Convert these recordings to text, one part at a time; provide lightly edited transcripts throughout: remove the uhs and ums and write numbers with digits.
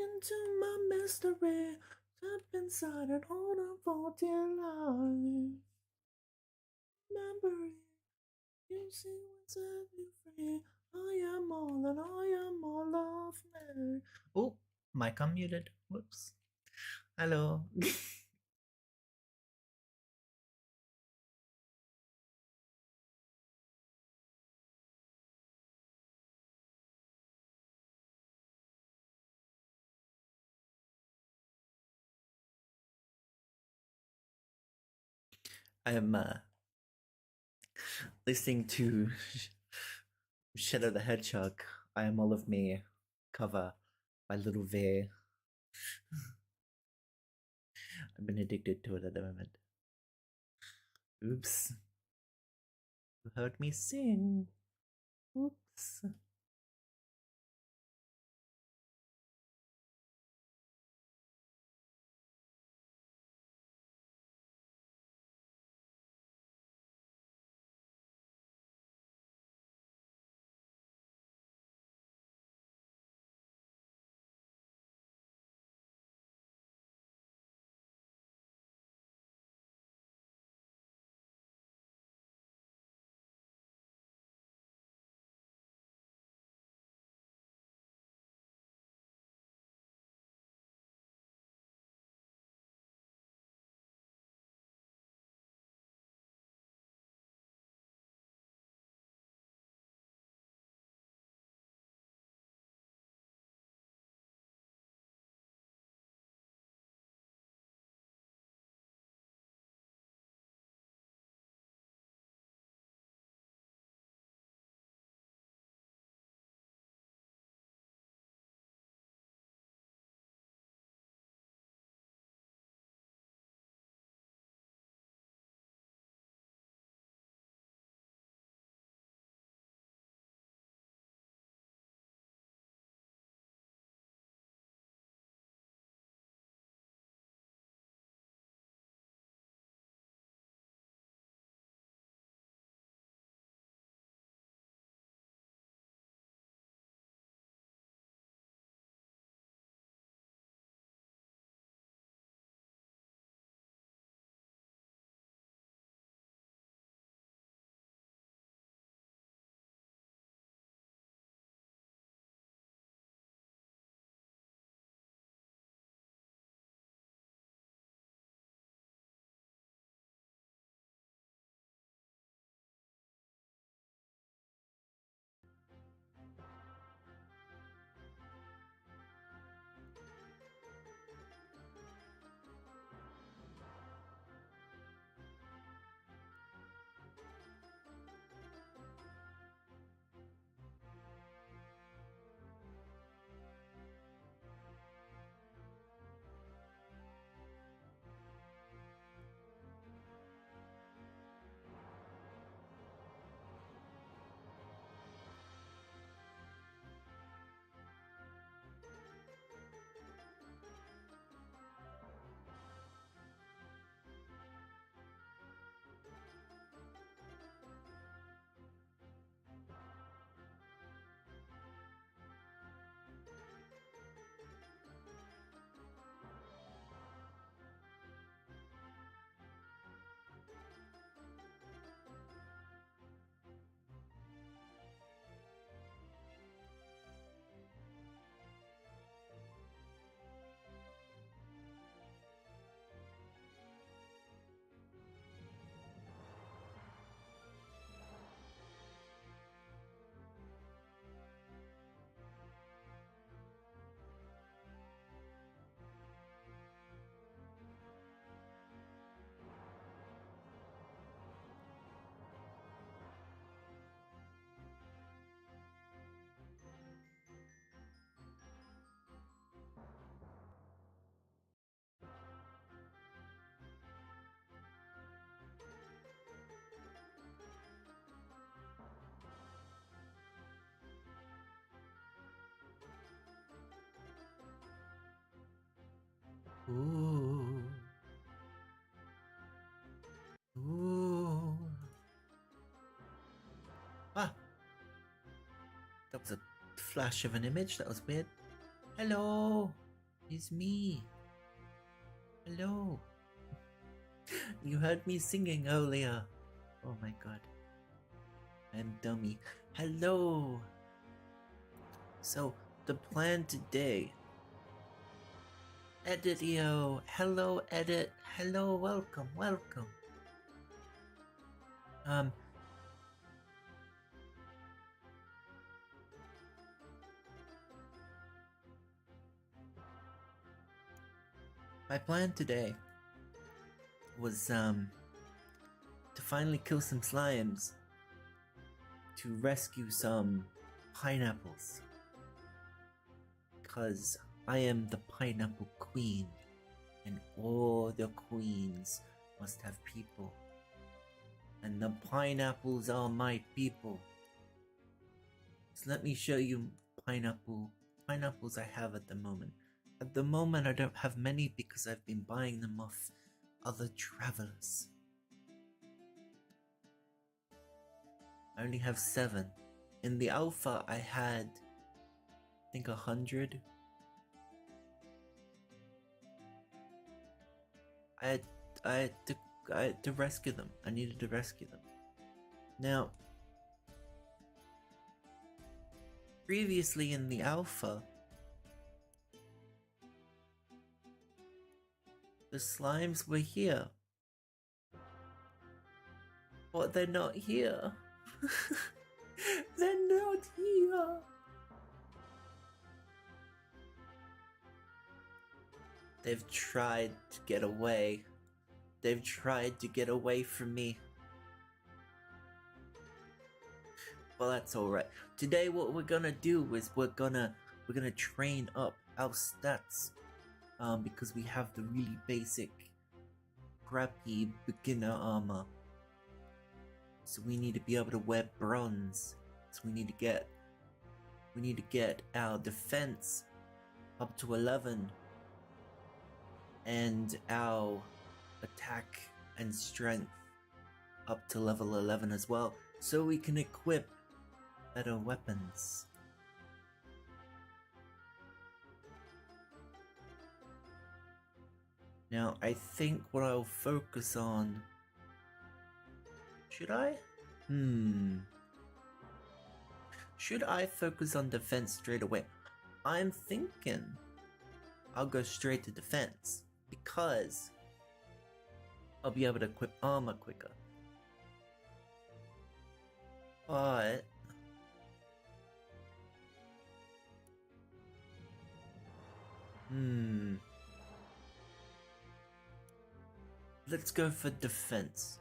into my mystery. Step inside and hold on for dear life. Remember it, you see what's set you free. I am all of me. Oh, mic unmuted. Whoops. Hello. I am listening to Shadow the Hedgehog, I Am All of Me cover by Little V. I've been addicted to it at the moment. Oops. You heard me sing. Oops. Ooh. Ooh. Ah, that was a flash of an image. That was weird. Hello. It's me. Hello. You heard me singing earlier. Oh my god. I'm dummy. Hello. So, the plan today. Editio. Hello, Edit. Hello, welcome, welcome. My plan today was, to finally kill some slimes, to rescue some pineapples, because I am the pineapple queen, and all the queens must have people, and the pineapples are my people. So let me show you pineapples I have at the moment. At the moment I don't have many because I've been buying them off other travelers. I only have 7. In the alpha I had, I think 100. I had to rescue them. I needed to rescue them. Now, previously in the alpha, the slimes were here. But they're not here. They're not here. They've tried to get away. They've tried to get away from me. Well, that's alright. Today what we're gonna do is we're gonna train up our stats. Because we have the really basic, crappy beginner armor. So we need to be able to wear bronze. So we need to get our defense up to 11. And our attack and strength up to level 11 as well. So we can equip better weapons. Now, I think what I'll focus on... Should I? Should I focus on defense straight away? I'm thinking I'll go straight to defense, because I'll be able to equip armor quicker. But... let's go for defense.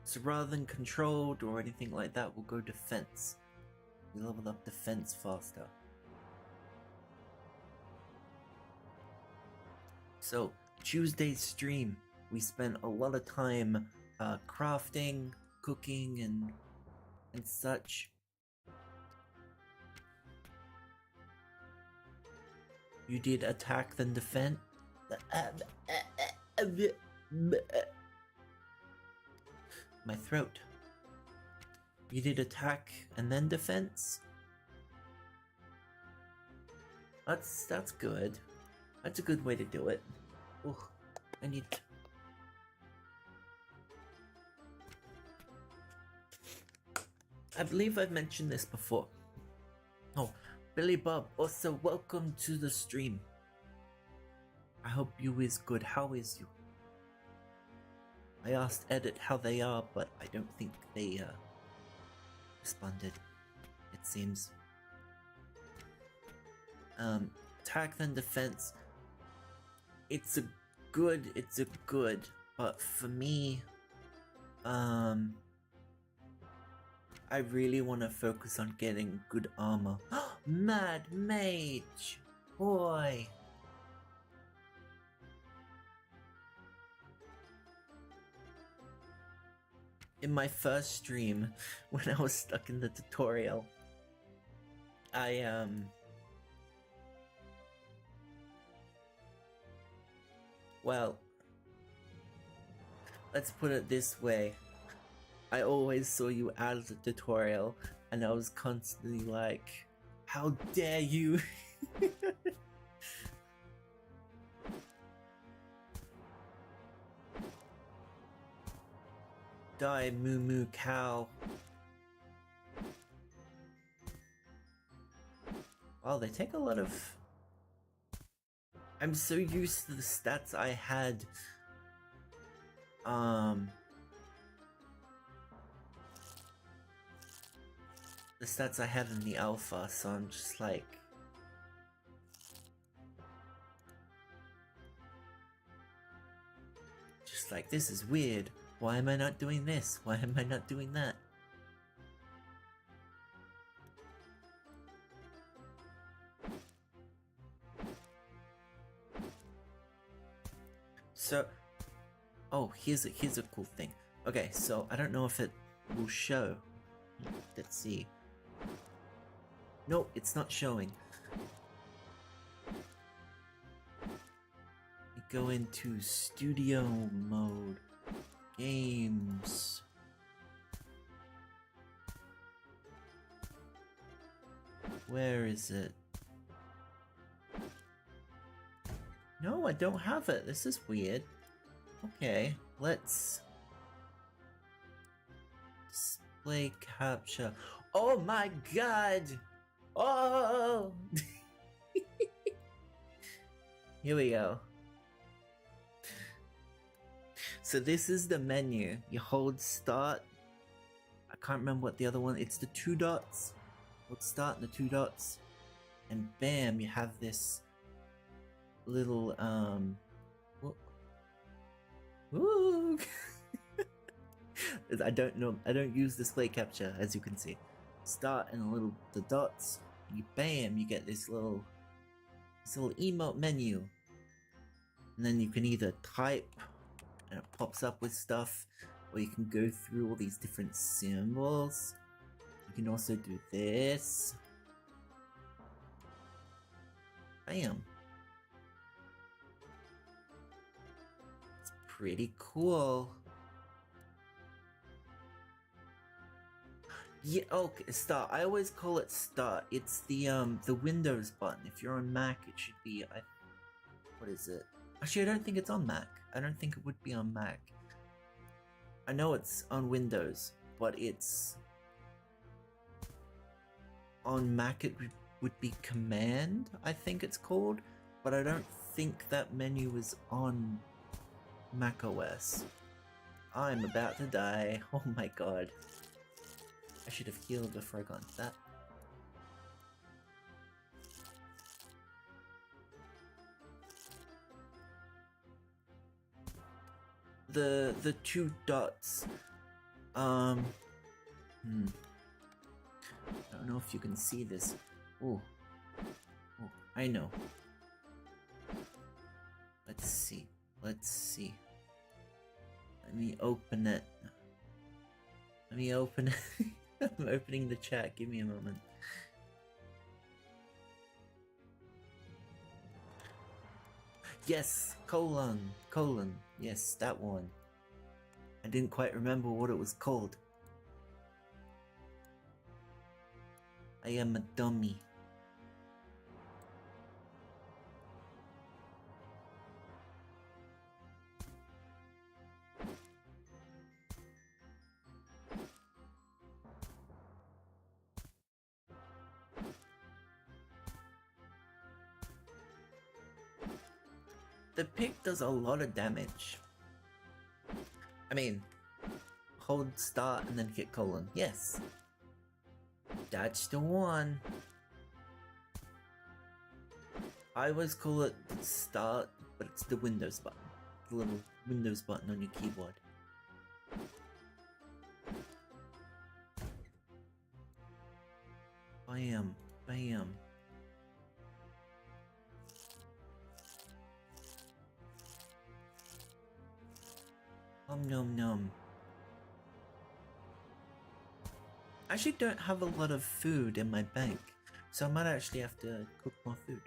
So rather than controlled or anything like that, we'll go defense. We level up defense faster. So, Tuesday's stream, we spent a lot of time crafting, cooking, and such. You did attack then defend? My throat. You did attack and then defense? That's good. That's a good way to do it. Oh, I need... I believe I've mentioned this before. Oh, Billy Bob, also welcome to the stream. I hope you is good. How is you? I asked Edit how they are, but I don't think they responded, it seems. Attack then defense. It's a good, but for me, I really want to focus on getting good armor. Mad Mage! Boy! In my first stream, when I was stuck in the tutorial, well, let's put it this way. I always saw you out of the tutorial, and I was constantly like, how dare you? Die, moo moo cow. Wow, they take a lot of... I'm so used to the stats I had. The stats I had in the alpha, so I'm just like... this is weird. Why am I not doing this? Why am I not doing that? So, oh, here's a cool thing. Okay, so I don't know if it will show. Let's see. Nope, it's not showing. We go into studio mode. Games. Where is it? No, I don't have it. This is weird. Okay, let's... Display capture. Oh my god! Oh! Here we go. So this is the menu. You hold start. I can't remember what the other one... It's the 2 dots. Hold start and the 2 dots. And bam, you have this little, Ooh. I don't know. I don't use display capture, as you can see. Start and the dots. You bam, you get this little emote menu, and then you can either type, and it pops up with stuff, or you can go through all these different symbols. You can also do this. Bam. It's pretty cool. Yeah, okay, start. I always call it start. It's the Windows button. If you're on Mac, it should be, what is it? Actually, I don't think it's on Mac. I don't think it would be on Mac. I know it's on Windows, but it's on Mac. It would be Command, I think it's called, but I don't think that menu is on Mac OS. I'm about to die. Oh my god. I should have healed before I got into that. The 2 dots. I don't know if you can see this. Oh, I know. Let's see. Let me open it. I'm opening the chat. Give me a moment. Yes, colon. Yes, that one. I didn't quite remember what it was called. I am a dummy. The pick does a lot of damage. I mean, hold start and then hit colon. Yes. That's the one. I always call it start, but it's the Windows button. The little Windows button on your keyboard. Bam. Bam. Nom nom. I actually don't have a lot of food in my bank, so I might actually have to cook more food.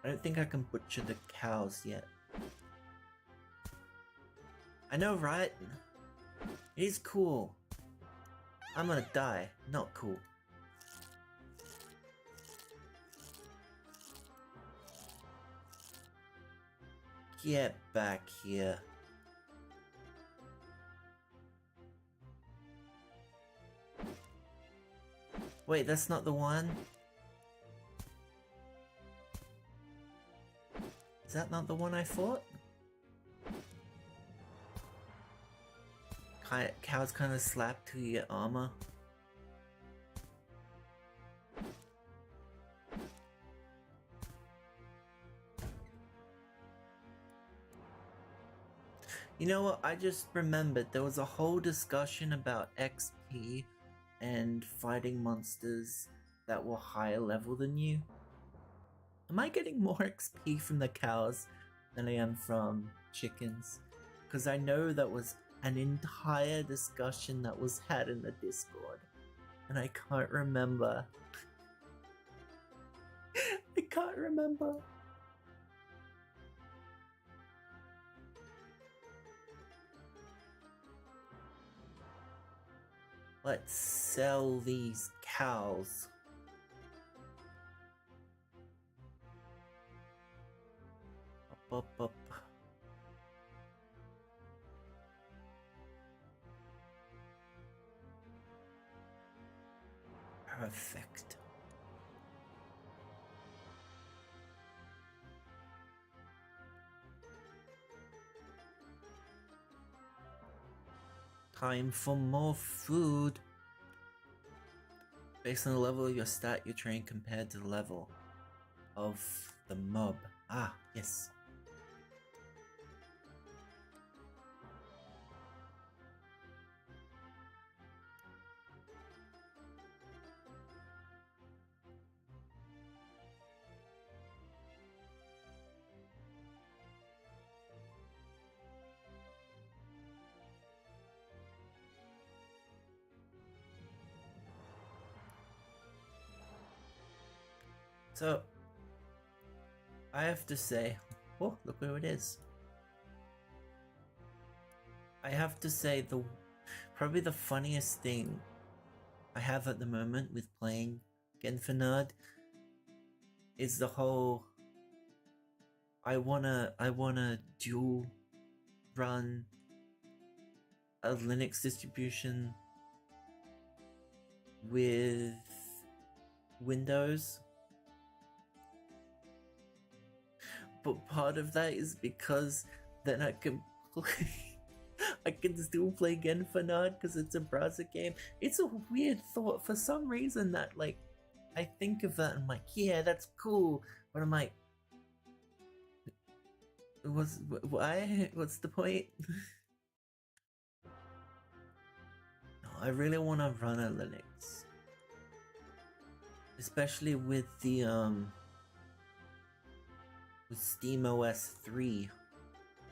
I don't think I can butcher the cows yet. I know, right? It is cool. I'm gonna die. Not cool. Get back here. Wait, that's not the one? Is that not the one I fought? Cows kind of slap till you get armor. You know what, I just remembered there was a whole discussion about XP and fighting monsters that were higher level than you. Am I getting more XP from the cows than I am from chickens? Because I know that was an entire discussion that was had in the Discord, and I can't remember. I can't remember. Let's sell these cows. Up. Perfect. Time for more food. Based on the level of your stat, you train compared to the level of the mob. Ah, yes. So, I have to say, oh, look where it is. I have to say probably the funniest thing I have at the moment with playing Genfinard is the whole I wanna dual run a Linux distribution with Windows. But part of that is because then I can I can still play Genfinard because it's a browser game. It's a weird thought for some reason that like I think of that and I'm like, yeah, that's cool. But I'm like, why? What's the point? No, I really want to run a Linux, especially with the with SteamOS 3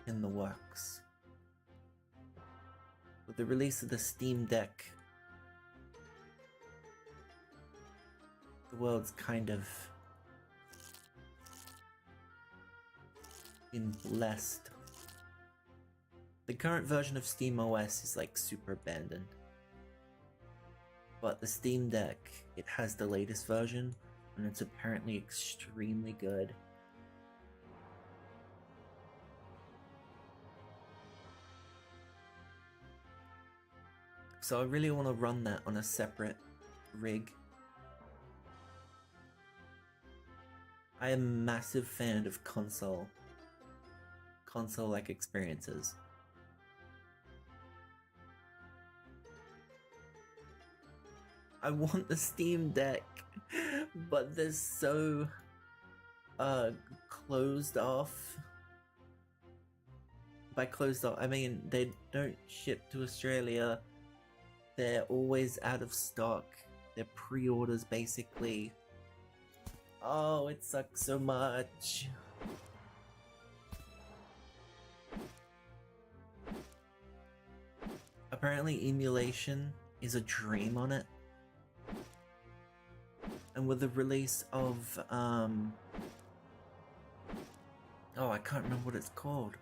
in the works. With the release of the Steam Deck, the world's kind of been blessed. The current version of SteamOS is like super abandoned. But the Steam Deck, it has the latest version, and it's apparently extremely good. So I really want to run that on a separate rig. I am a massive fan of console-like experiences. I want the Steam Deck, but they're so closed off. By closed off, I mean they don't ship to Australia. They're always out of stock. They're pre-orders basically. Oh, it sucks so much. Apparently emulation is a dream on it. And with the release of oh, I can't remember what it's called.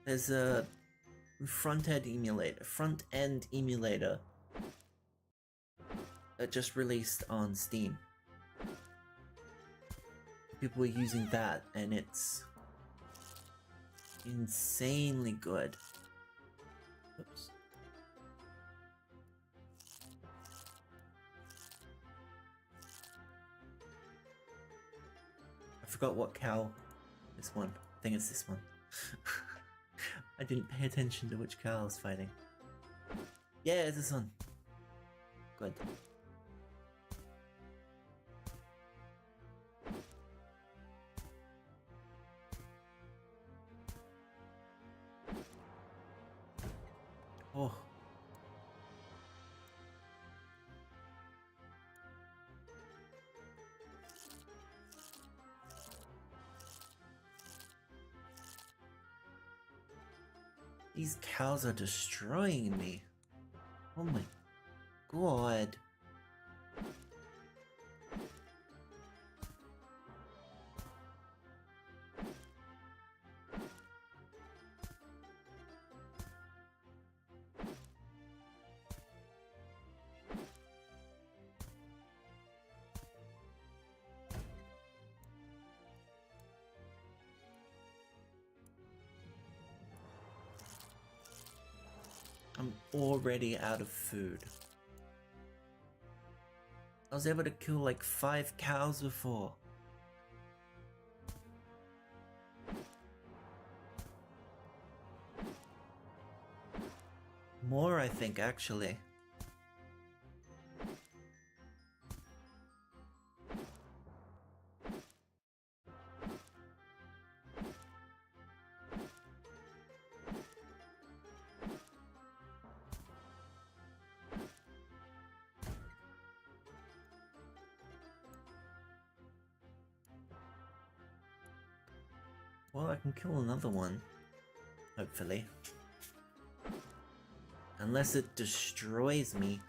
There's a front-end emulator that just released on Steam. People are using that and it's insanely good. Oops. forgot what cow. This one. I think it's this one. I didn't pay attention to which cow I was fighting. Yeah, it's this one. Good. Oh. These cows are destroying me. Oh my god. I'm already out of food. I was able to kill like 5 cows before. More, I think, actually. Well, I can kill another one, hopefully. Unless it destroys me.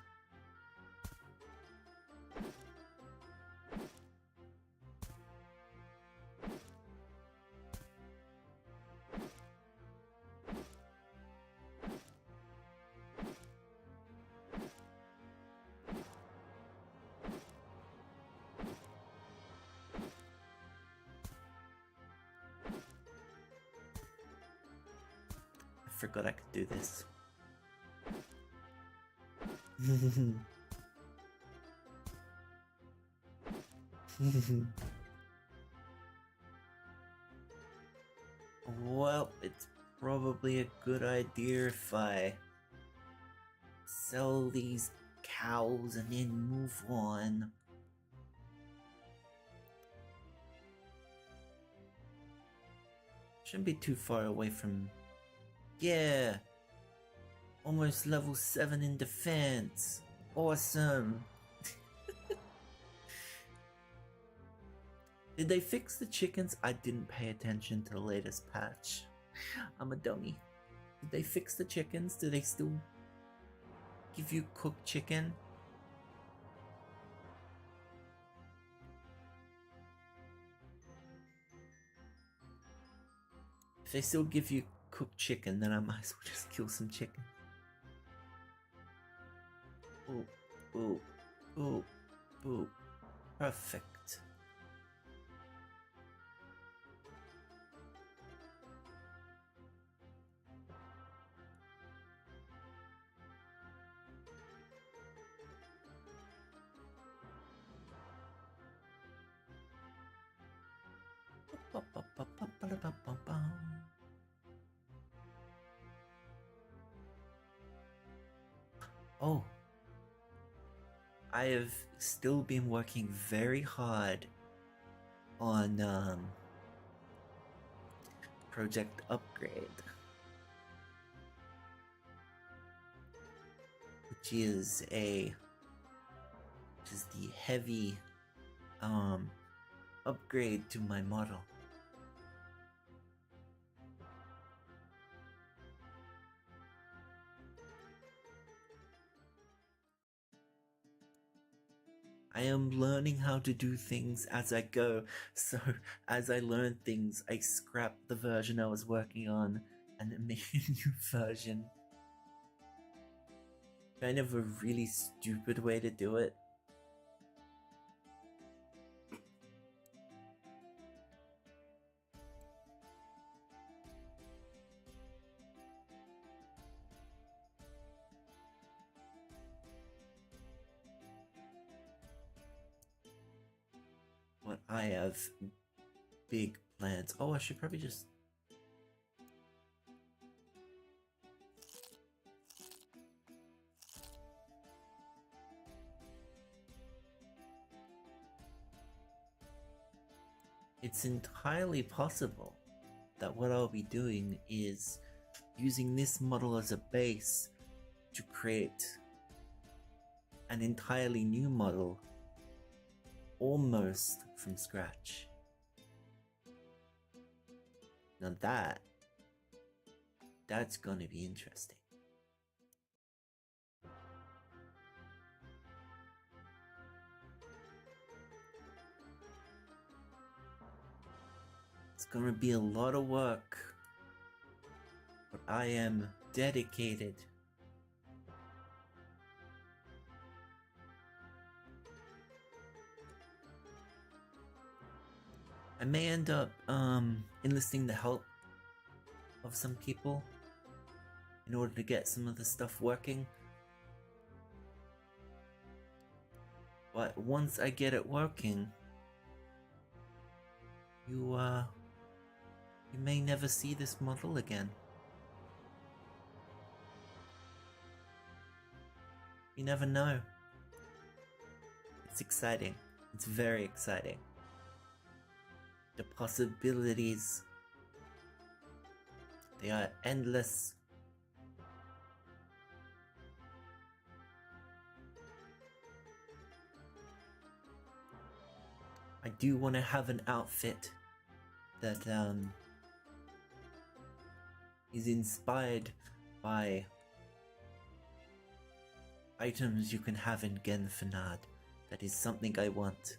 I forgot I could do this. Well, it's probably a good idea if I sell these cows and then move on. Shouldn't be too far away from... Yeah! Almost level 7 in defense! Awesome! Did they fix the chickens? I didn't pay attention to the latest patch. I'm a dummy. Did they fix the chickens? Do they still give you cooked chicken? If they still give you cooked chicken, then I might as well just kill some chicken. Ooh, ooh, ooh, ooh. Perfect. Oh, I have still been working very hard on Project Upgrade, which is the heavy upgrade to my model. I am learning how to do things as I go, so as I learn things, I scrap the version I was working on and make a new version. Kind of a really stupid way to do it. What I have big plans. Oh, I should probably just... It's entirely possible that what I'll be doing is using this model as a base to create an entirely new model almost from scratch. Now that's gonna be interesting. It's gonna be a lot of work, but I am dedicated. I may end up enlisting the help of some people in order to get some of the stuff working. But once I get it working, you may never see this model again. You never know. It's exciting. It's very exciting. The possibilities, they are endless. I do want to have an outfit that is inspired by items you can have in Genfinad. That is something I want.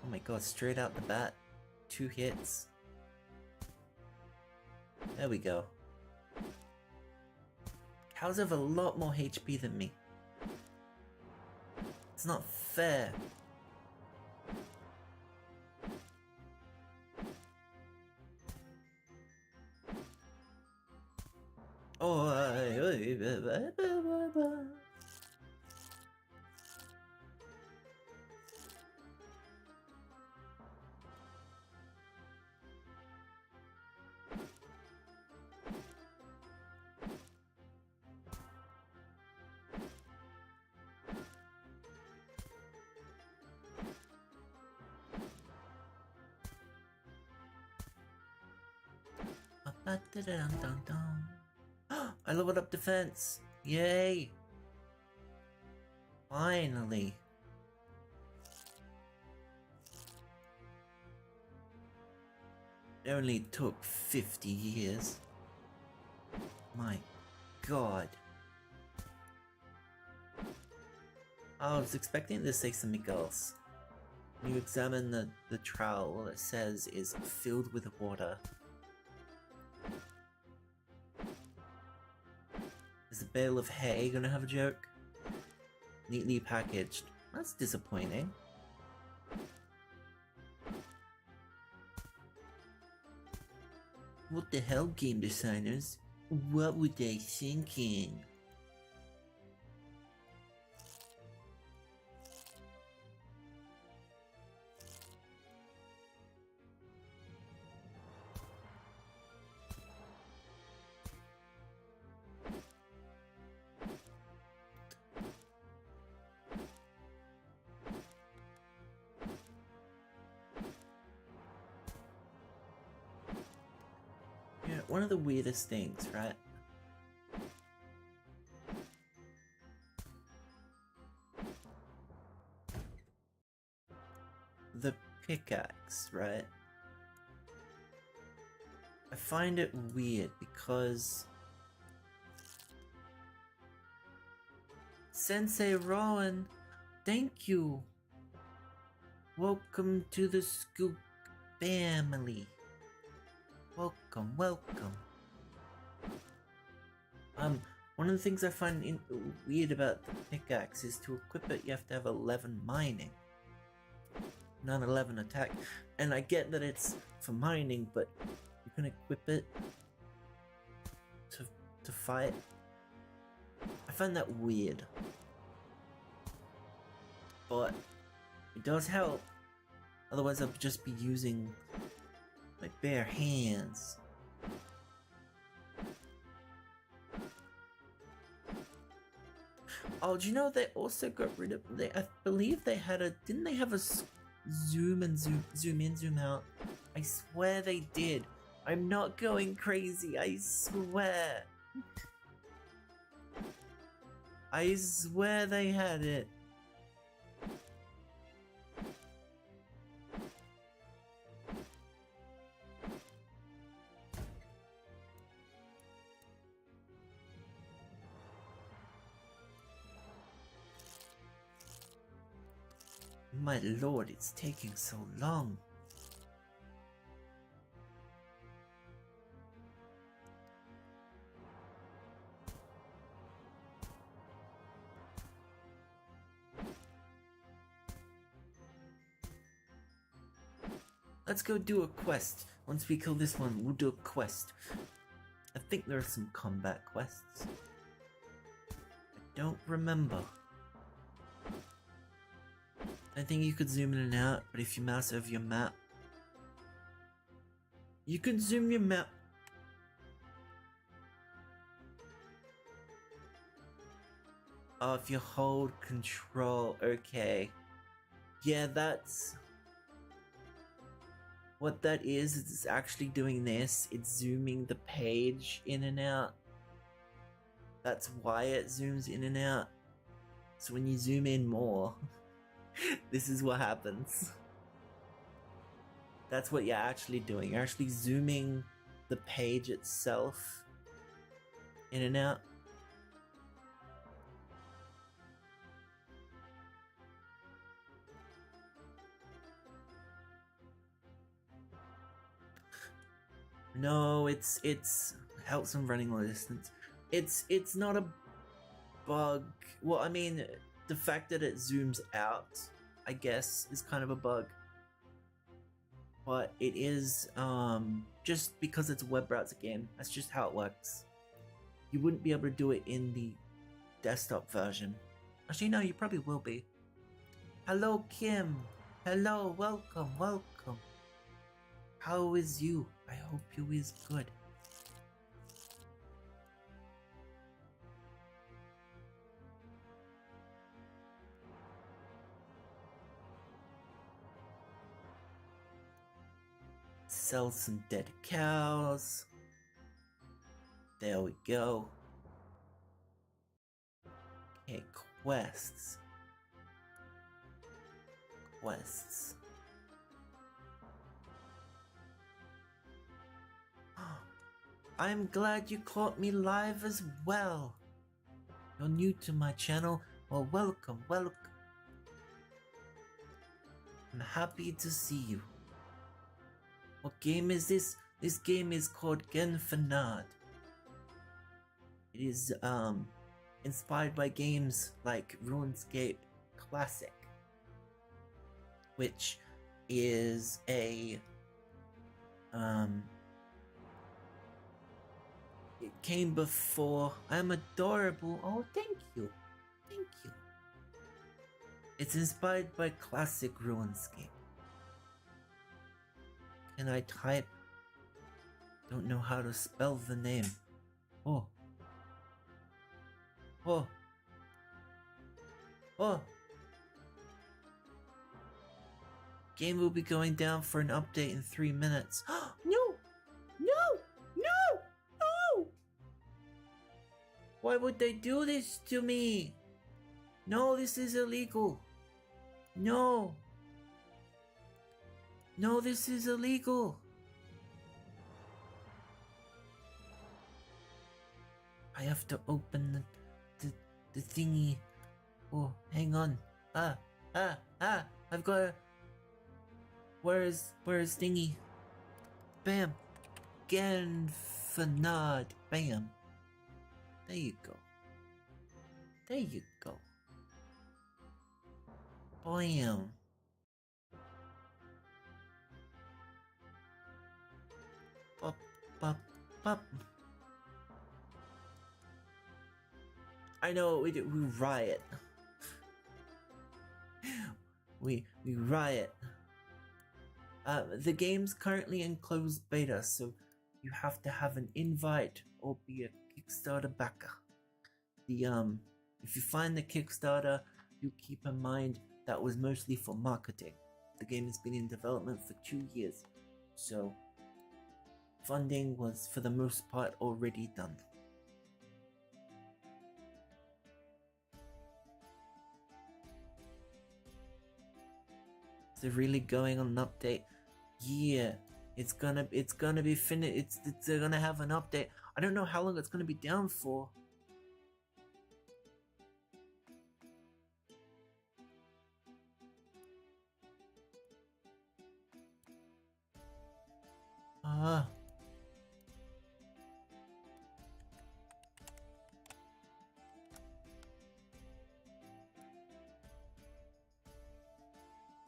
Oh my god, straight out the bat. 2 hits. There we go. Cows have a lot more HP than me. It's not fair. Oh, I leveled up defense. Yay! Finally. It only took 50 years. My god. I was expecting to say something else. When you examine the trowel, it says is filled with water. Is a bale of hay gonna have a joke? Neatly packaged. That's disappointing. What the hell, game designers? What were they thinking? One of the weirdest things, right? The pickaxe, right? I find it weird because Sensei Rowan, thank you. Welcome to the Scoop family. Welcome, welcome. One of the things I find weird about the pickaxe is to equip it, you have to have 11 mining, not 11 attack. And I get that it's for mining, but you can equip it to fight. I find that weird. but it does help. Otherwise, I'll just be using my bare hands. Oh, do you know they also got rid of? I believe they had a. Didn't they have a zoom in, zoom out? I swear they did. I'm not going crazy. I swear. I swear they had it. My lord, it's taking so long. Let's go do a quest. Once we kill this one, we'll do a quest. I think there are some combat quests. I don't remember. I think you could zoom in and out, but if you mouse over your map, you can zoom your map. Oh, if you hold control, okay. Yeah, that's... What that is it's actually doing this. It's zooming the page in and out. That's why it zooms in and out. So when you zoom in more, this is what happens. That's what you're actually doing. You're actually zooming the page itself in and out. No, it's helps in running long distance. It's not a bug. Well, I mean, the fact that it zooms out, I guess, is kind of a bug. But it is just because it's a web browser game. That's just how it works. You wouldn't be able to do it in the desktop version. Actually, no, you probably will be. Hello, Kim. Hello, welcome, welcome. How is you? I hope you is good. Sell some dead cows. There we go. Okay, quests. Quests. I'm glad you caught me live as well. You're new to my channel. Well, welcome, welcome. I'm happy to see you. What game is this? This game is called Genfanad. It is inspired by games like RuneScape Classic, which is a it came before. I'm adorable. Oh, thank you. Thank you. It's inspired by classic RuneScape. Can I type? Don't know how to spell the name. Oh. Oh. Oh. Game will be going down for an update in 3 minutes. No! No! No! No! Why would they do this to me? No, this is illegal. No. No, this is illegal. I have to open the thingy. Oh, hang on. I've got a... Where is thingy? Bam. Genfanad. Bam. There you go. There you go. Bam. Pop, pop, pop. I know we riot. we riot. The game's currently in closed beta, so you have to have an invite or be a Kickstarter backer. If you find the Kickstarter, you keep in mind that was mostly for marketing. The game has been in development for 2 years, so funding was for the most part already done. They're really going on an update. Yeah, it's gonna be finished. They're gonna have an update. I don't know how long it's gonna be down for.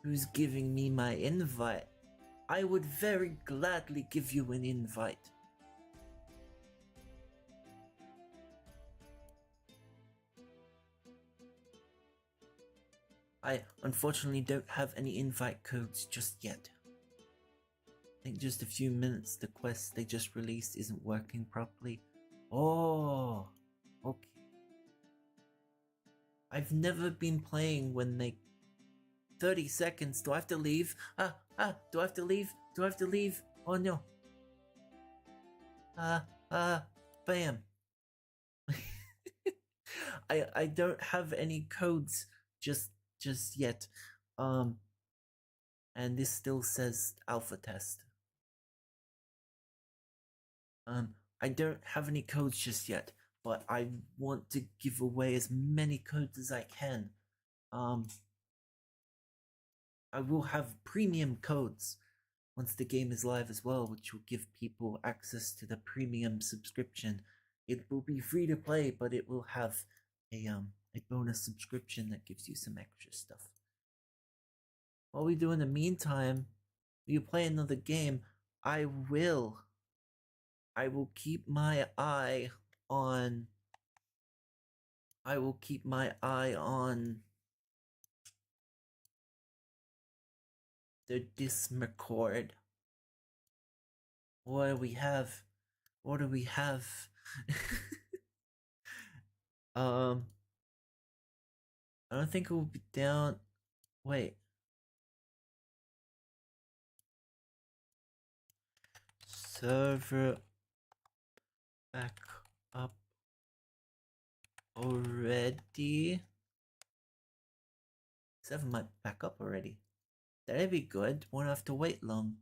Who's giving me my invite? I would very gladly give you an invite. I unfortunately don't have any invite codes just yet. I think just a few minutes the quest they just released isn't working properly. Oh, okay. I've never been playing when they 30 seconds. Do I have to leave? Do I have to leave? Do I have to leave? Oh no. Bam. I don't have any codes just yet. And this still says alpha test. I don't have any codes just yet, but I want to give away as many codes as I can. I will have premium codes once the game is live as well, which will give people access to the premium subscription. It will be free to play, but it will have a bonus subscription that gives you some extra stuff. What we do in the meantime, you play another game, I will keep my eye on the Discord. What do we have? I don't think it will be down. Wait. Server back up already. Server might back up already. That'd be good. Won't have to wait long.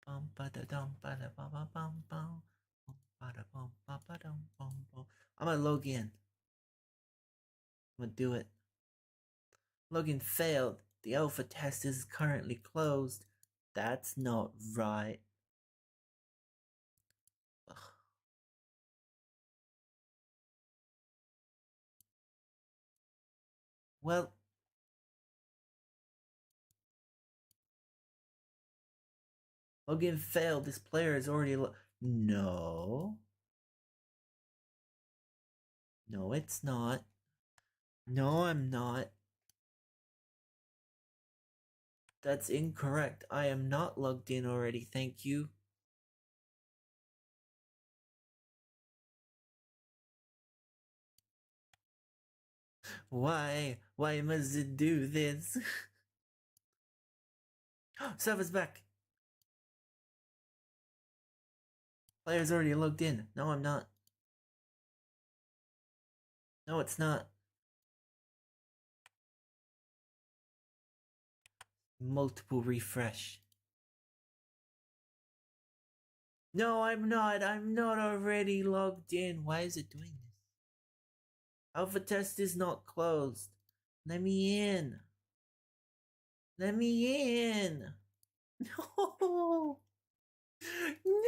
I'm gonna log in. I'm gonna do it. Login failed. The alpha test is currently closed. That's not right. Ugh. Well, login failed. This player is already No. No, it's not. No, I'm not. That's incorrect. I am not logged in already, thank you. Why? Why must it do this? Server's back. Player's already logged in. No, I'm not. No, it's not. Multiple refresh. No, I'm not. I'm not already logged in. Why is it doing this? Alpha test is not closed. Let me in. Let me in. No. No.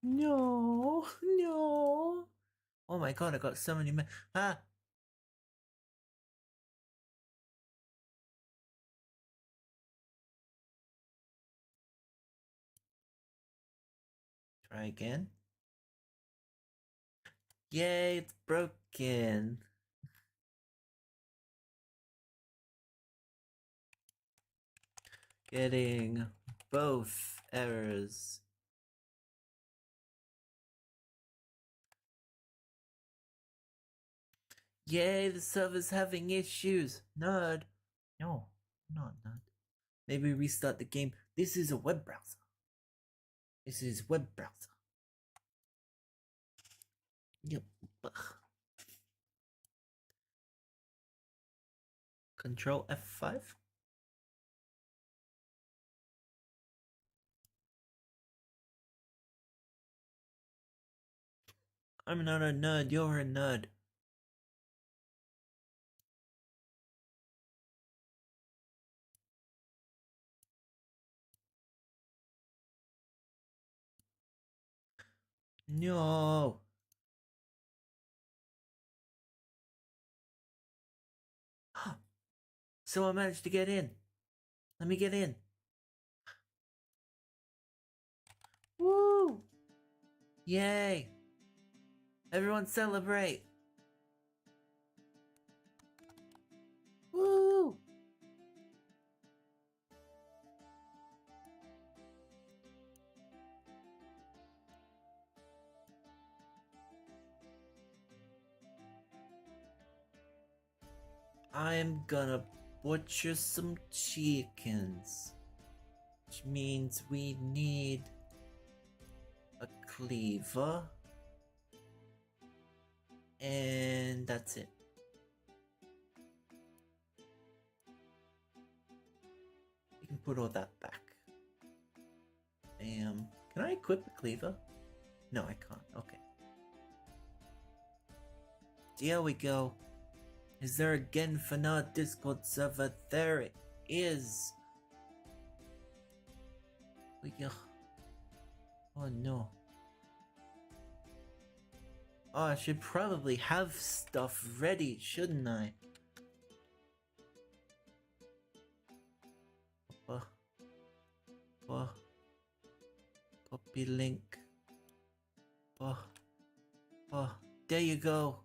No. No. Oh my god, I got so many Try again. Yay, it's broken. Getting both errors. Yay, the server's having issues. Nerd. No, not nerd. Maybe restart the game. This is a web browser. This is web browser. Yep. Control F5. I'm not a nerd, you're a nerd. No. So I managed to get in. Let me get in. Woo! Yay! Everyone celebrate! Woo! I'm gonna butcher some chickens. Which means we need a cleaver. And that's it. You can put all that back. Bam. Can I equip a cleaver? No, I can't. Okay. There we go. Is there again for our Discord server? There it is. Oh no. Oh, I should probably have stuff ready, shouldn't I? Copy link. There you go.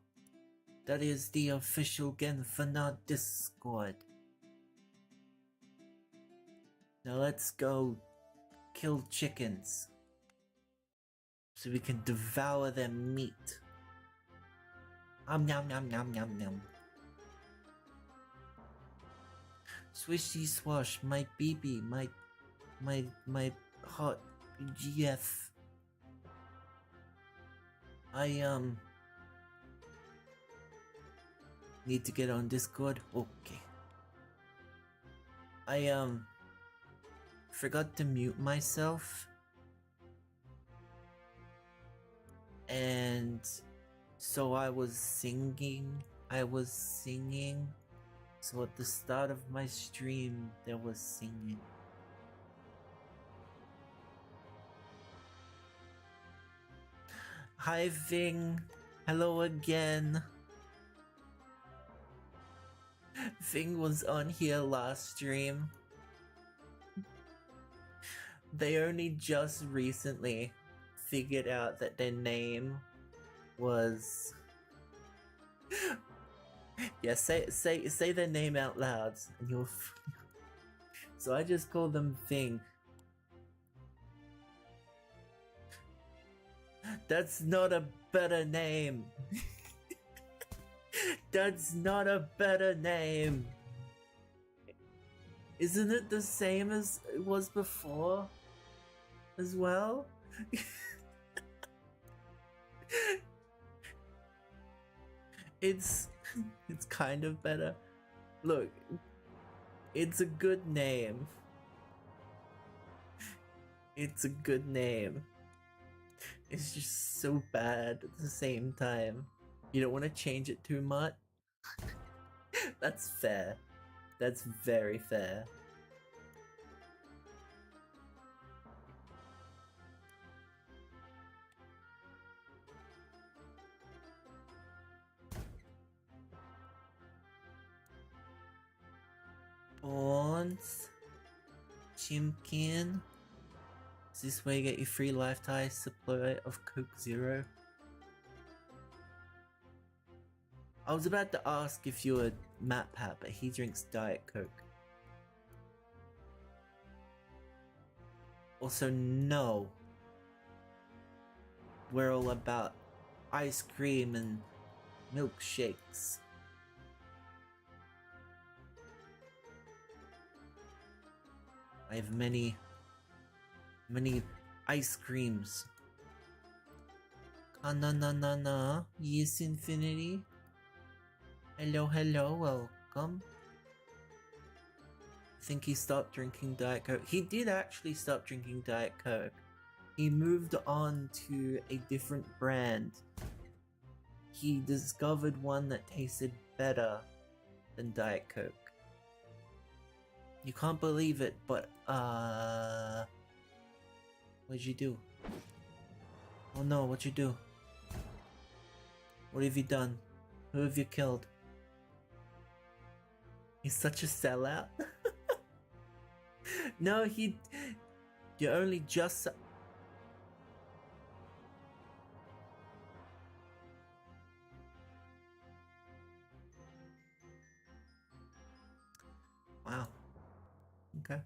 That is the official Genfana Discord. Now let's go kill chickens so we can devour their meat. Nom nom nom nom nom. Swishy swash, my BB, my hot GF. I need to get on Discord. Okay. I forgot to mute myself. And so I was singing. So at the start of my stream, there was singing. Hi Ving, hello again. Ving was on here last stream. They only just recently figured out that their name was... Yeah, say their name out loud and you'll... So I just called them Ving. That's not a better name. That's not a better name. Isn't it the same as it was before? As well? It's kind of better. Look, it's a good name. It's a good name. It's just so bad at the same time. You don't want to change it too much? That's fair. That's very fair. Bones, Chimkin, this where you get your free lifetime supply of Coke Zero? I was about to ask if you're a MatPat, but he drinks Diet Coke. Also, no. We're all about ice cream and milkshakes. I have many ice creams. Na. Yes, Infinity. Hello, welcome. I think he stopped drinking Diet Coke. He did actually stop drinking Diet Coke. He moved on to a different brand. He discovered one that tasted better than Diet Coke. You can't believe it, but what'd you do? Oh no, what'd you do? What have you done? Who have you killed? He's such a sellout. No, you only just... Wow. Okay.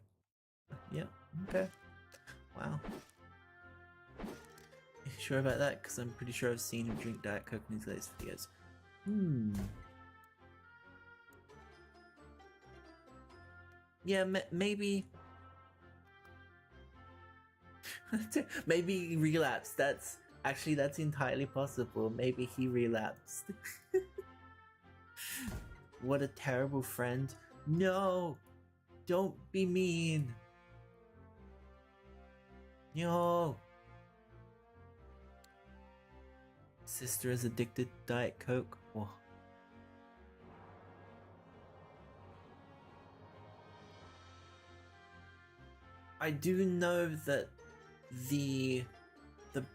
Yeah, okay. Wow. You sure about that? Because I'm pretty sure I've seen him drink Diet Coke in his latest videos. Yeah, maybe... maybe he relapsed. That's entirely possible. Maybe he relapsed. What a terrible friend. No! Don't be mean! No! Sister is addicted to Diet Coke. Oh. I do know that the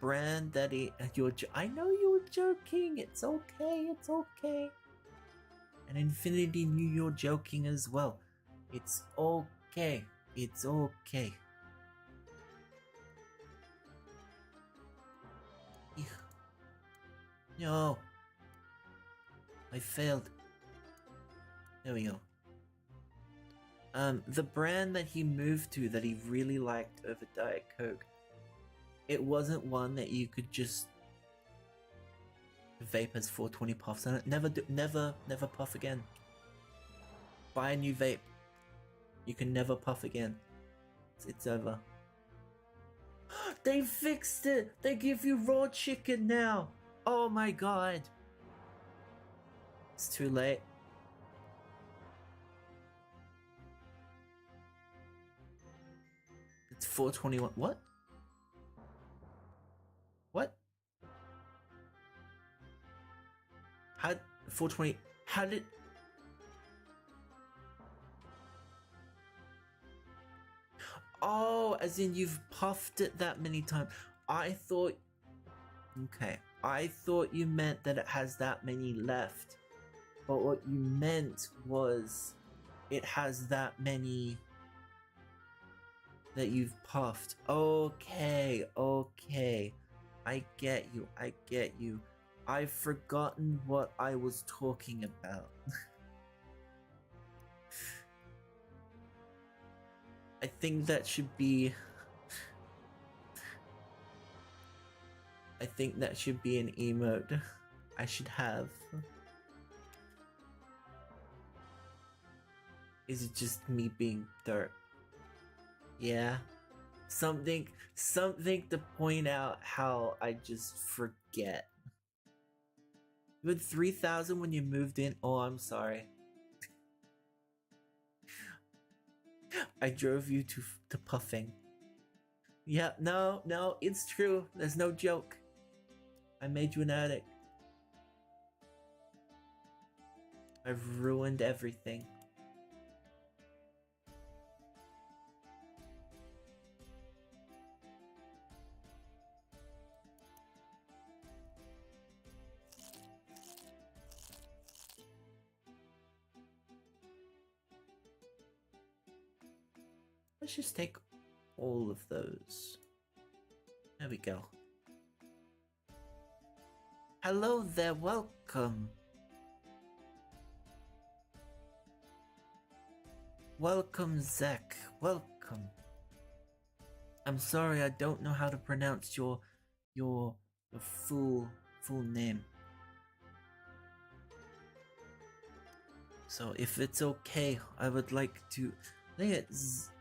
brand that I know you're joking. It's okay. It's okay. And Infinity knew you're joking as well. It's okay. It's okay. No. I failed. There we go. The brand that he moved to that he really liked over Diet Coke, it wasn't one that you could just vape as 420 puffs on it. Never puff again. Buy a new vape. You can never puff again. It's over. They fixed it! They give you raw chicken now! Oh my god! It's too late. It's 421. What? What? How 420? How did? Oh, as in you've puffed it that many times. I thought... Okay. I thought you meant that it has that many left. But what you meant was it has that many that you've puffed. Okay. I get you. I've forgotten what I was talking about. I think that should be... I think that should be an emote I should have. Is it just me being dirt? Yeah. Something to point out how I just forget. You had 3,000 when you moved in? Oh, I'm sorry. I drove you to puffing. Yeah, no, it's true. There's no joke. I made you an addict. I've ruined everything. Let's just take all of those. There we go. Hello there, welcome. Welcome, Zach. Welcome. I'm sorry, I don't know how to pronounce your full name. So if it's okay, I would like to say it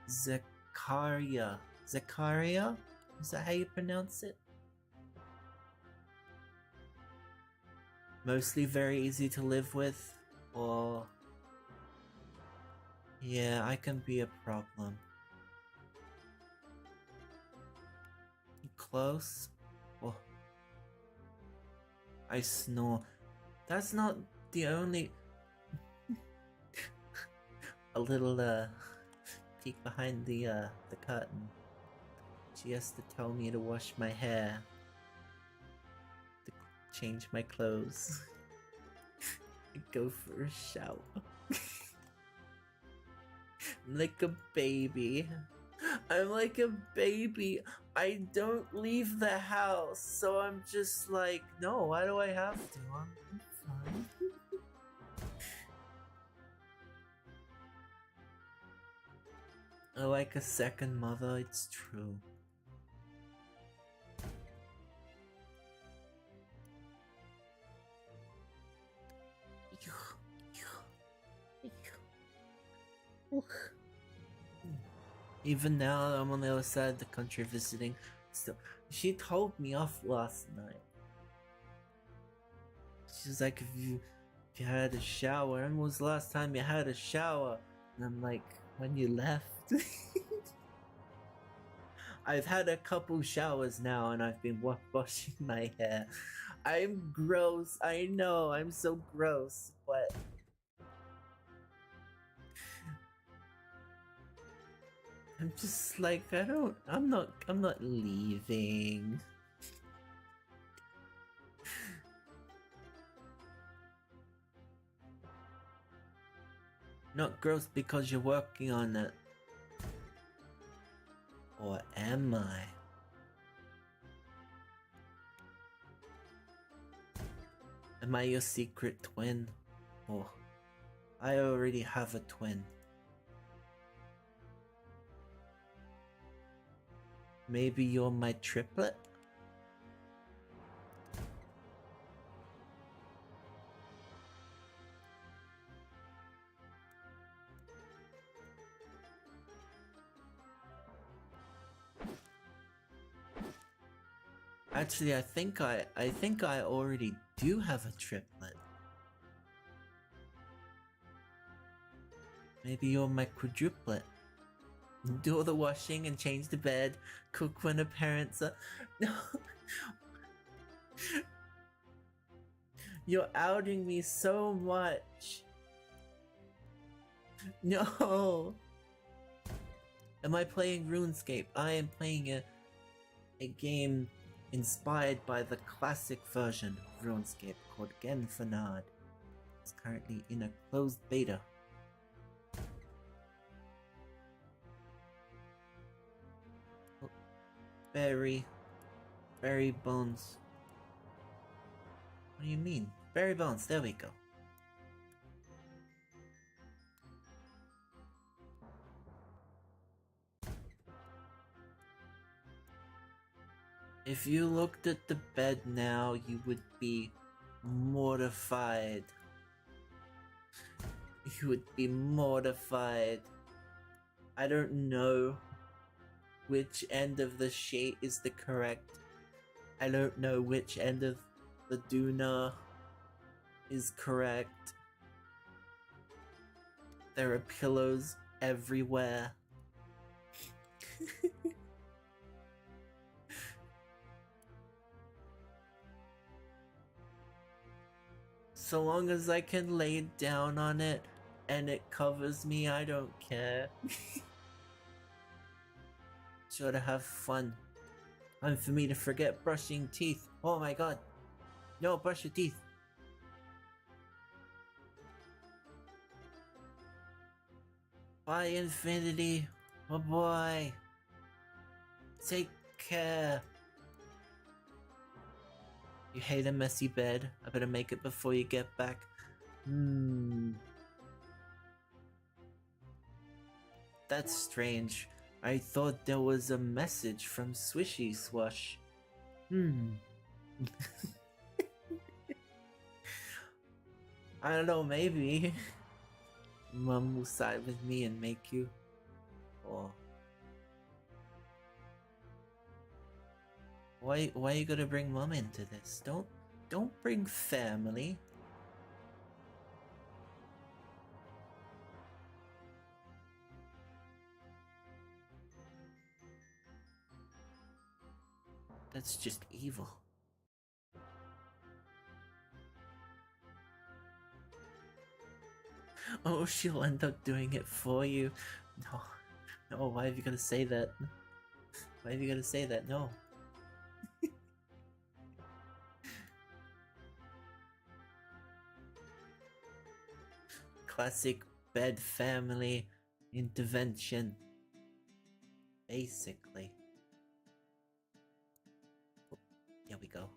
Zakaria. Zakaria? Is that how you pronounce it? Mostly very easy to live with, or yeah, I can be a problem. Close? Oh, I snore. That's not the only. A little peek behind the curtain. She has to tell me to wash my hair, to change my clothes, go for a shower. I'm like a baby. I'm like a baby. I don't leave the house, so I'm just like, no, why do I have to? I'm fine. I like a second mother, it's true. Even now, I'm on the other side of the country visiting. Still, she told me off last night. She's like, if you had a shower, when was the last time you had a shower? And I'm like, when you left. I've had a couple showers now, and I've been washing my hair. I'm gross. I know, I'm so gross, but I'm just like, I'm not leaving. Not gross because you're working on it. Or am I? Am I your secret twin? Oh, I already have a twin. Maybe you're my triplet? Actually, I think I already do have a triplet. Maybe you're my quadruplet. Do all the washing and change the bed, cook when the parents are. No. You're outing me so much. No. Am I playing RuneScape? I am playing a game inspired by the classic version of RuneScape called Genfanad. It's currently in a closed beta. Berry bones. What do you mean? Berry bones, there we go. If you looked at the bed now, you would be mortified. You would be mortified. I don't know which end of the sheet is the correct. I don't know which end of the doona is correct. There are pillows everywhere. So long as I can lay down on it and it covers me, I don't care. Sure to have fun. Time for me to forget brushing teeth. Oh my god. No, brush your teeth. Bye, Infinity. Oh boy. Take care. You hate a messy bed. I better make it before you get back. That's strange. I thought there was a message from Swishy Swash. I don't know, maybe. Mom will side with me and make you. Or why are you gonna bring Mom into this? Don't bring family. That's just evil. Oh, she'll end up doing it for you. No, why have you gotta say that? Why have you gotta say that? No. Classic bed family intervention. Basically. Here we go.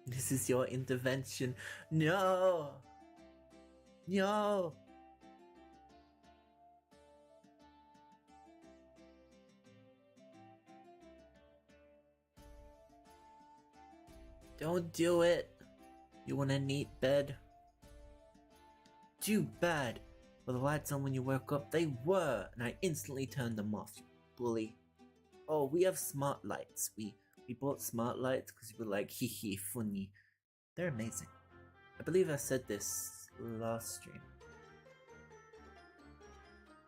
This is your intervention. No! No! Don't do it! You want a neat bed? Too bad! Were the lights on when you woke up? They were! And I instantly turned them off, you bully. Oh, we have smart lights. We bought smart lights because we were like, hee funny. They're amazing. I believe I said this last stream.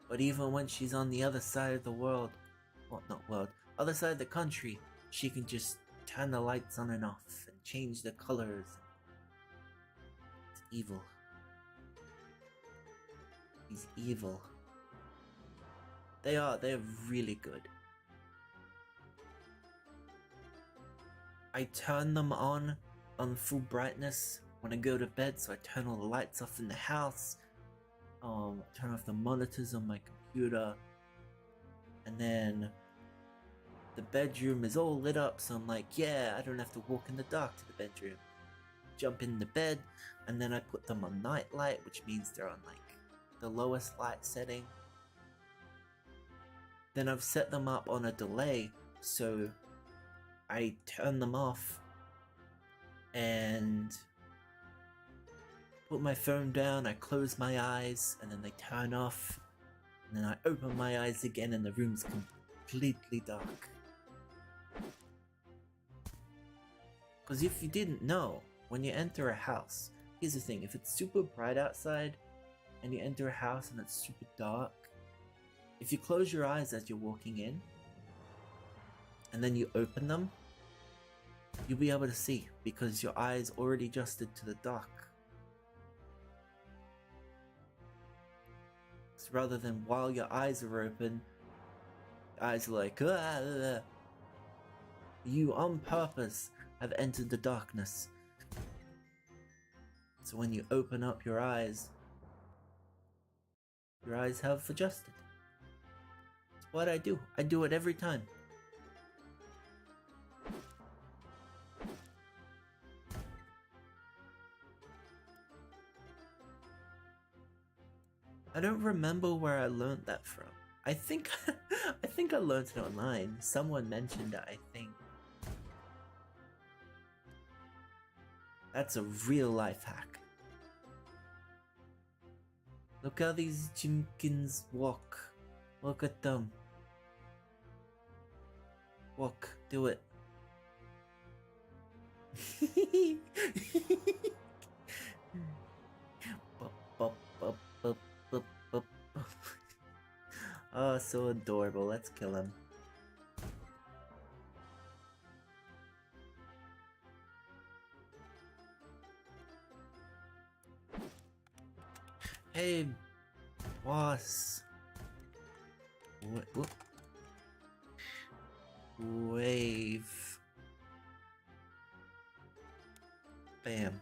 But even when she's on the other side of the world, well, not world, other side of the country, she can just turn the lights on and off and change the colors. It's evil. He's evil. They're really good. I turn them on full brightness when I go to bed, so I turn all the lights off in the house. Turn off the monitors on my computer, and then the bedroom is all lit up, so I'm like, yeah, I don't have to walk in the dark to the bedroom. Jump in the bed, and then I put them on night light, which means they're on like the lowest light setting. Then I've set them up on a delay, so I turn them off and put my phone down, I close my eyes, and then they turn off, and then I open my eyes again and the room's completely dark. Because if you didn't know, when you enter a house, here's the thing, if it's super bright outside and you enter a house and it's super dark, if you close your eyes as you're walking in and then you open them, you'll be able to see because your eyes already adjusted to the dark. So rather than while your eyes are open, eyes are like, you on purpose have entered the darkness. So when you open up your eyes have adjusted. It's what I do. I do it every time. I don't remember where I learned that from. I think I learned it online. Someone mentioned it, I think. That's a real life hack. Look how these Jimkins walk. Look at them. Walk, do it. Oh, so adorable. Let's kill him. Hey, boss. What? Wave. Bam.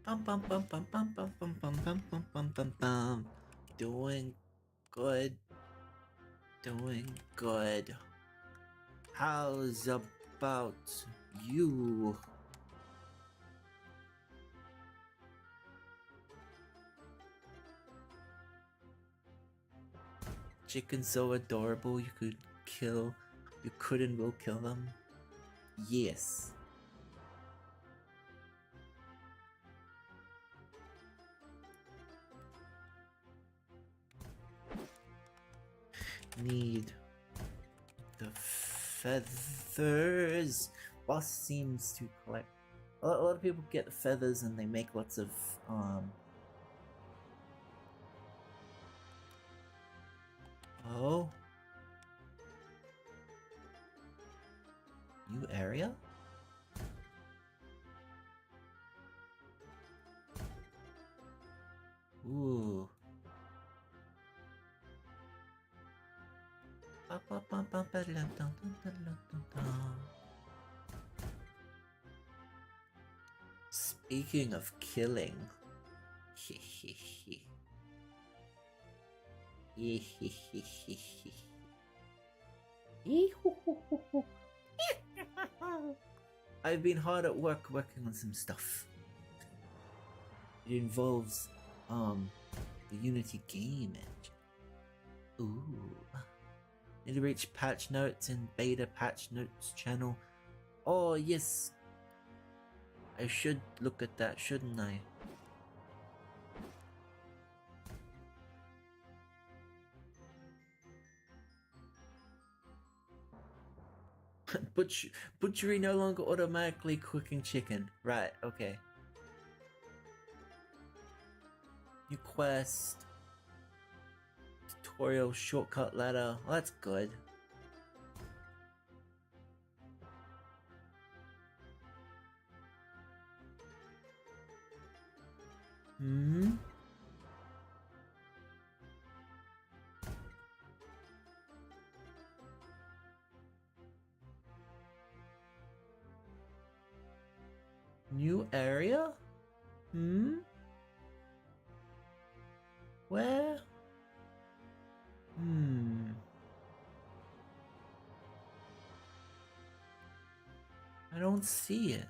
Bum bum bum bum bum bum bum bum bum bum bum bum bum. Doing good. Doing good. How's about you? Chickens so adorable you could kill. You could and will kill them? Yes. Need the feathers. Boss seems to collect. A lot of people get feathers and they make lots of Oh. New area? Ooh. Speaking of killing. I've been hard at work working on some stuff. It involves the Unity game engine. Ooh. Need to reach patch notes in beta patch notes channel. Oh yes. I should look at that, shouldn't I? Butchery no longer automatically cooking chicken. Right, okay. New quest. Tutorial shortcut ladder. Well, that's good. Hmm? New area? Hmm? Where? I don't see it.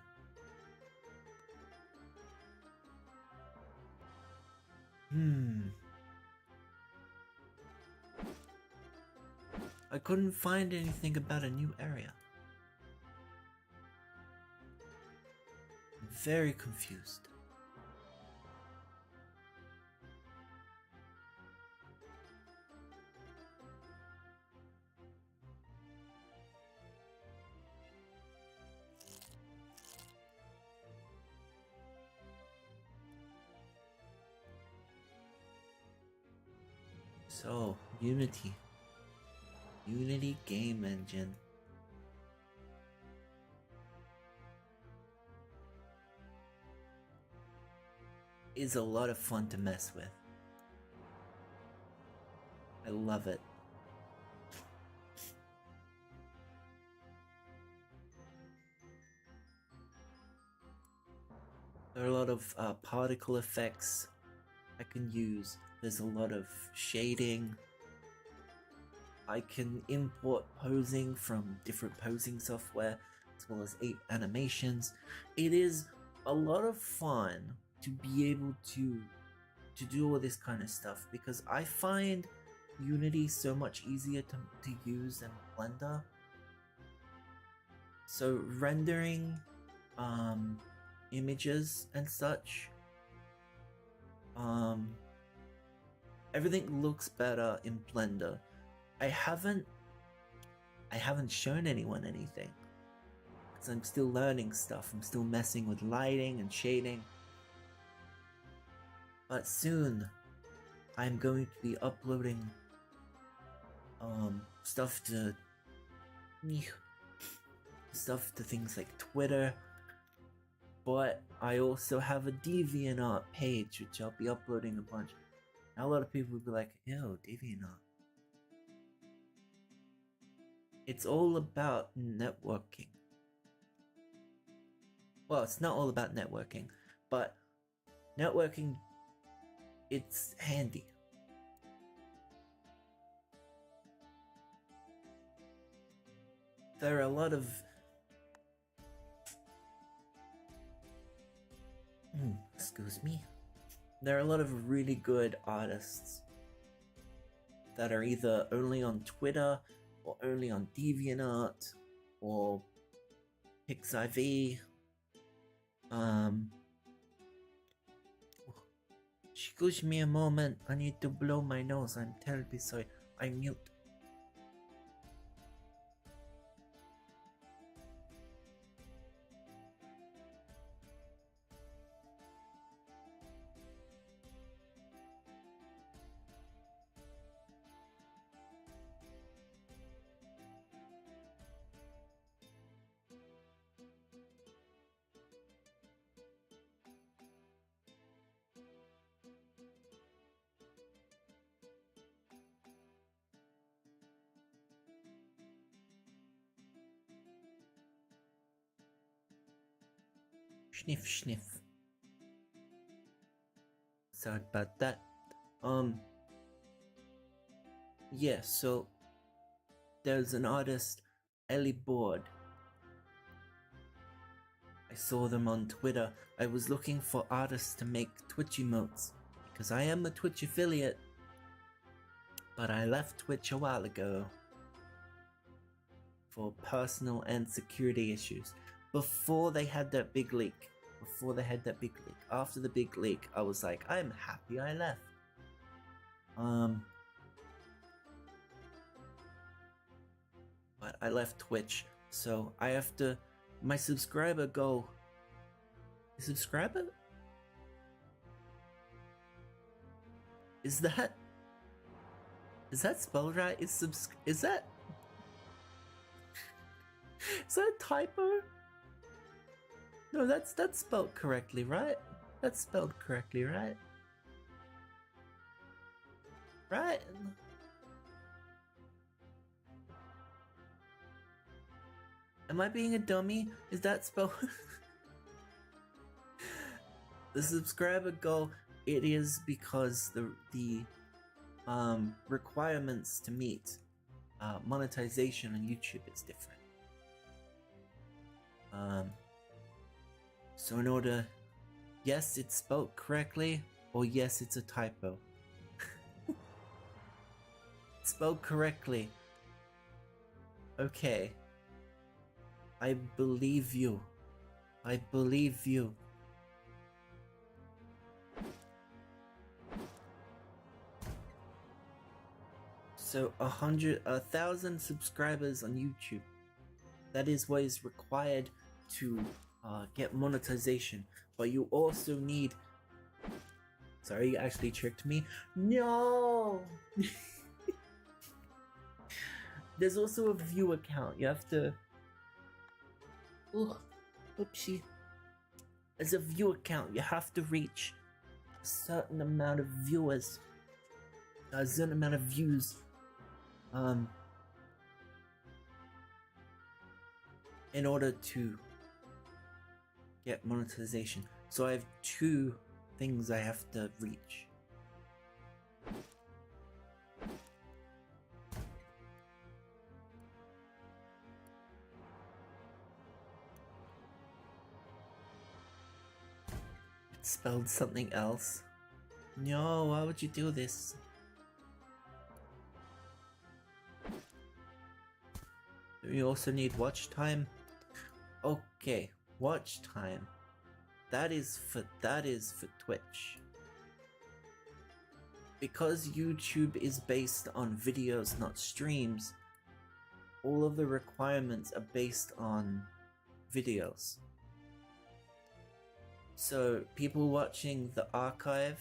I couldn't find anything about a new area. I'm very confused. So, Unity. Unity game engine. Is a lot of fun to mess with. I love it. There are a lot of particle effects I can use. There's a lot of shading. I can import posing from different posing software as well as 8 animations. It is a lot of fun to be able to do all this kind of stuff because I find Unity so much easier to use than Blender. So rendering images and such, everything looks better in Blender. I haven't shown anyone anything because I'm still learning stuff. I'm still messing with lighting and shading. But soon I'm going to be uploading stuff to things like Twitter. But I also have a DeviantArt page which I'll be uploading a bunch. Now a lot of people will be like, ew, DeviantArt. It's all about networking. Well, it's not all about networking, but networking, it's handy. There are a lot of excuse me. There are a lot of really good artists that are either only on Twitter or only on DeviantArt or PixIV. Excuse me a moment, I need to blow my nose, I'm terribly sorry. I mute. Sniff, sniff. Sorry about that. Yeah, so there's an artist, Ellie Board. I saw them on Twitter. I was looking for artists to make Twitch emotes because I am a Twitch affiliate, but I left Twitch a while ago for personal and security issues. Before they had that big leak. After the big leak, I was like, I'm happy I left. But I left Twitch, so I have to. My subscriber goal. Subscriber? Is that spelled right? Is that a typo? No, that's spelled correctly, right? That's spelled correctly, right? Right? Am I being a dummy? Is that spelled? The subscriber goal, it is because the requirements to meet monetization on YouTube is different. So in order, yes, it's spelled correctly, or yes, it's a typo. It's spelled correctly. Okay. I believe you. I believe you. So 1,000 subscribers on YouTube. That is what is required to get monetization. But you also need... Sorry, you actually tricked me. No! There's also a view account. You have to... Oh, oopsie. As a view account, you have to reach a certain amount of viewers, a certain amount of views. In order to get monetization. So I have 2 things I have to reach. It spelled something else. No, why would you do this? We also need watch time. Okay, watch time. That is for Twitch. Because YouTube is based on videos, not streams, all of the requirements are based on videos. So people watching the archive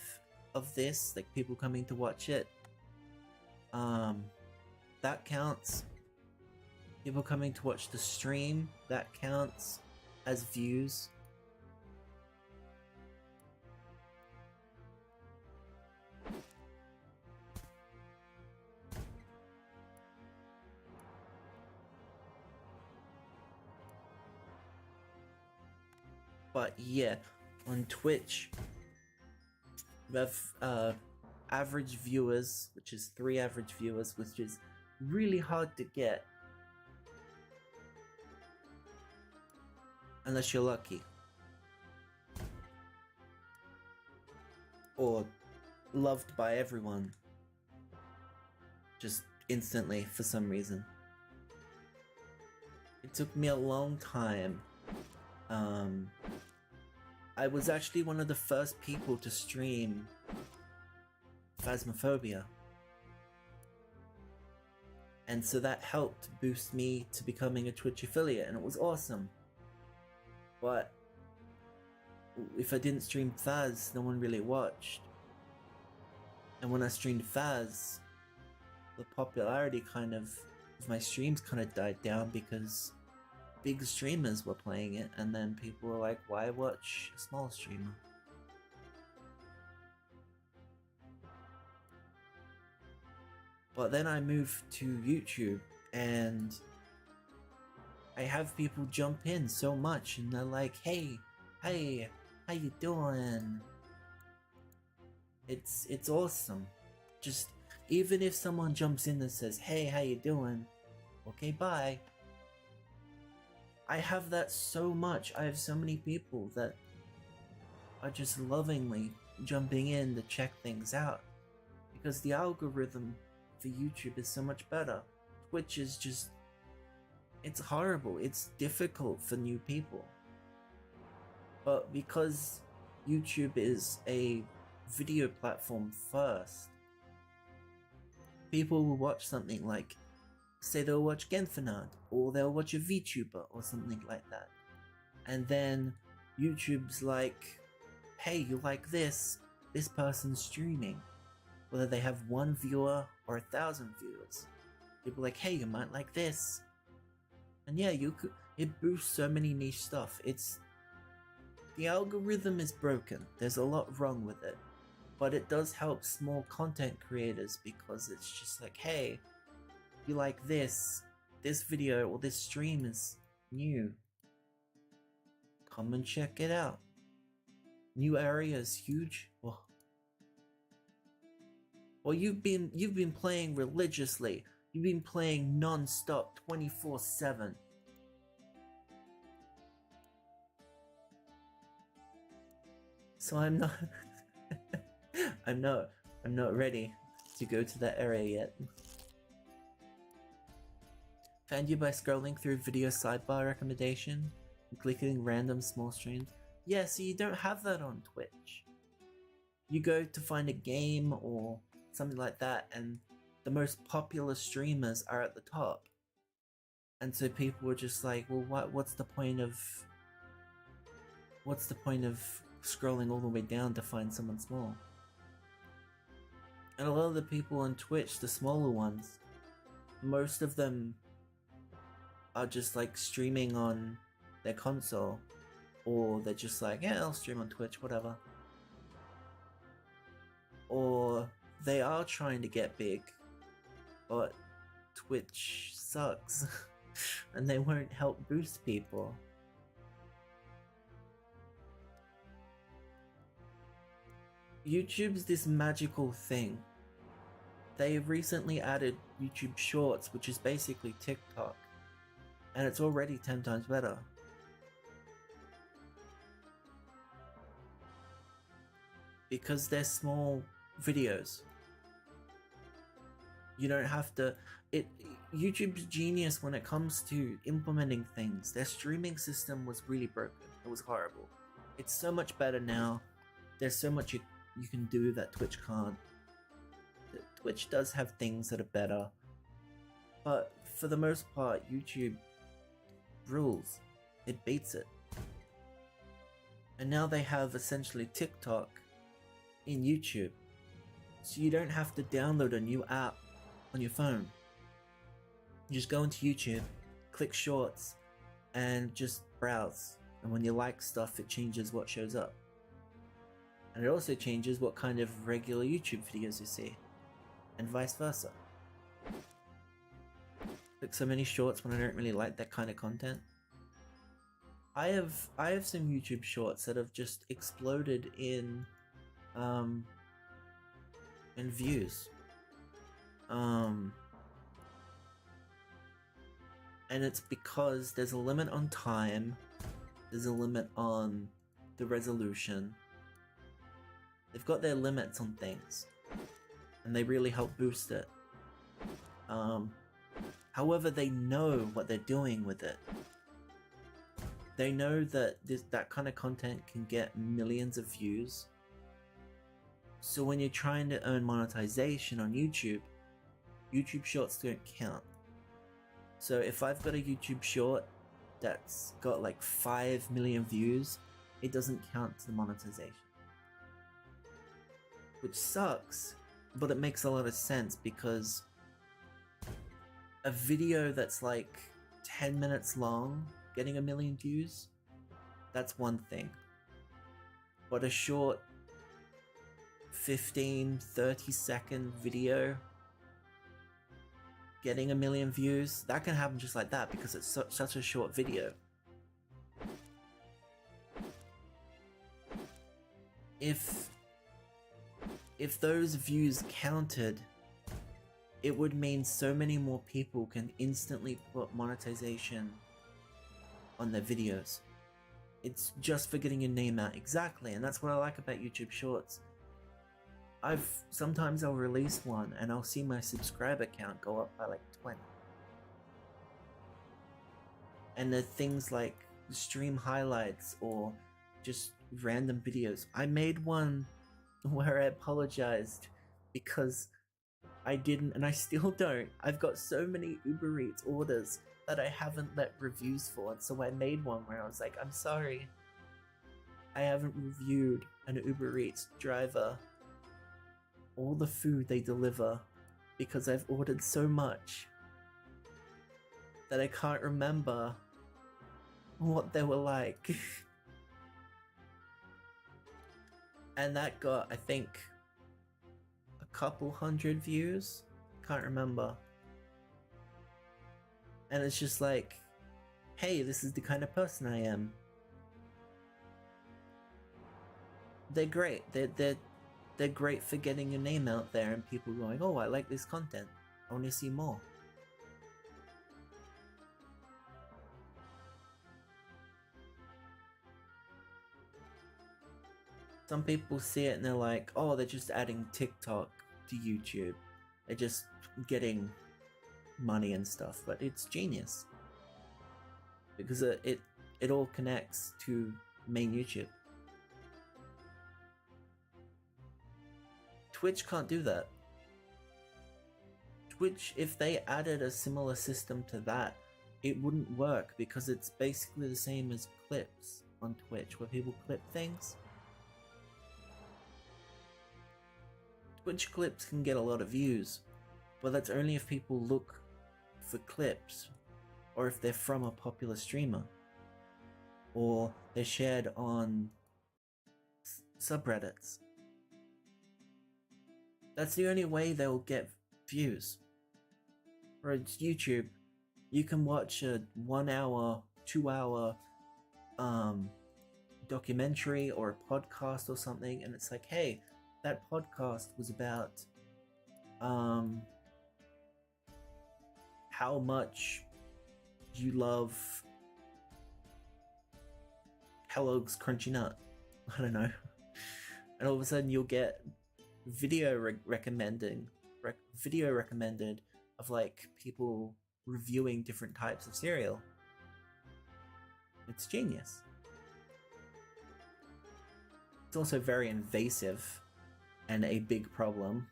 of this, like people coming to watch it, that counts. People coming to watch the stream, that counts as views. But yeah, on Twitch, You have average viewers, which is 3 average viewers, which is really hard to get unless you're lucky or loved by everyone just instantly for some reason. It took me a long time. I was actually one of the first people to stream Phasmophobia, and so that helped boost me to becoming a Twitch affiliate, and it was awesome. But if I didn't stream Phaz, no one really watched. And when I streamed Phaz, the popularity of my streams kind of died down because big streamers were playing it, and then people were like, why watch a small streamer? But then I moved to YouTube, and I have people jump in so much, and they're like, hey, how you doing? It's awesome. Just, even if someone jumps in and says, hey, how you doing? Okay, bye. I have that so much. I have so many people that are just lovingly jumping in to check things out, because the algorithm for YouTube is so much better. Twitch is just, it's horrible. It's difficult for new people. But because YouTube is a video platform first, people will watch something like, say they'll watch Genfinard, or they'll watch a VTuber or something like that. And then YouTube's like, hey, you like this? This person's streaming. Whether they have 1 viewer or 1,000 viewers. People are like, hey, you might like this. And yeah, it boosts so many niche stuff. The algorithm is broken. There's a lot wrong with it. But it does help small content creators, because it's just like, hey, you like this video or this stream is new, come and check it out. New area is huge. Well, you've been playing religiously. You've been playing non-stop 24/7. So I'm not I'm not ready to go to that area yet. Found you by scrolling through video sidebar recommendation and clicking random small streams. Yeah, so you don't have that on Twitch. You go to find a game or something like that, and the most popular streamers are at the top. And so people were just like, well, what's the point of scrolling all the way down to find someone small? And a lot of the people on Twitch, the smaller ones, most of them are just like streaming on their console, or they're just like, yeah, I'll stream on Twitch, whatever. Or they are trying to get big, but Twitch sucks and they won't help boost people. YouTube's this magical thing. They recently added YouTube Shorts, which is basically TikTok, and it's already 10 times better. Because they're small videos. You don't have to... YouTube's genius when it comes to implementing things. Their streaming system was really broken. It was horrible. It's so much better now. There's so much you can do that Twitch can't. Twitch does have things that are better, but for the most part, YouTube rules. It beats it. And now they have essentially TikTok in YouTube, so you don't have to download a new app on your phone. You just go into YouTube, click Shorts, and just browse. And when you like stuff, it changes what shows up. And it also changes what kind of regular YouTube videos you see, and vice versa. Click so many Shorts when I don't really like that kind of content. I have some YouTube Shorts that have just exploded in in views. And it's because there's a limit on time, there's a limit on the resolution. They've got their limits on things, and they really help boost it. However, they know what they're doing with it. They know that that kind of content can get millions of views. So when you're trying to earn monetization on YouTube, YouTube Shorts don't count. So if I've got a YouTube Short that's got like 5 million views, it doesn't count to the monetization. Which sucks, but it makes a lot of sense because a video that's like 10 minutes long getting 1 million views, that's one thing. But a short 15-30 second video getting 1 million views, that can happen just like that because it's such a short video. If those views counted, it would mean so many more people can instantly put monetization on their videos. It's just for getting your name out, exactly, and that's what I like about YouTube Shorts. Sometimes I'll release one and I'll see my subscriber count go up by like 20. And there are things like stream highlights or just random videos. I made one where I apologized because I didn't, and I still don't. I've got so many Uber Eats orders that I haven't let reviews for, and so I made one where I was like, I'm sorry, I haven't reviewed an Uber Eats driver all the food they deliver because I've ordered so much that I can't remember what they were like. And that got, I think, a couple hundred views? Can't remember. And it's just like, hey, this is the kind of person I am. They're great. They're great for getting your name out there and people going, oh, I like this content. I want to see more. Some people see it and they're like, oh, they're just adding TikTok to YouTube. They're just getting money and stuff, but it's genius. Because it all connects to main YouTube. Twitch can't do that. Twitch, if they added a similar system to that, it wouldn't work because it's basically the same as clips on Twitch, where people clip things. Twitch clips can get a lot of views, but that's only if people look for clips, or if they're from a popular streamer, or they're shared on subreddits. That's the only way they'll get views. Whereas YouTube, you can watch a 1 hour, 2 hour documentary or a podcast or something, and it's like, hey, that podcast was about how much you love Kellogg's Crunchy Nut. I don't know. And all of a sudden you'll get video recommended of like people reviewing different types of cereal. It's genius. It's also very invasive and a big problem,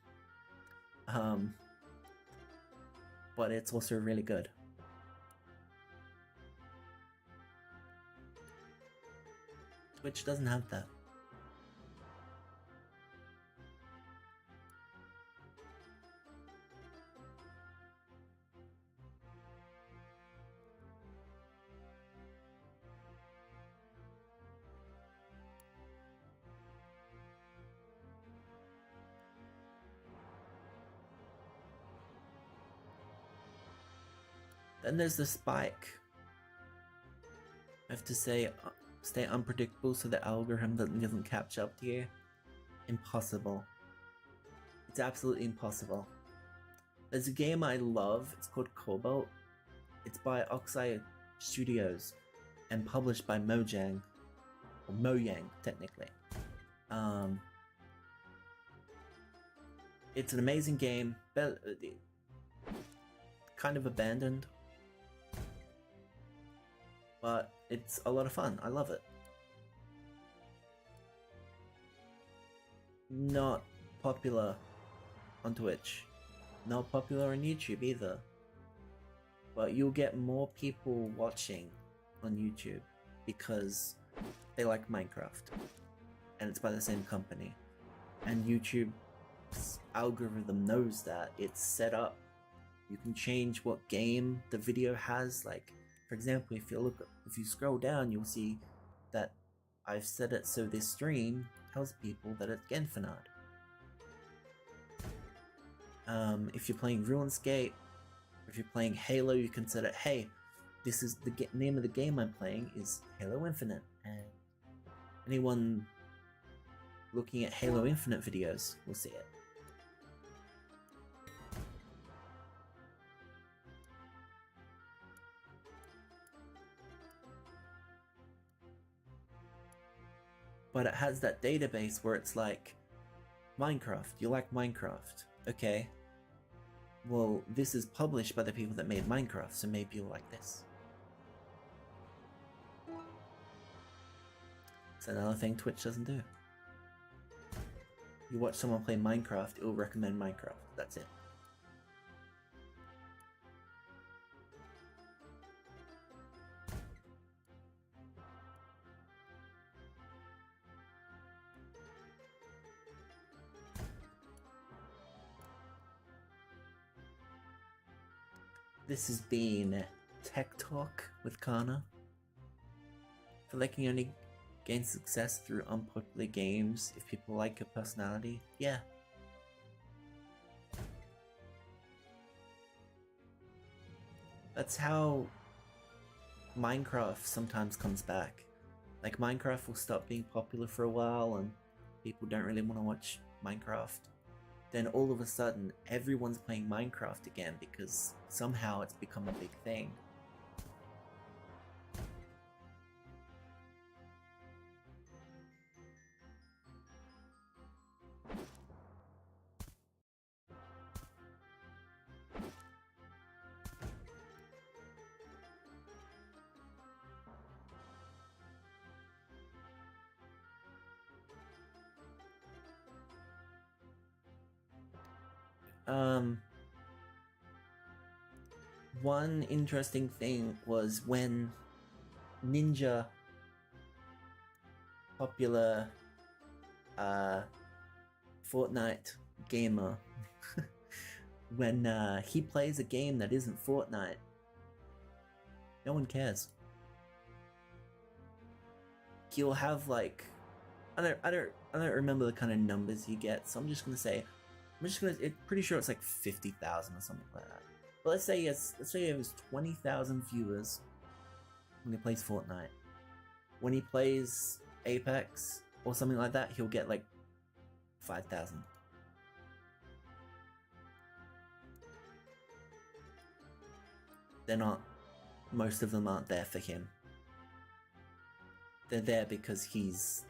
but it's also really good. Twitch doesn't have that. Then there's the spike. I have to say, stay unpredictable so the algorithm doesn't catch up to you. Impossible. It's absolutely impossible. There's a game I love, it's called Cobalt. It's by Oxide Studios and published by Mojang, or Mojang technically. It's an amazing game, kind of abandoned, but it's a lot of fun. I love it. Not popular on Twitch, not popular on YouTube either, but you'll get more people watching on YouTube because they like Minecraft and it's by the same company, and YouTube's algorithm knows that. It's set up. You can change what game the video has. Like, for example, if you scroll down, you'll see that I've set it so this stream tells people that it's Genfinard. If you're playing RuneScape, or if you're playing Halo, you can set it, hey, this is the name of the game I'm playing is Halo Infinite, and anyone looking at Halo Infinite videos will see it. But it has that database where it's like, Minecraft, you like Minecraft, okay. Well, this is published by the people that made Minecraft, so maybe you'll like this. It's another thing Twitch doesn't do. You watch someone play Minecraft, it will recommend Minecraft. That's it. This has been Tech Talk with Kana. I feel like you only gain success through unpopular games if people like your personality. Yeah. That's how Minecraft sometimes comes back. Like, Minecraft will stop being popular for a while and people don't really want to watch Minecraft. Then all of a sudden, everyone's playing Minecraft again because somehow it's become a big thing. One interesting thing was when Ninja, popular Fortnite gamer, when he plays a game that isn't Fortnite, no one cares. He'll have like, I don't remember the kind of numbers he gets, so I'm just gonna, pretty sure it's like 50,000 or something like that. But let's say he has 20,000 viewers when he plays Fortnite. When he plays Apex or something like that, he'll get like 5,000. Most of them aren't there for him. They're there because he's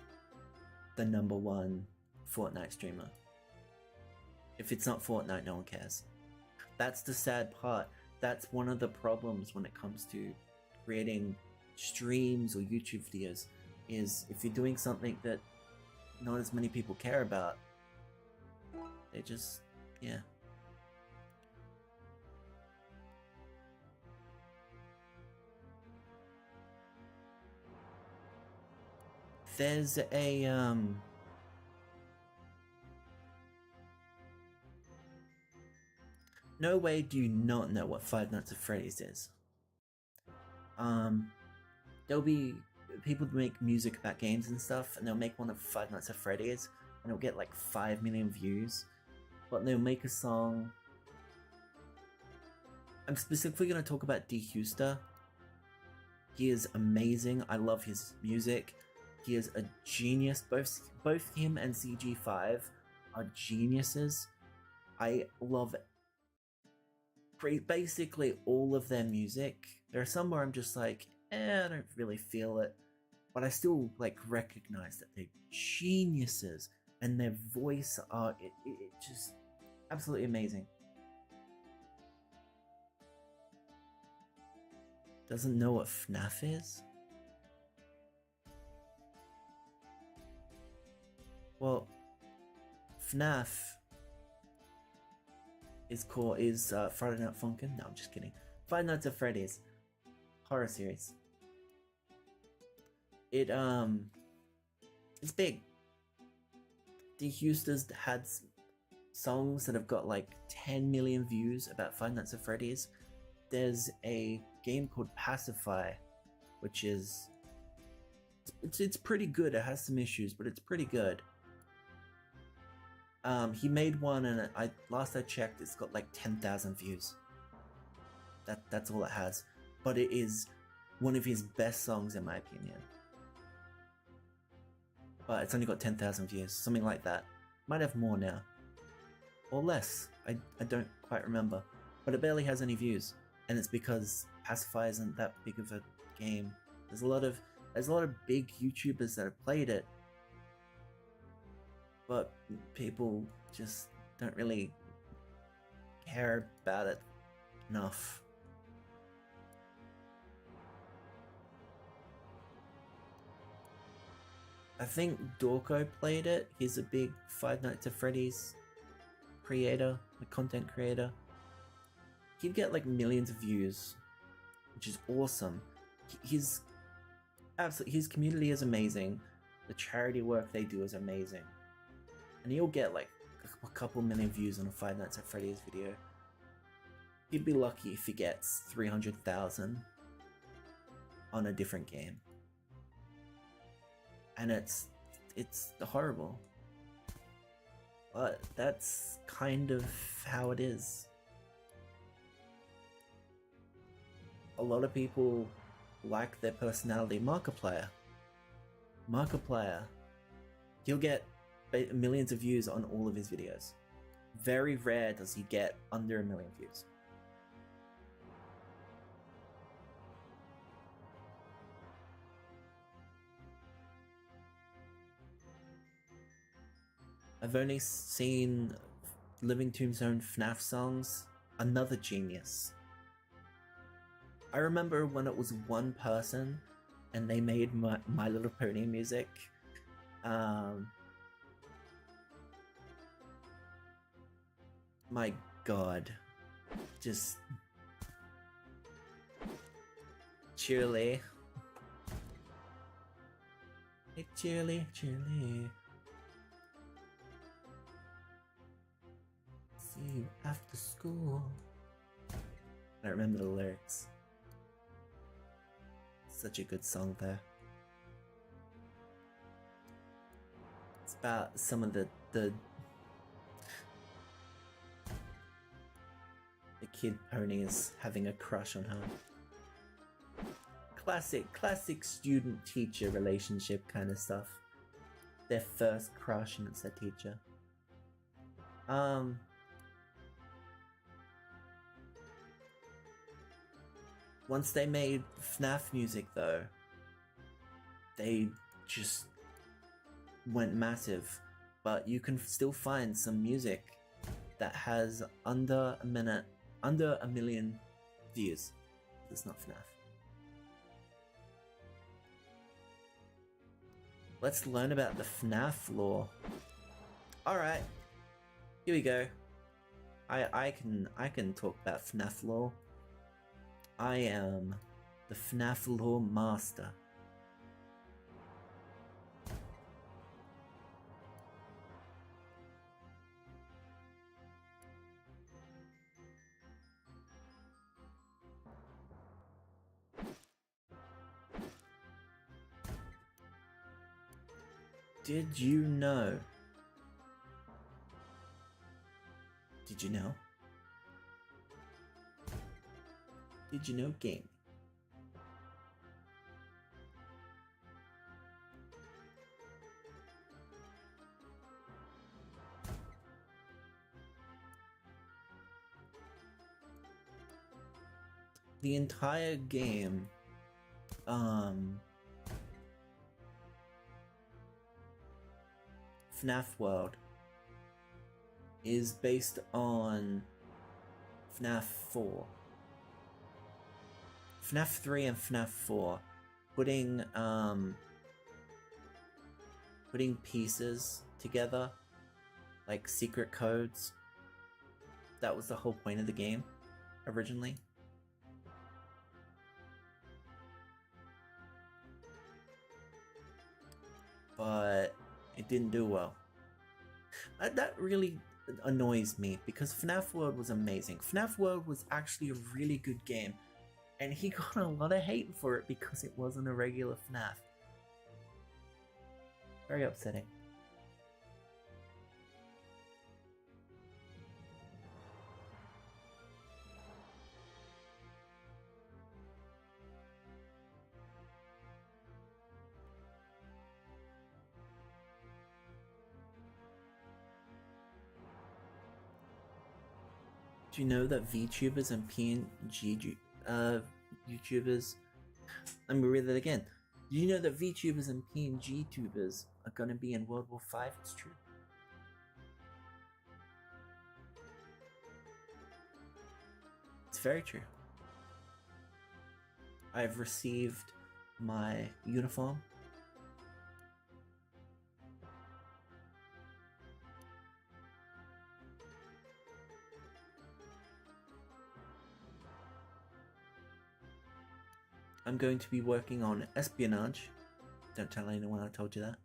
the #1 Fortnite streamer. If it's not Fortnite, no one cares. That's the sad part. That's one of the problems when it comes to creating streams or YouTube videos, is if you're doing something that not as many people care about, they just, yeah. There's a, no way do you not know what Five Nights at Freddy's is. There'll be people who make music about games and stuff, and they'll make one of Five Nights at Freddy's, and it'll get like 5 million views. But they'll make a song. I'm specifically going to talk about D. Huster. He is amazing. I love his music. He is a genius. Both him and CG5 are geniuses. I love basically all of their music. There are some where I'm just like, I don't really feel it, but I still like recognize that they're geniuses and their voice are it just absolutely amazing. Doesn't know what FNAF is? Well, FNAF is Friday Night Funkin'? No, I'm just kidding. Five Nights at Freddy's horror series. It's big. The Housters had songs that have got like 10 million views about Five Nights at Freddy's. There's a game called Pacify, which is it's pretty good. It has some issues, but it's pretty good. He made one, and last I checked, it's got like 10,000 views. That's all it has, but it is one of his best songs in my opinion. But it's only got 10,000 views, something like that. Might have more now, or less. I don't quite remember, but it barely has any views, and it's because Pacify isn't that big of a game. There's a lot of big YouTubers that have played it, but people just don't really care about it enough. I think Dorko played it. He's a big Five Nights at Freddy's creator, a content creator. He'd get like millions of views, which is awesome. His community is amazing. The charity work they do is amazing. And he'll get like a couple million views on a Five Nights at Freddy's video. He'd be lucky if he gets 300,000 on a different game. And it's horrible. But that's kind of how it is. A lot of people like their personality. Markiplier, he'll get millions of views on all of his videos. Very rare does he get under 1 million views. I've only seen Living Tombstone FNAF songs. Another genius. I remember when it was one person and they made My Little Pony music. My god. Just Cheerly. Hey Cheerly. See you after school. I remember the lyrics. Such a good song there. It's about some of the kid ponies having a crush on her. Classic student teacher relationship kind of stuff. Their first crush and it's their teacher. Once they made FNAF music though, they just went massive. But you can still find some music that has under 1 million views. It's not FNAF. Let's learn about the FNAF lore. Alright, here we go. I can talk about FNAF lore. I am the FNAF lore master. Did you know? Did you know? Did you know game? the entire game, FNAF World is based on FNAF 4. FNAF 3 and FNAF 4, putting pieces together, like secret codes. That was the whole point of the game, originally. But it didn't do well. That really annoys me, because FNAF World was amazing. FNAF World was actually a really good game, and he got a lot of hate for it because it wasn't a regular FNAF. Very upsetting. Do you know that VTubers and PNG YouTubers... Let me read that again. Do you know that VTubers and PNG tubers are gonna be in World War V? It's true. It's very true. I've received my uniform. I'm going to be working on espionage. Don't tell anyone I told you that.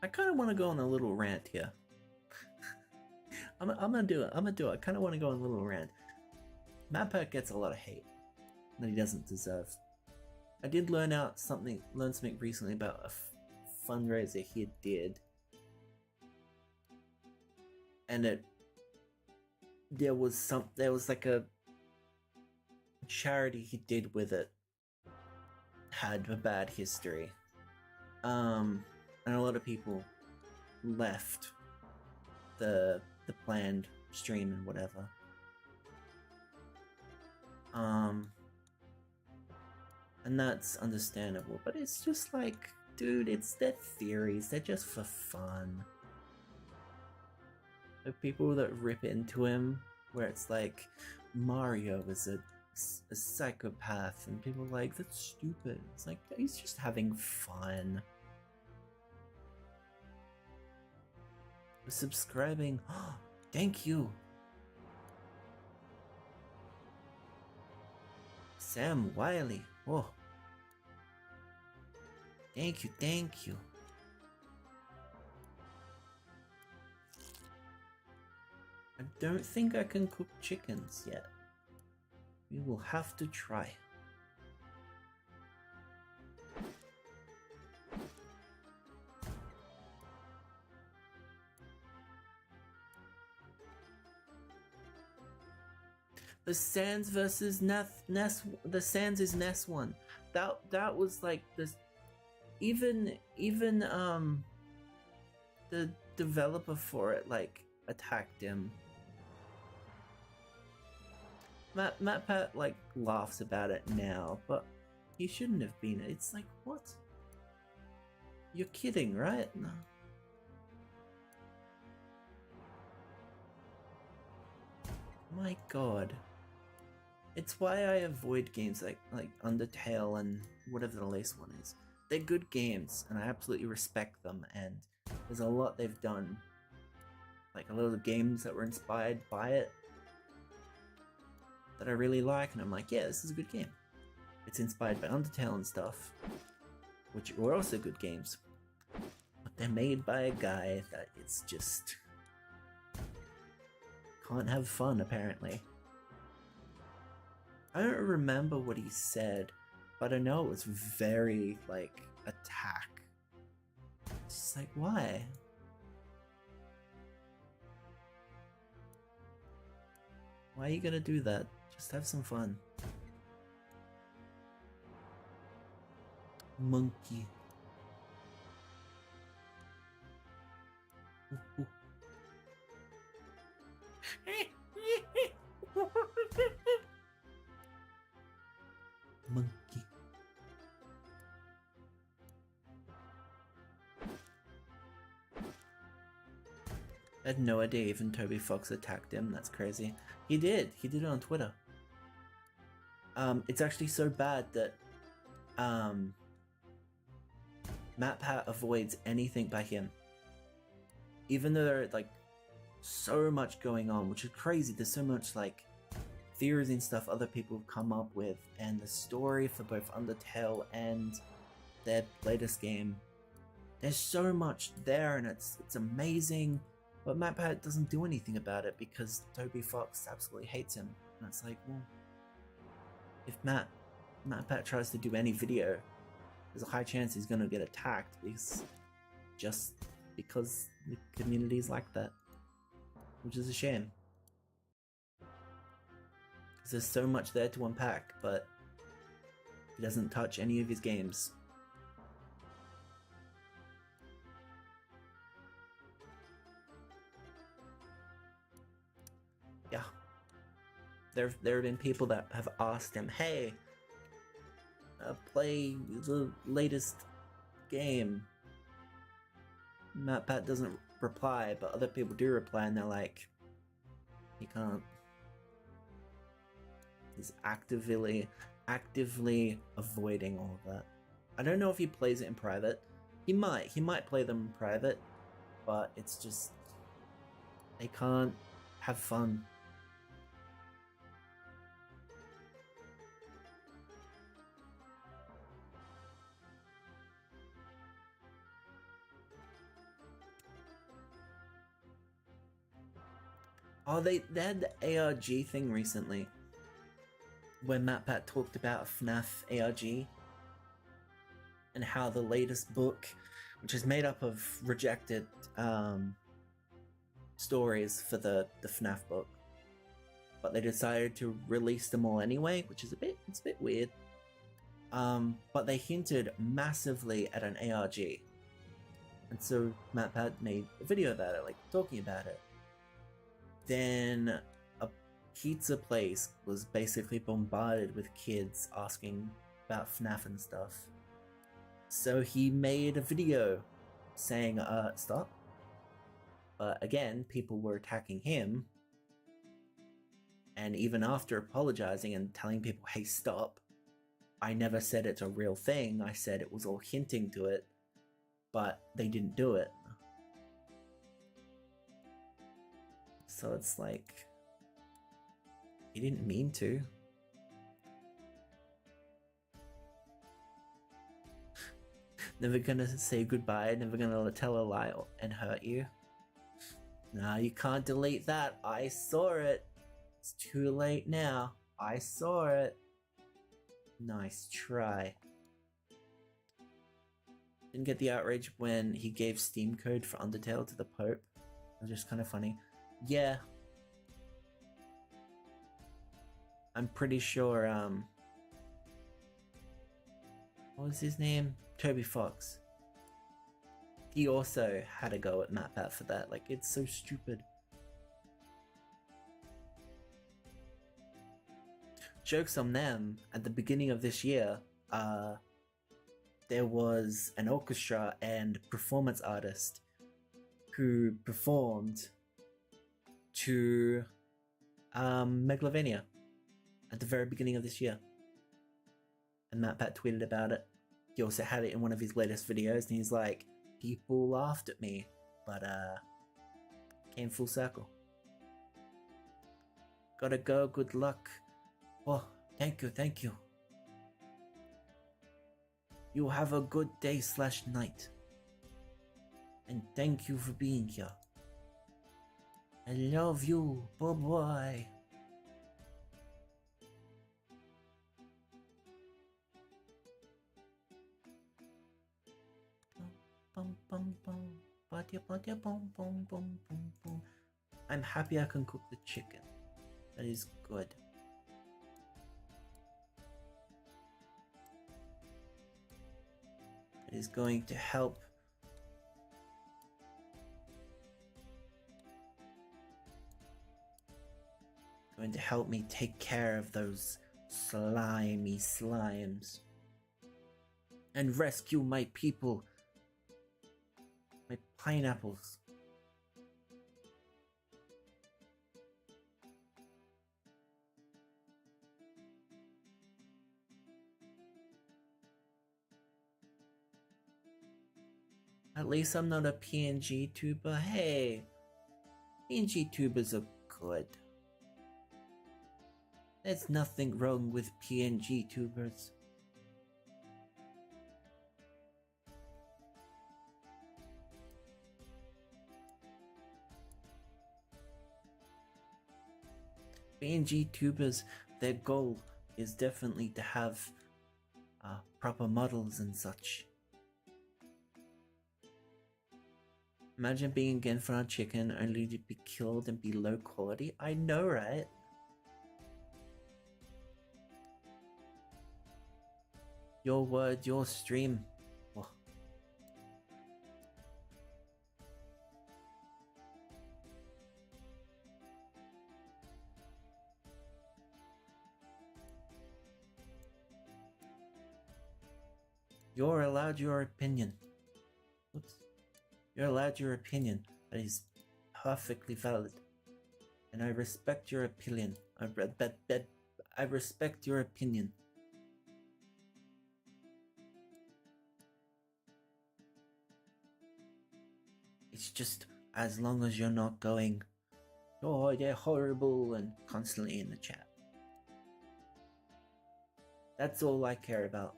I kind of want to go on a little rant here. I'm gonna do it. I kind of want to go on a little rant. MatPat gets a lot of hate that he doesn't deserve. I did learn something recently about a fundraiser he did, and there was like a charity he did with it had a bad history. And a lot of people left the planned stream and whatever. And that's understandable, but it's just like, dude, it's their theories, they're just for fun. The people that rip into him, where it's like, Mario is a psychopath, and people are like, that's stupid. It's like, he's just having fun. Subscribing. Thank you. Sam Wiley. Oh. Thank you. I don't think I can cook chickens yet. We will have to try. The Sands versus Ness. The Sands is Ness one. That was like this. Even the developer for it like attacked him. MatPat like laughs about it now, but he shouldn't have been. It's like, what? You're kidding, right? No. My god. It's why I avoid games like Undertale and whatever the latest one is. They're good games, and I absolutely respect them, and there's a lot they've done. Like a lot of games that were inspired by it that I really like, and I'm like, yeah, this is a good game. It's inspired by Undertale and stuff, which were also good games. But they're made by a guy that it's just... can't have fun, apparently. I don't remember what he said, But I know it was very, like, attack. It's just like, why? Why are you gonna do that? Just have some fun. Monkey. Monkey. I had no idea even Toby Fox attacked him. That's crazy. He did. He did it on Twitter. It's actually so bad that MatPat avoids anything by him. Even though there's like so much going on, which is crazy. There's so much like theories and stuff other people have come up with, and the story for both Undertale and their latest game. There's so much there, and it's amazing. But MatPat doesn't do anything about it because Toby Fox absolutely hates him. And it's like, well, if MatPat tries to do any video, there's a high chance he's gonna get attacked because the community is like that, which is a shame. Because there's so much there to unpack, but he doesn't touch any of his games. Yeah. There have been people that have asked him, hey, play the latest game. MatPat doesn't reply, but other people do reply, and they're like, he can't. He's actively avoiding all of that. I don't know if he plays it in private. He might play them in private, but it's just, they can't have fun. Oh, they had the ARG thing recently, where MatPat talked about FNAF ARG, and how the latest book, which is made up of rejected stories for the FNAF book, but they decided to release them all anyway, which is a bit weird. But they hinted massively at an ARG, and so MatPat made a video about it, like talking about it. Then a pizza place was basically bombarded with kids asking about FNAF and stuff. So he made a video saying, stop. But again, people were attacking him. And even after apologizing and telling people, hey, stop, I never said it's a real thing. I said it was all hinting to it, but they didn't do it. So it's like, he didn't mean to. Never gonna say goodbye, never gonna tell a lie and hurt you. Nah, you can't delete that. I saw it. It's too late now. I saw it. Nice try. Didn't get the outrage when he gave Steam code for Undertale to the Pope. It was just kind of funny. Yeah. I'm pretty sure, what was his name? Toby Fox. He also had a go at MatPat for that. Like, it's so stupid. Joke's on them. At the beginning of this year, there was an orchestra and performance artist who performed to Megalovania at the very beginning of this year. And MatPat tweeted about it. He also had it in one of his latest videos, and he's like, people laughed at me, but came full circle. Gotta go, good luck. Oh, thank you. You have a good day / night. And thank you for being here. I love you. Bye-bye. bum bum bum. Bum bum bum bum bum. I'm happy I can cook the chicken. That is good. It is going to help. Going to help me take care of those slimy slimes and rescue my people, my pineapples. At least I'm not a PNG tuber. Hey, PNG tubers are good. There's nothing wrong with PNG tubers. PNG tubers, their goal is definitely to have proper models and such. Imagine being again for our chicken only to be killed and be low quality. I know, right? Your word, your stream. Oh. You're allowed your opinion. Oops. You're allowed your opinion. That is perfectly valid. And I respect your opinion. I respect your opinion. It's just as long as you're not going, oh, they're horrible, and constantly in the chat. That's all I care about.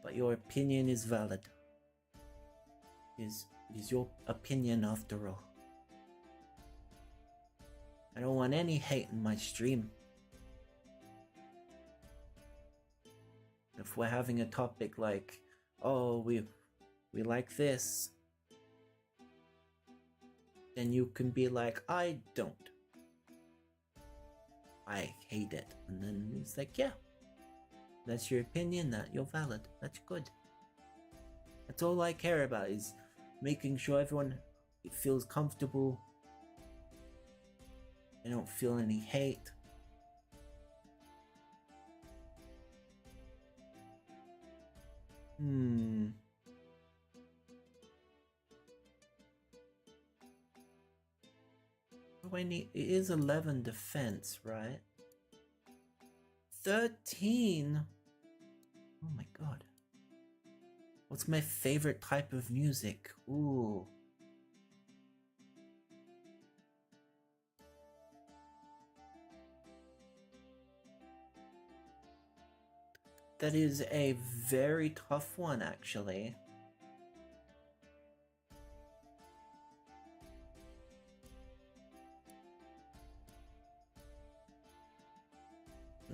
But your opinion is valid. It is your opinion after all. I don't want any hate in my stream. If we're having a topic like, oh, we like this, then you can be like, I don't. I hate it. And then it's like, yeah, that's your opinion, that you're valid. That's good. That's all I care about, is making sure everyone feels comfortable. They don't feel any hate. What do I need? It is 11 defense, right? 13? Oh my god. What's my favorite type of music? Ooh. That is a very tough one, actually.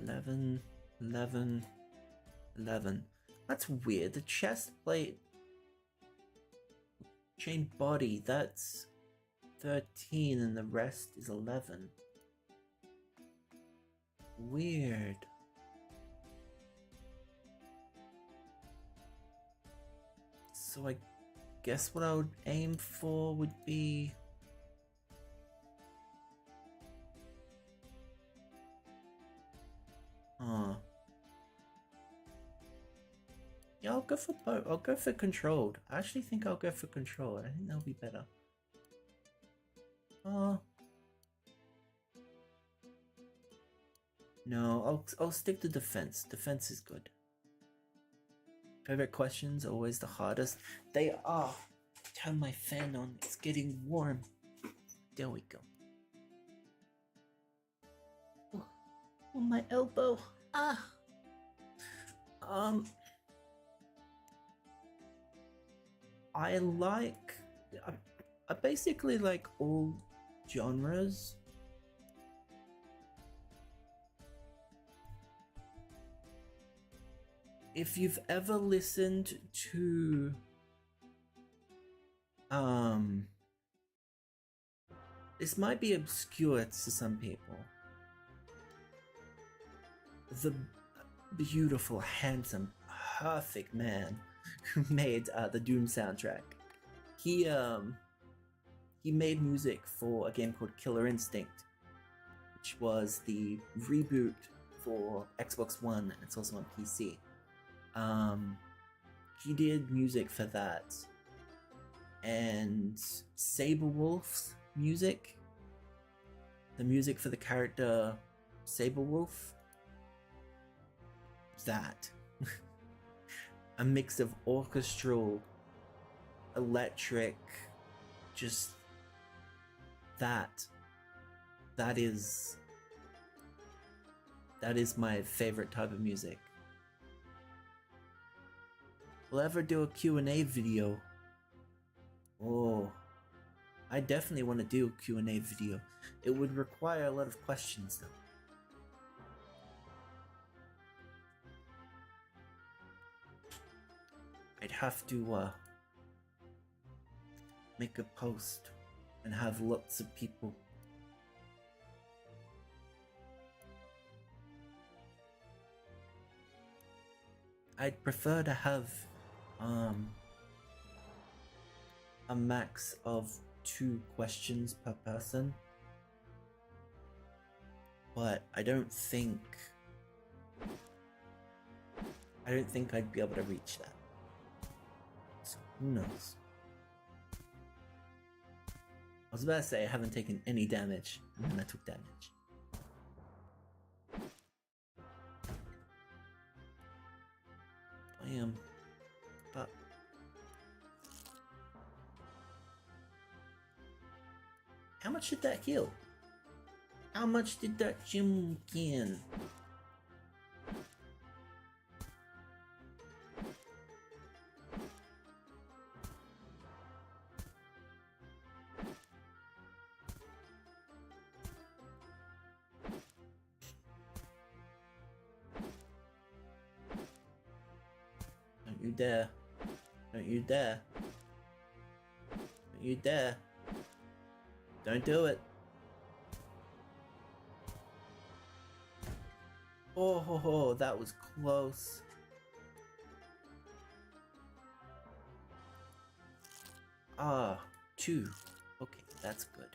Eleven. That's weird. The chest plate, chain body, that's 13 and the rest is 11. Weird. So I guess what I would aim for would be... Yeah, I'll go for both. I'll go for controlled. I actually think I'll go for controlled. I think that'll be better. No, I'll stick to defense. Defense is good. Favorite questions, always the hardest. They are. Turn my fan on. It's getting warm. There we go. Oh, my elbow. I basically like all genres. If you've ever listened to Um, this might be obscure to some people. The beautiful, handsome, perfect man who made the Doom soundtrack. He made music for a game called Killer Instinct, which was the reboot for Xbox One, and it's also on PC. He did music for that, and Saberwolf's music, the music for the character Saberwolf, that. A mix of orchestral, electric, just that is my favorite type of music. We'll ever do a Q&A video. Oh, I definitely want to do a Q&A video. It would require a lot of questions though. I'd have to make a post and have lots of people. I'd prefer to have a max of 2 questions per person, but I don't think I'd be able to reach that. So who knows? I was about to say I haven't taken any damage, and then I took damage. I am. But how much did that heal? How much did that gym can? Don't you dare. Don't you dare. Don't you dare. Don't do it. Oh ho ho, that was close. Ah, 2. Okay, that's good.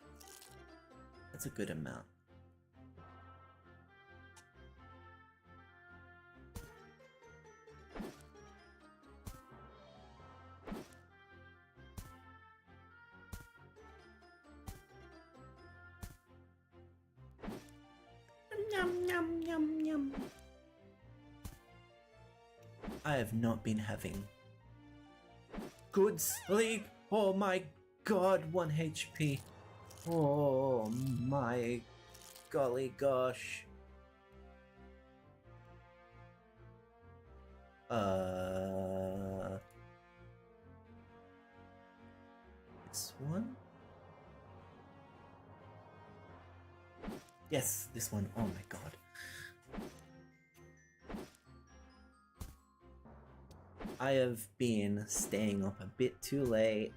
That's a good amount. Yum, yum, yum, yum. I have not been having good sleep. Oh my god, 1 HP. Oh my golly gosh. This one? Yes, this one. Oh my god. I have been staying up a bit too late.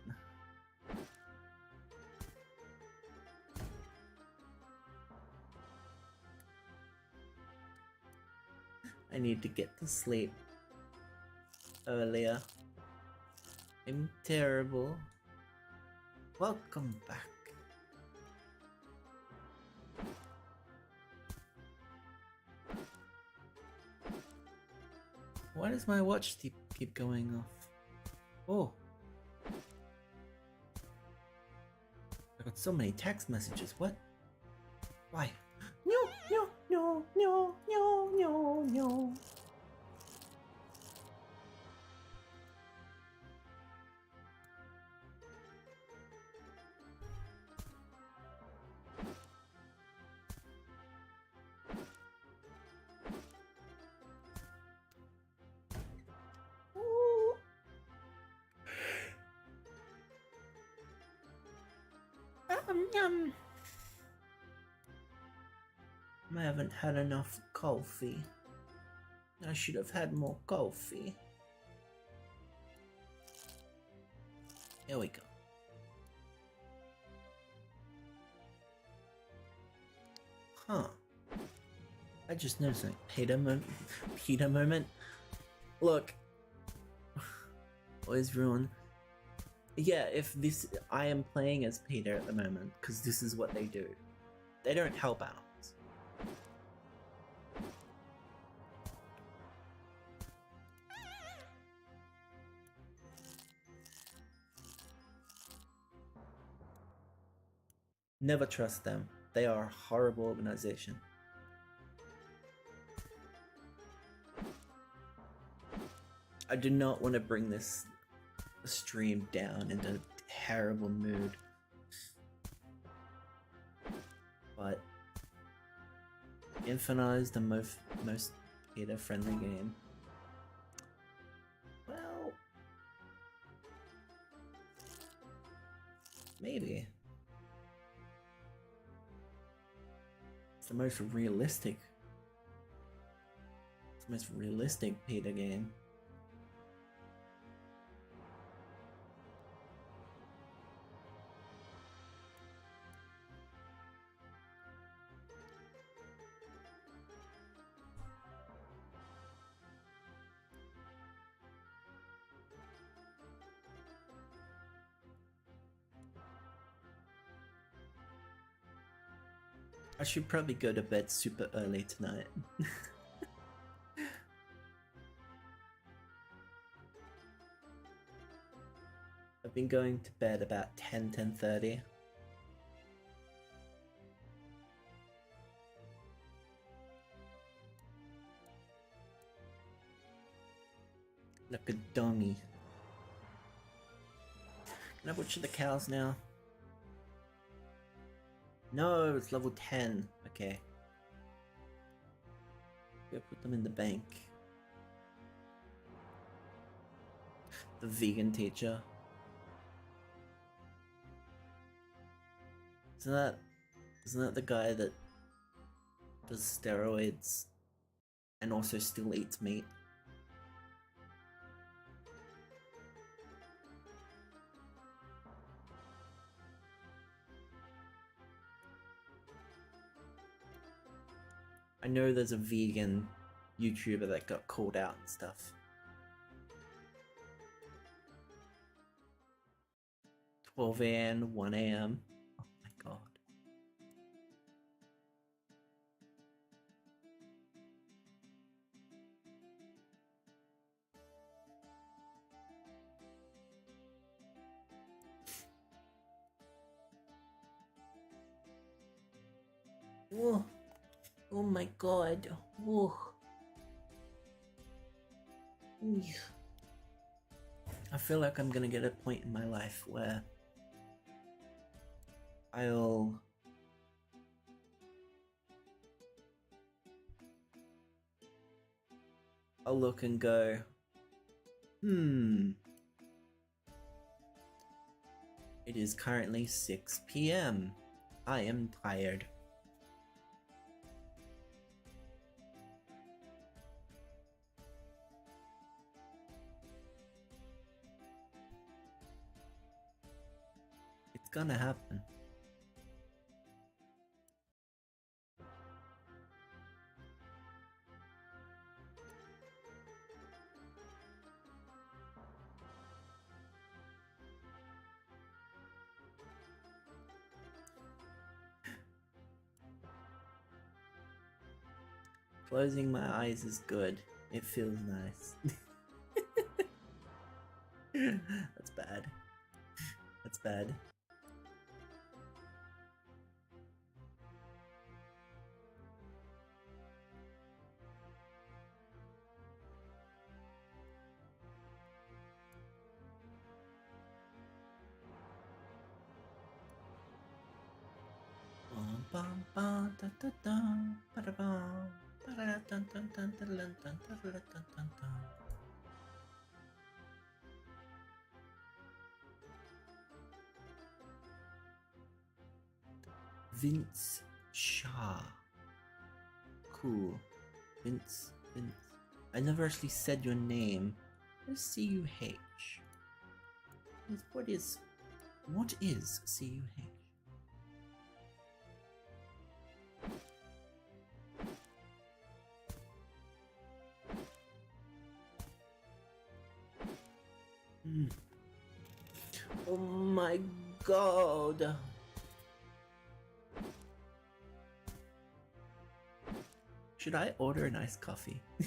I need to get to sleep earlier. I'm terrible. Welcome back. Why does my watch keep going off? Oh. I got so many text messages. What? Why? No, no, no, no, no, no, no. Yum. I haven't had enough coffee. I should have had more coffee. Here we go. Huh. I just noticed a Peter moment. Look. Always ruin. Yeah, if this... I am playing as Peter at the moment, because this is what they do. They don't help out. Never trust them. They are a horrible organization. I do not want to bring this stream down into a terrible mood. But Infinite is the most Peter-friendly game. Well, maybe. It's the most realistic. It's the most realistic Peter game. I should probably go to bed super early tonight. I've been going to bed about 10:30. Like a dummy. Can I butcher the cows now? No, it's level 10. Okay. Go put them in the bank. The vegan teacher. Isn't that the guy that does steroids and also still eats meat? I know there's a vegan YouTuber that got called out and stuff. 12 a.m., 1 a.m. Oh my god. Oh. Oh my god. Oh. I feel like I'm gonna get a point in my life where I'll look and go, it is currently 6 p.m. I am tired. It's gonna happen. Closing my eyes is good. It feels nice. That's bad. That's bad. Vince Shaw. Cool. Vince. I never actually said your name. What's C-U-H? What is C-U-H? Oh my god. Should I order an iced coffee? You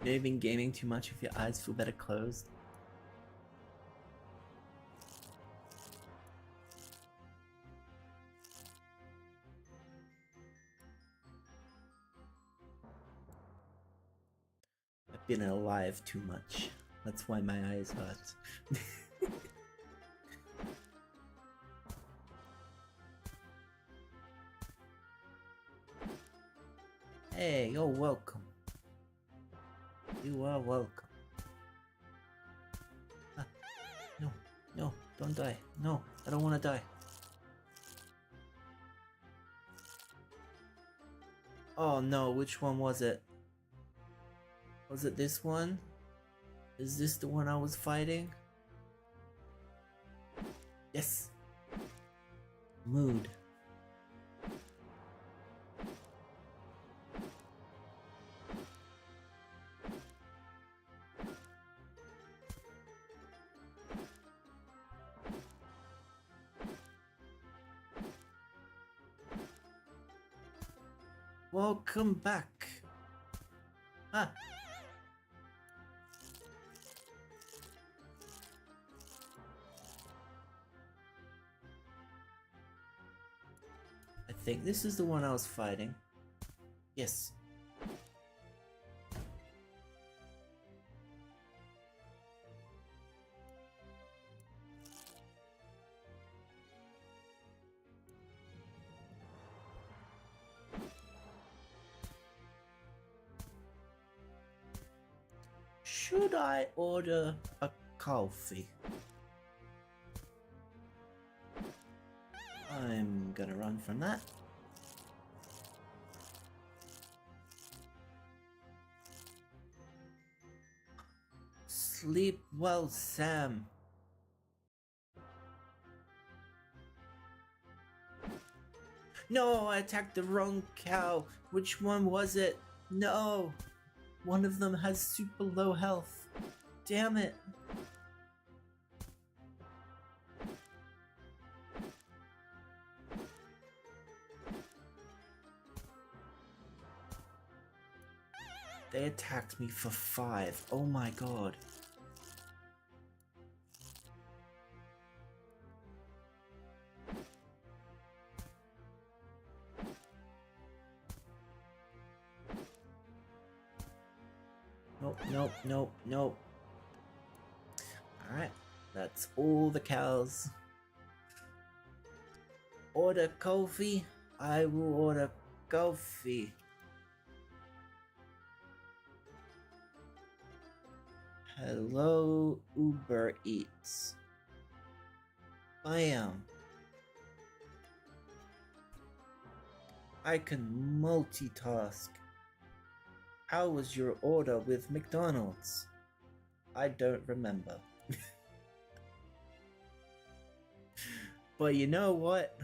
know, you've been gaming too much if your eyes feel better closed. I've been alive too much. That's why my eyes hurt. Hey, you're welcome. You are welcome. Ah, no, no, don't die. No, I don't want to die. Oh no, which one was it? Was it this one? Is this the one I was fighting? Yes! Mood. Welcome back. Ah. I think this is the one I was fighting. Yes. Should I order a coffee? I'm gonna run from that. Sleep well, Sam. No, I attacked the wrong cow. Which one was it? No. One of them has super low health. Damn it. They attacked me for 5. Oh my god. Nope, nope, nope, nope. Alright, that's all the cows. Order coffee. I will order coffee. Hello, Uber Eats. Bam. I can multitask. How was your order with McDonald's? I don't remember. But you know what?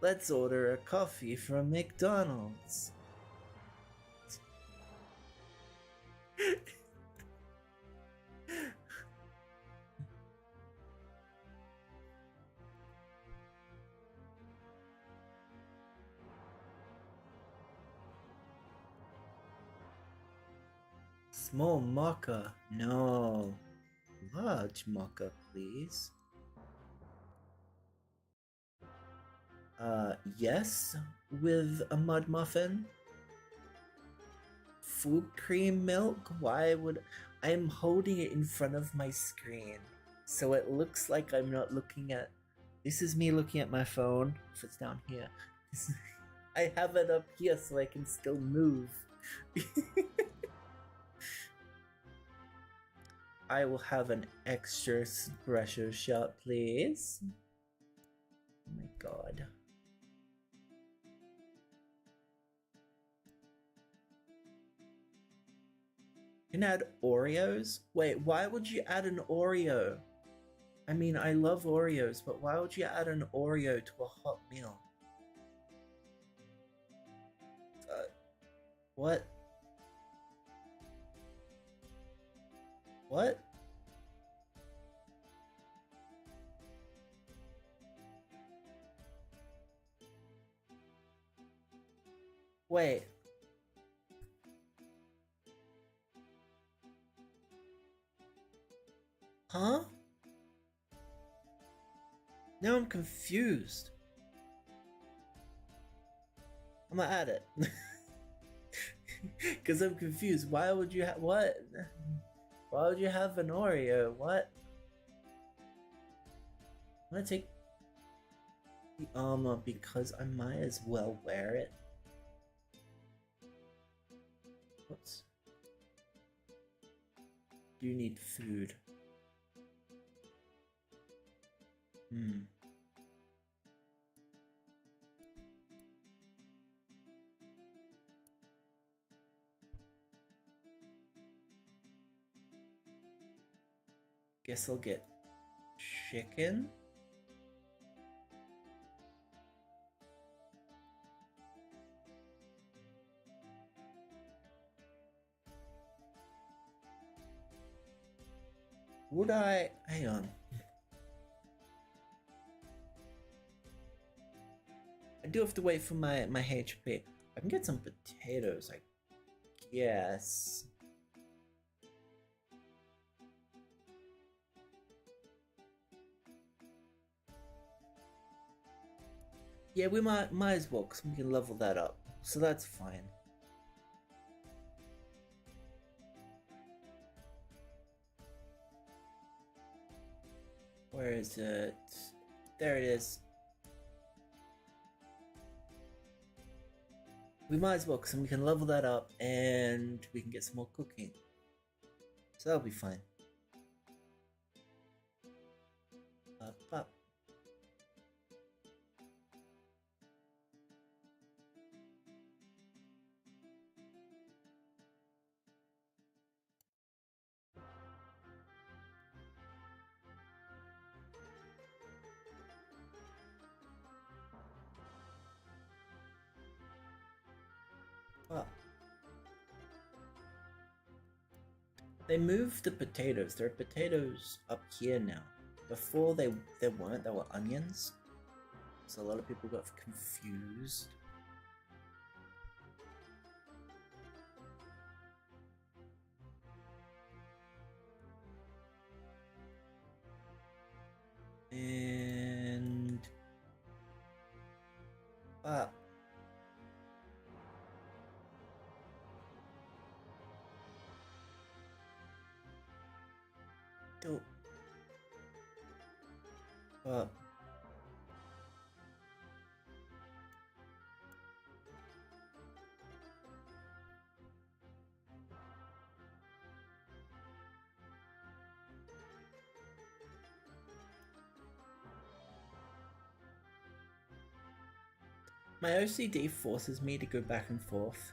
Let's order a coffee from McDonald's. Small mocha, no. Large mocha, please. Yes, with a mud muffin. Full cream milk? Why would... I'm holding it in front of my screen, so it looks like I'm not looking at... This is me looking at my phone, if it's down here. I have it up here so I can still move. I will have an extra espresso shot, please. Oh my god. You can add Oreos? Wait, why would you add an Oreo? I mean, I love Oreos, but why would you add an Oreo to a hot meal? What? What? Wait. Huh? Now I'm confused. I'm gonna add it. Because I'm confused. Why would you have what? Why would you have an Oreo? What? I'm gonna take the armor because I might as well wear it. Whoops. Do you need food? Guess I'll get chicken. Would I? Hang on. I do have to wait for my HP. I can get some potatoes, I guess. Yeah, we might as well, because we can level that up. So that's fine. Where is it? There it is. We might as well, because we can level that up and we can get some more cooking. So that'll be fine. Up. Up. They moved the potatoes. There are potatoes up here now. Before there weren't. There were onions. So a lot of people got confused. And up. Go. Up. My OCD forces me to go back and forth.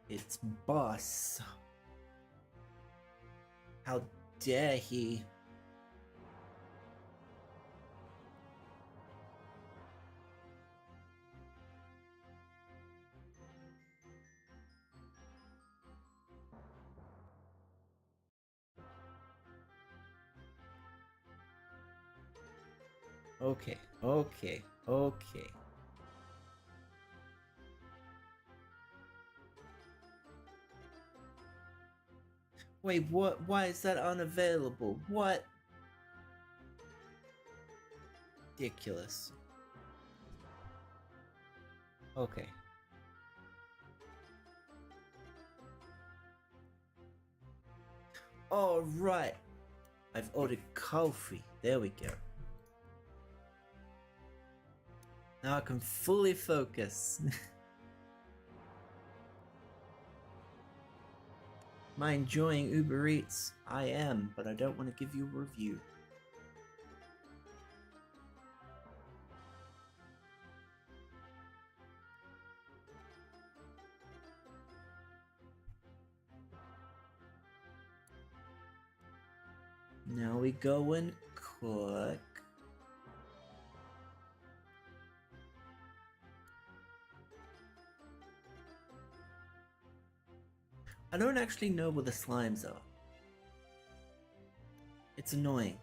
It's boss. How dare he? Okay. Wait, what? Why is that unavailable? What? Ridiculous. Okay. All right. I've ordered coffee. There we go. Now I can fully focus. Am I enjoying Uber Eats? I am, but I don't want to give you a review. Now we go and cook. I don't actually know where the slimes are. It's annoying.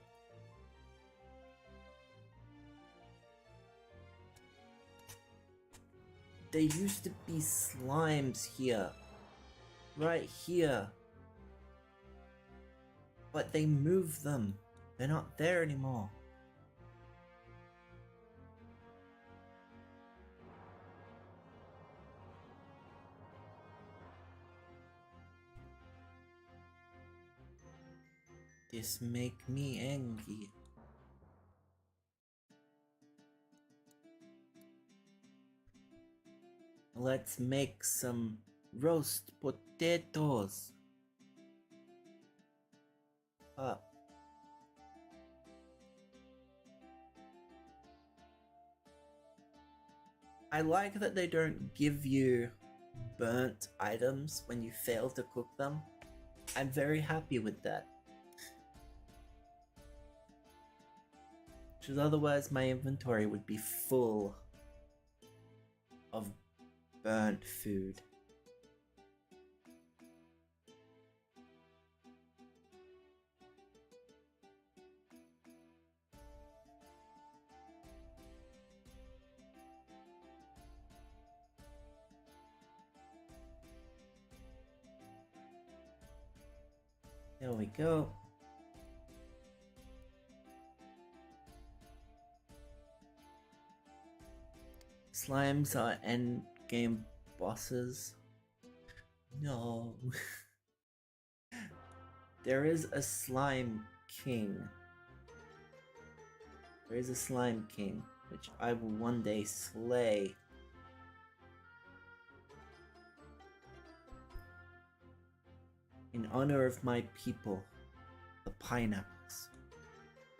There used to be slimes here. Right here. But they moved them. They're not there anymore. This make me angry. Let's make some roast potatoes. I like that they don't give you burnt items when you fail to cook them. I'm very happy with that. Because otherwise my inventory would be full of burnt food. There we go. Slimes are end game bosses. No. There is a slime king. There is a slime king, which I will one day slay. In honor of my people, the pineapples,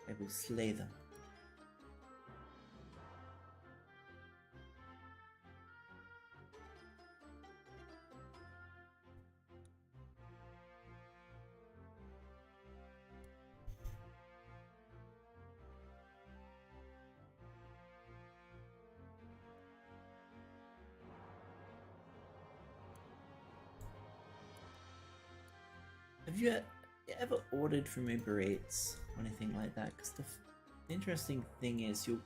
I will slay them. Have you ever ordered from Uber Eats or anything like that? Because the interesting thing is you'll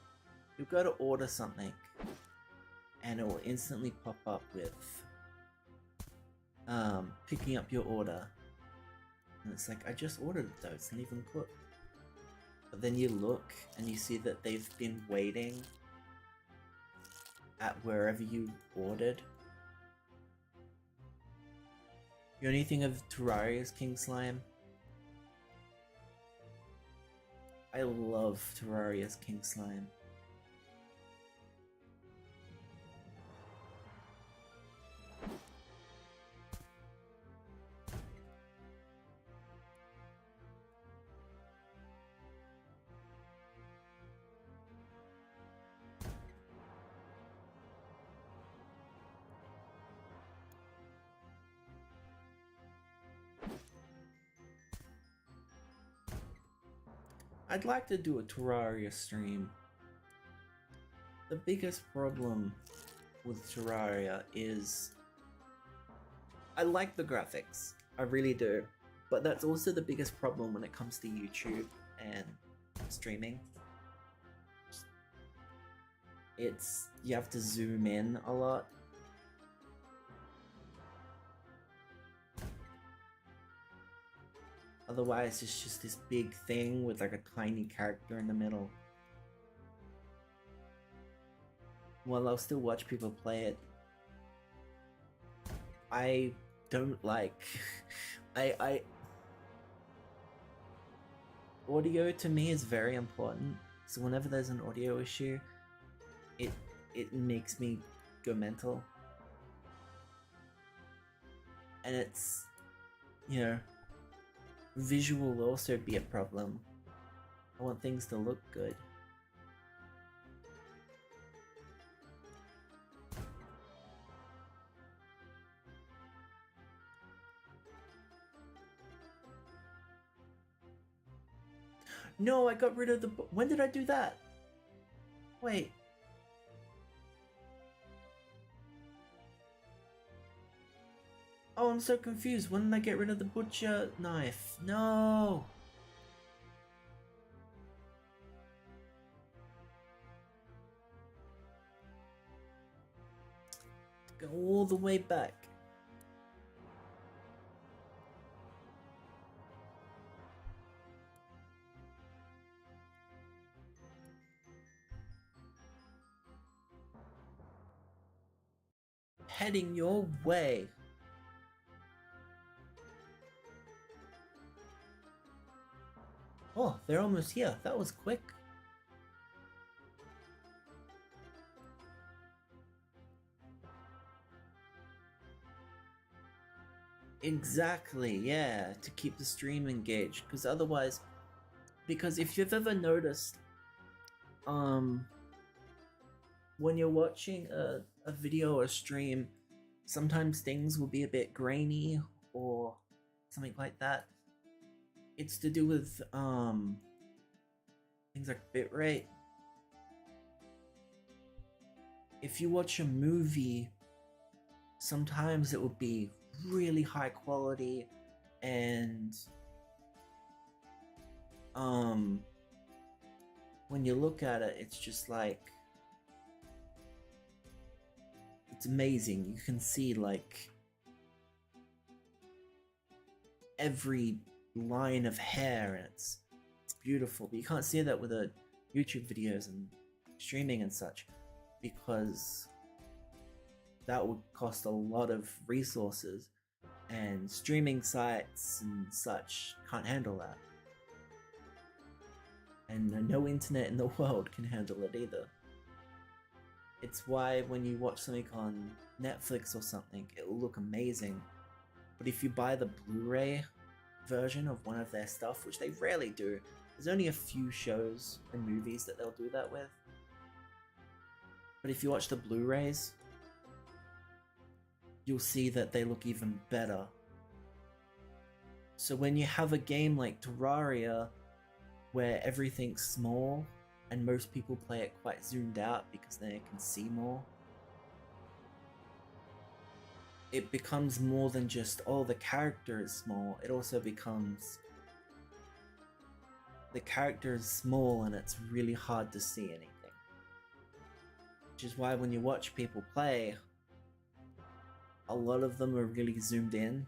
go to order something and it will instantly pop up with picking up your order, and it's like, I just ordered it though, it's not even cooked. But then you look and you see that they've been waiting at wherever you ordered. You know anything of Terraria's King Slime? I love Terraria's King Slime. I'd like to do a Terraria stream. The biggest problem with Terraria is I like the graphics, I really do, but that's also the biggest problem when it comes to YouTube and streaming. It's, you have to zoom in a lot. Otherwise, it's just this big thing with like a tiny character in the middle. Well, I'll still watch people play it. I don't like... Audio to me is very important, so whenever there's an audio issue, it makes me go mental. And it's, you know, visual will also be a problem. I want things to look good. No, I got rid of the... When did I do that? Wait. Oh, I'm so confused. When did I get rid of the butcher knife? No! Go all the way back. Heading your way. Oh, they're almost here. That was quick. Exactly, yeah, to keep the stream engaged. Because otherwise, because if you've ever noticed, when you're watching a video or a stream, sometimes things will be a bit grainy or something like that. It's to do with things like bitrate. If you watch a movie, sometimes it will be really high quality and when you look at it, it's just like, it's amazing. You can see like every line of hair and it's beautiful, but you can't see that with the YouTube videos and streaming and such, because that would cost a lot of resources and streaming sites and such can't handle that, and no internet in the world can handle it either. It's why when you watch something on Netflix or something, it will look amazing, but if you buy the Blu-ray version of one of their stuff, which they rarely do, there's only a few shows and movies that they'll do that with, but if you watch the Blu-rays, you'll see that they look even better. So when you have a game like Terraria where everything's small and most people play it quite zoomed out because they can see more, it becomes more than just, oh, the character is small. It also becomes, the character is small and it's really hard to see anything. Which is why when you watch people play, a lot of them are really zoomed in.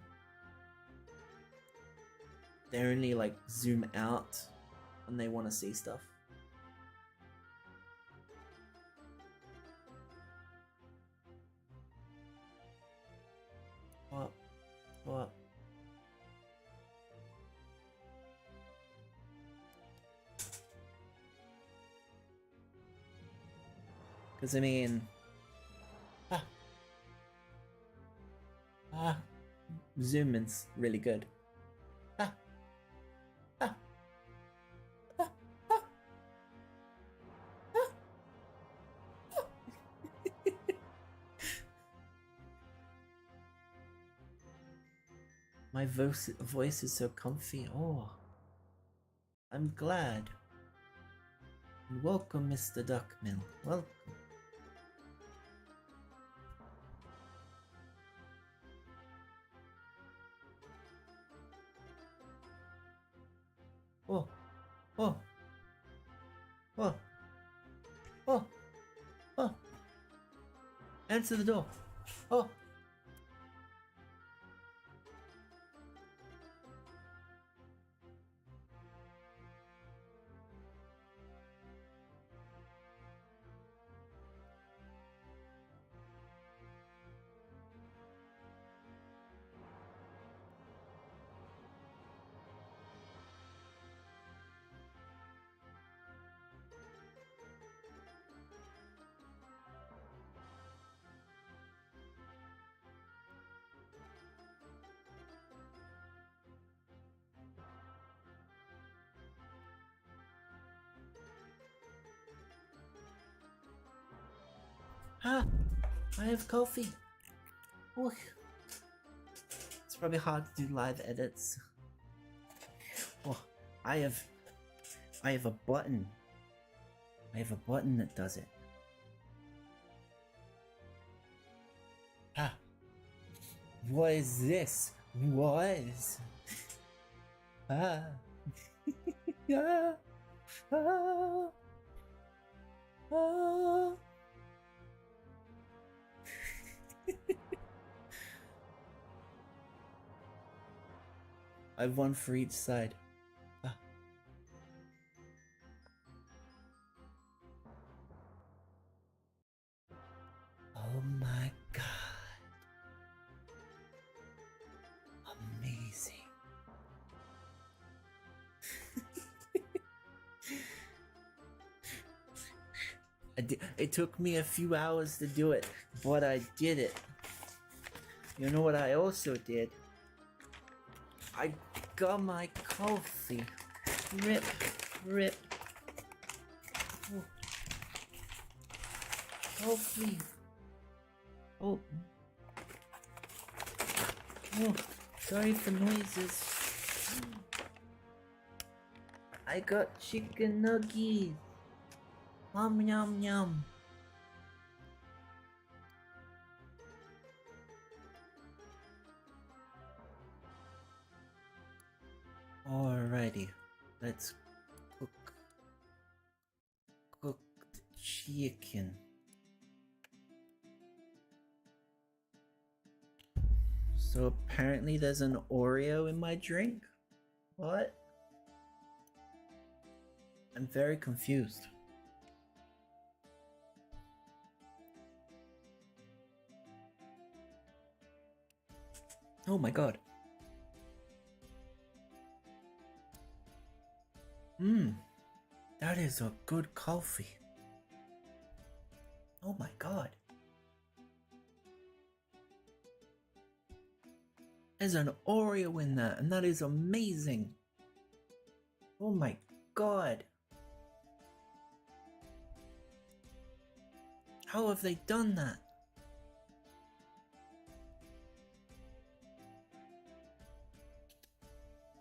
They only like zoom out when they want to see stuff. What? Because I mean, zoom in's really good. My voice is so comfy. Oh, I'm glad. And welcome, Mr. Duckmill. Welcome. Oh, oh, oh, oh, oh. Answer the door. Oh. Ah, I have coffee. Oh, it's probably hard to do live edits. Oh, I I have a button. I have a button that does it. Ah. What is this? What is? Ah. Ah. Ah. Ah. I have one for each side. Ah. Oh my god. Amazing. It took me a few hours to do it, but I did it. You know what I also did? I got my coffee. Rip, rip. Oh. Coffee. Oh. Oh, sorry for noises. I got chicken nuggets. Yum yum yum. Alrighty, let's cook the chicken. So apparently there's an Oreo in my drink? What? I'm very confused. Oh my god. That is a good coffee. Oh my god. There's an Oreo in that, and that is amazing. Oh my god. How have they done that?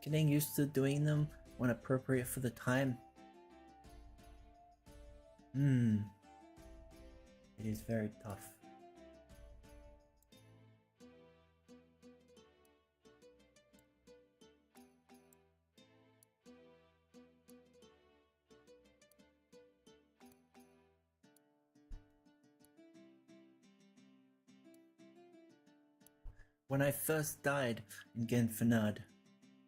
Getting used to doing them when appropriate for the time. It is very tough. When I first died in Genfinad,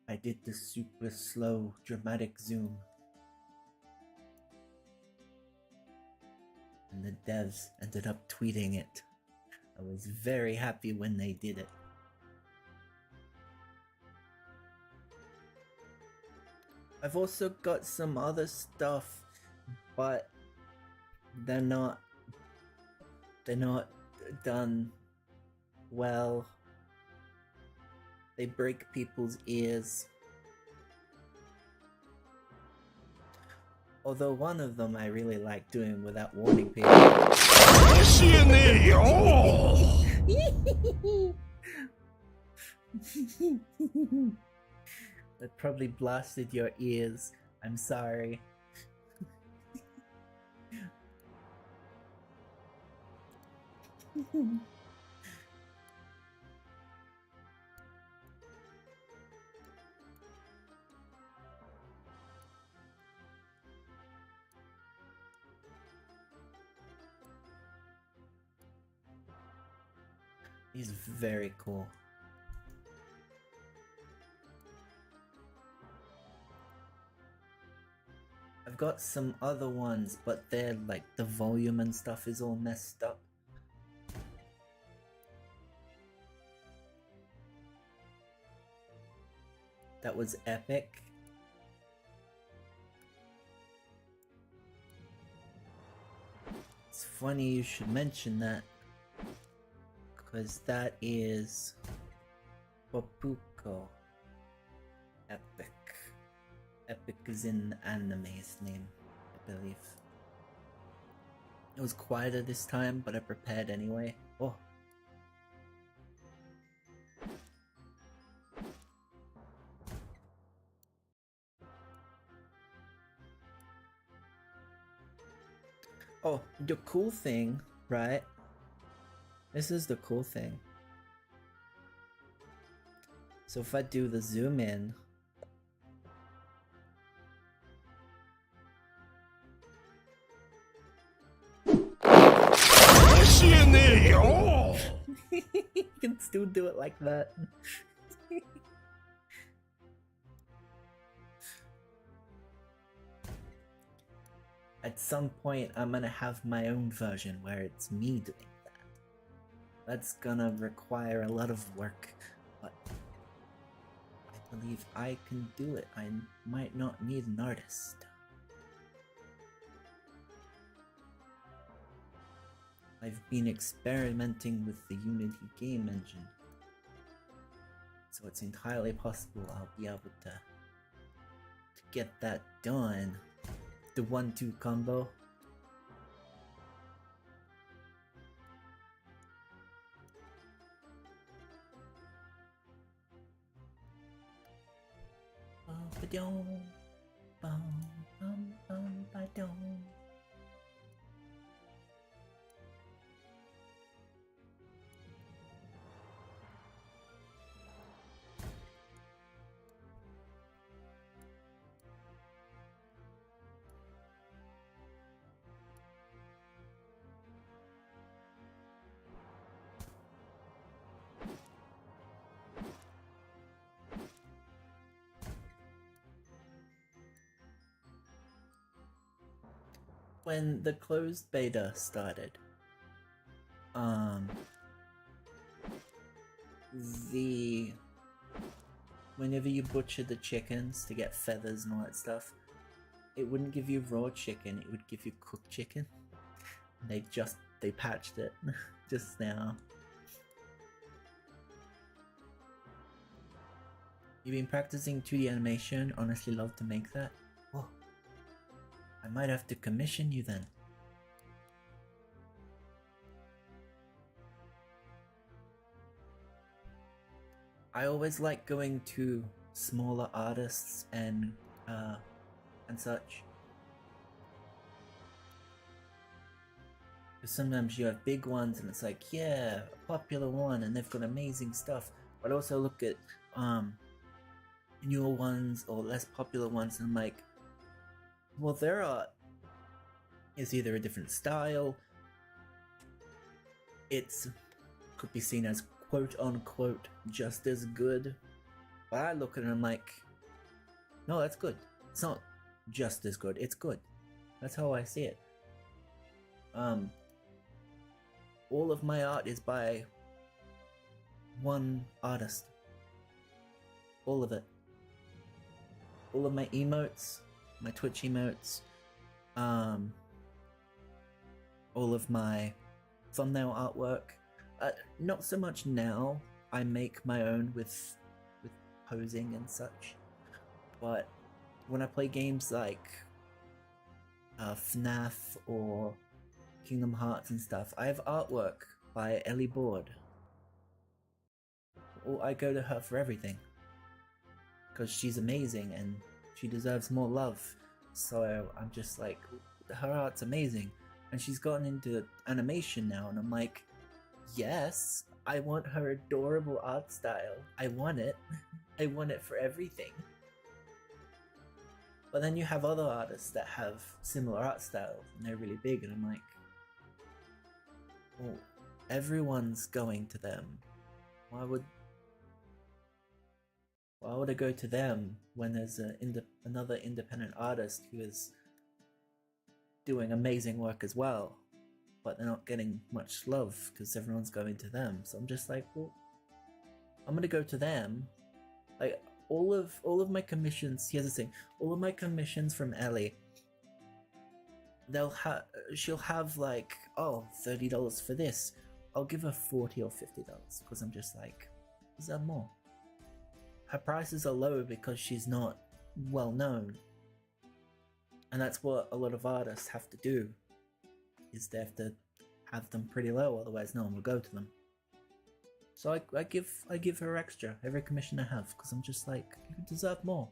I did the super slow dramatic zoom. And the devs ended up tweeting it. I was very happy when they did it. I've also got some other stuff, but they're not done well. They break people's ears. Although one of them I really like doing without warning people. That probably blasted your ears. I'm sorry. He's very cool. I've got some other ones, but they're like the volume and stuff is all messed up. That was epic. It's funny you should mention that, because that is Popuko. Epic. Epic is in the anime's name, I believe. It was quieter this time, but I prepared anyway. Oh. Oh, the cool thing, right? This is the cool thing. So if I do the zoom in, you can still do it like that. At some point, I'm gonna have my own version where it's me doing that. That's gonna require a lot of work, but I believe I can do it. I might not need an artist. I've been experimenting with the Unity game engine, so it's entirely possible I'll be able to get that done. The 1-2 combo. When the closed beta started, whenever you butcher the chickens to get feathers and all that stuff, it wouldn't give you raw chicken, it would give you cooked chicken. They patched it just now. You've been practicing 2D animation, honestly love to make that. Whoa. I might have to commission you then. I always like going to smaller artists and such. Because sometimes you have big ones and it's like, yeah, a popular one and they've got amazing stuff. But also look at newer ones or less popular ones and I'm like, well, their art is either a different style, could be seen as quote unquote just as good, but I look at it and I'm like, no, that's good. It's not just as good, it's good. That's how I see it. All of my art is by one artist. All of it. All of my emotes, my Twitch emotes, all of my thumbnail artwork. Not so much now. I make my own with posing and such. But when I play games like FNAF or Kingdom Hearts and stuff, I have artwork by Ellie Board. Or I go to her for everything. Because she's amazing and she deserves more love. So I'm just like, her art's amazing. And she's gotten into animation now and I'm like, yes, I want her adorable art style. I want it. I want it for everything. But then you have other artists that have similar art styles and they're really big and I'm like, well, everyone's going to them. Why would I go to them when there's another independent artist who is doing amazing work as well, but they're not getting much love because everyone's going to them. So I'm just like, well, I'm gonna go to them. Like all of my commissions. Here's the thing: all of my commissions from Ellie, she'll have like, oh, $30 for this. I'll give her $40 or $50 because I'm just like, is that more? Her prices are low because she's not well known, and that's what a lot of artists have to do. Is they have to have them pretty low, otherwise no one will go to them. So I give her extra every commission I have because I'm just like, you deserve more.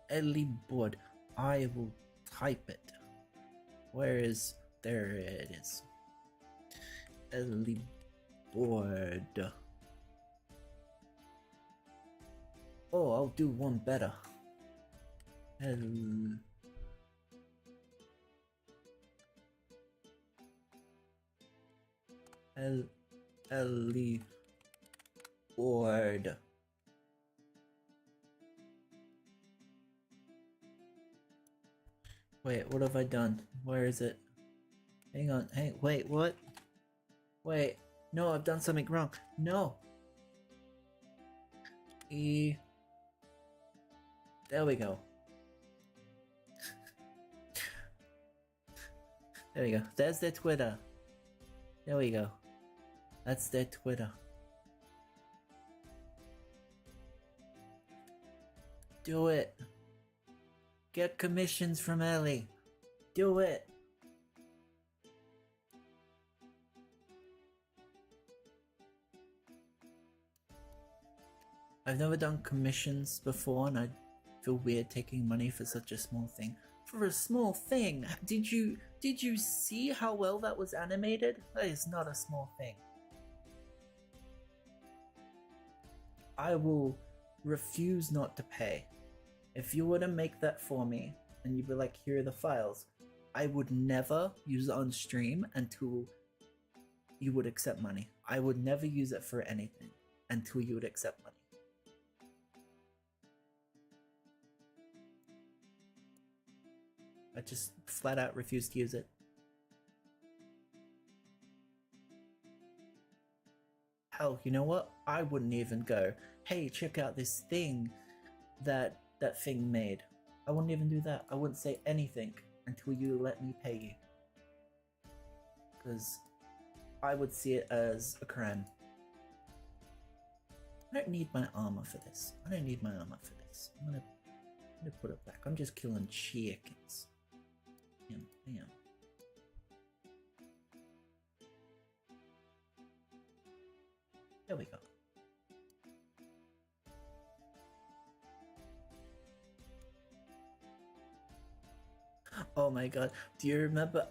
Ellie Board, I will type it. Where is... There it is. Ellie board. Oh, I'll do one better. Ellie board. Wait, what have I done? Where is it? Hang on, hey, wait, what? Wait, no, I've done something wrong. No. There we go. There we go. There's their Twitter. There we go. That's their Twitter. Do it. Get commissions from Ellie. Do it. I've never done commissions before and I feel weird taking money for such a small thing. For a small thing? Did you see how well that was animated? That is not a small thing. I will refuse not to pay. If you were to make that for me and you'd be like, here are the files, I would never use it on stream until you would accept money. I would never use it for anything until you would accept money. I just flat out refuse to use it. Hell, you know what? I wouldn't even go, hey, check out this thing that thing made. I wouldn't even do that. I wouldn't say anything until you let me pay you. Because I would see it as a crime. I don't need my armor for this. I don't need my armor for this. I'm gonna put it back. I'm just killing chickens. Bam. There we go. Oh my god, do you remember,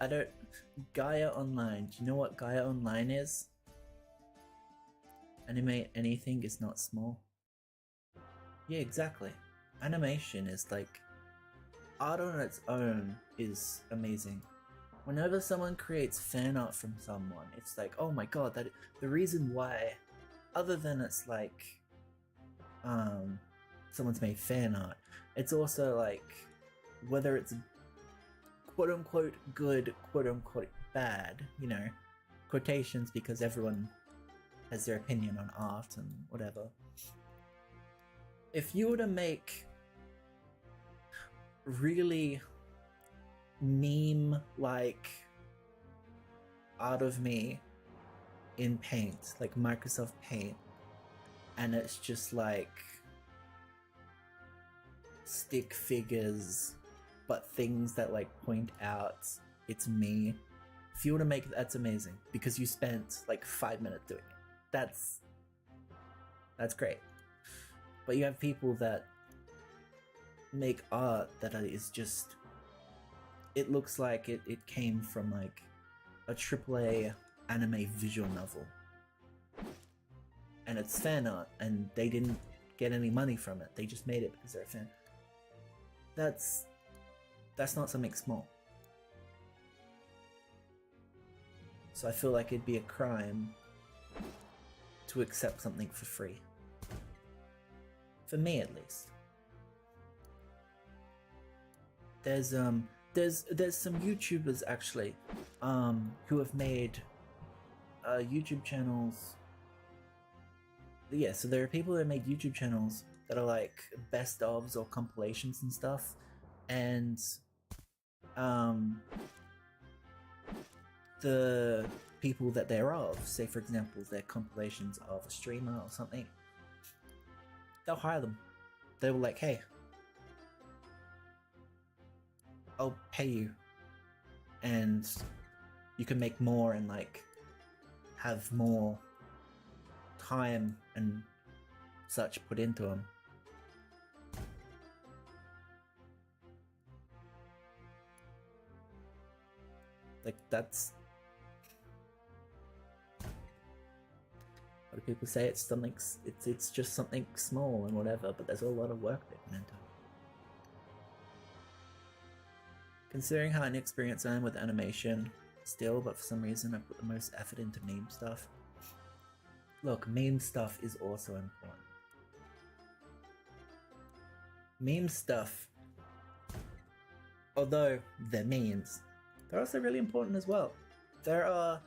Gaia Online, do you know what Gaia Online is? Animate anything is not small. Yeah, exactly. Animation is like, art on its own is amazing. Whenever someone creates fan art from someone, it's like, oh my god, that the reason why, other than it's like, someone's made fan art, it's also like, whether it's quote-unquote good, quote-unquote bad, you know, quotations, because everyone has their opinion on art and whatever. If you were to make really meme-like art of me in Paint, like Microsoft Paint, and it's just like stick figures, but things that like point out it's me. If you were to make it, that's amazing, because you spent like 5 minutes doing it. That's great. But you have people that make art that is just, it looks like it came from like a AAA anime visual novel, and it's fan art, and they didn't get any money from it. They just made it because they're a fan. That's not something small. So I feel like it'd be a crime to accept something for free. For me, at least. There's some YouTubers actually, who have made YouTube channels. Yeah, so there are people that make YouTube channels that are like best ofs or compilations and stuff, and the people that they're of, say for example they're compilations of a streamer or something, they'll hire them. They will like, hey, I'll pay you and you can make more and like have more time and such put into them. Like, that's... What do people say? It's something... It's just something small and whatever, but there's a lot of work that went into it. Considering how inexperienced I am with animation, still, but for some reason I put the most effort into meme stuff. Look, meme stuff is also important. Meme stuff, although they're memes, they're also really important as well. There are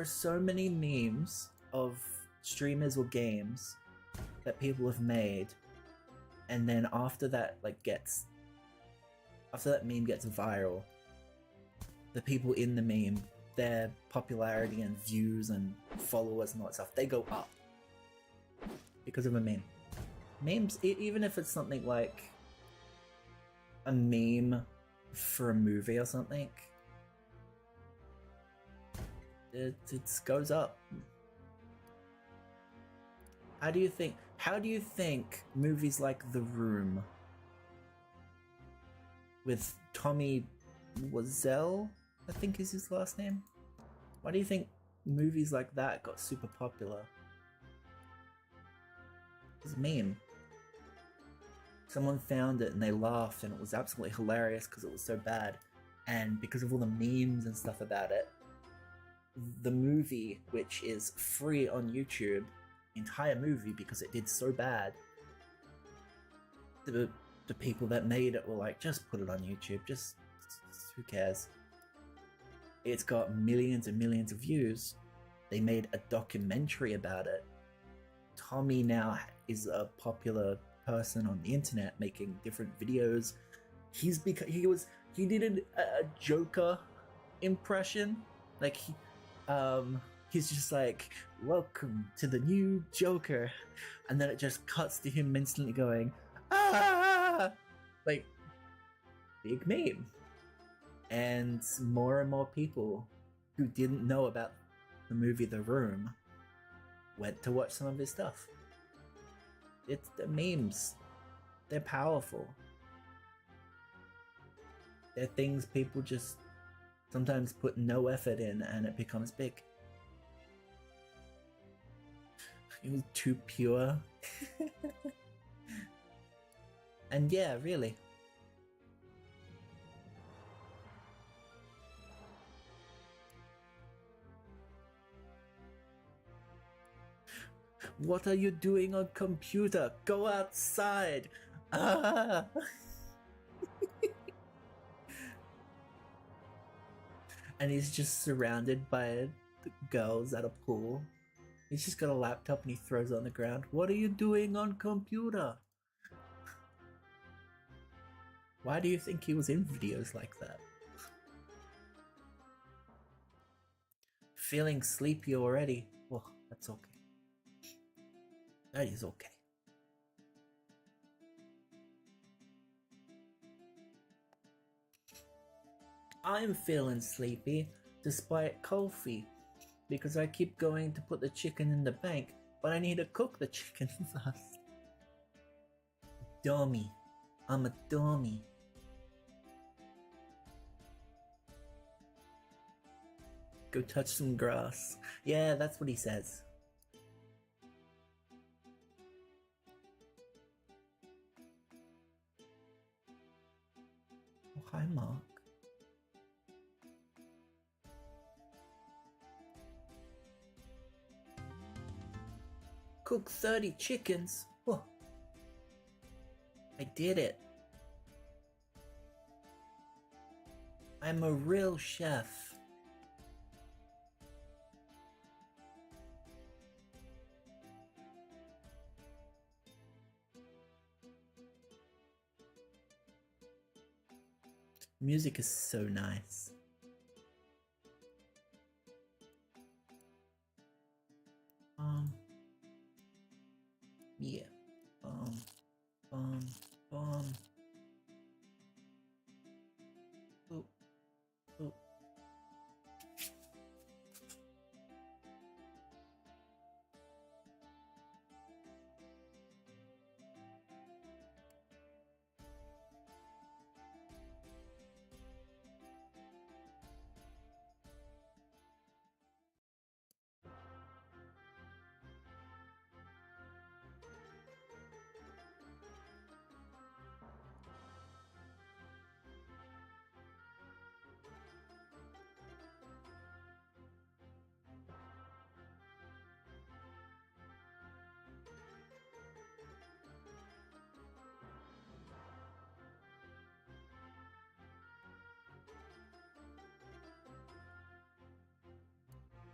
so many memes of streamers or games that people have made, and then after that meme gets viral, the people in the meme, their popularity and views and followers and all that stuff, they go up because of a meme. Memes, even if it's something like a meme for a movie or something, it goes up. How do you think movies like The Room with Tommy Wiseau, I think is his last name, why do you think movies like that got super popular? It's a meme. Someone found it and they laughed and it was absolutely hilarious because it was so bad, and because of all the memes and stuff about it, the movie, which is free on YouTube, entire movie, because it did so bad, the people that made it were like, just put it on YouTube, just who cares? It's got millions and millions of views. They made a documentary about it. Tommy now is a popular person on the internet making different videos. He did a Joker impression. Like he's just like, welcome to the new Joker, and then it just cuts to him instantly going, ah, like, big meme. And more people who didn't know about the movie The Room went to watch some of his stuff. It's the memes. They're powerful. They're things people just sometimes put no effort in and it becomes big. It was too pure. And yeah, really. What are you doing on computer? Go outside! Ah! And he's just surrounded by girls at a pool. He's just got a laptop and he throws it on the ground. What are you doing on computer? Why do you think he was in videos like that? Feeling sleepy already? Well, that's okay. That is okay. I'm feeling sleepy despite coffee because I keep going to put the chicken in the bank, but I need to cook the chicken first. Dummy. I'm a dummy. Go touch some grass. Yeah, that's what he says. Oh, hi, Mark. Cook 30 chickens? Oh, I did it. I'm a real chef. Music is so nice. Yeah. Oh. Oh.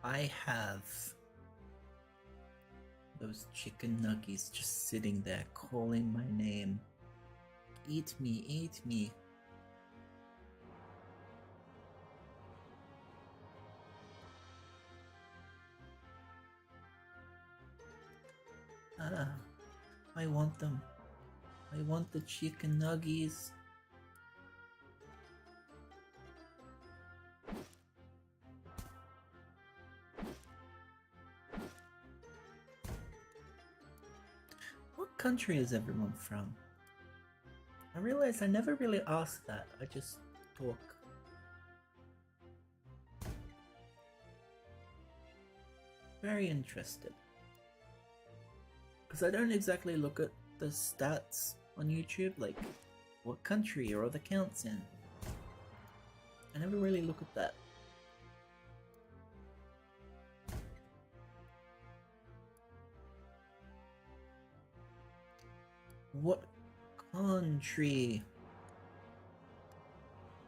I have those chicken nuggies just sitting there calling my name. Eat me, eat me. Ah, I want them. I want the chicken nuggies. What country is everyone from? I realize I never really asked that. I just talk. Very interested. Because I don't exactly look at the stats on YouTube, like what country or other counts in. I never really look at that. What country?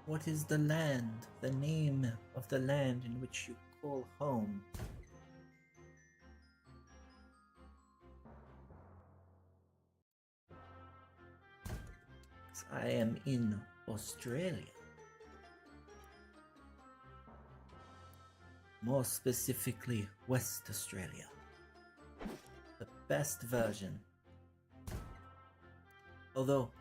What is the land? The name of the land in which you call home? I am in Australia. More specifically, West Australia. The best version. Although,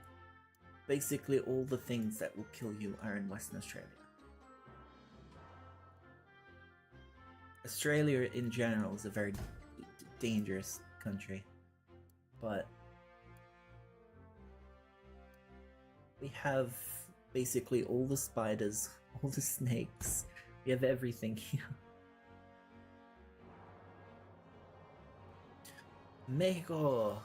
basically all the things that will kill you are in Western Australia. Australia in general is a very dangerous country, but we have basically all the spiders, all the snakes, we have everything here. Mexico!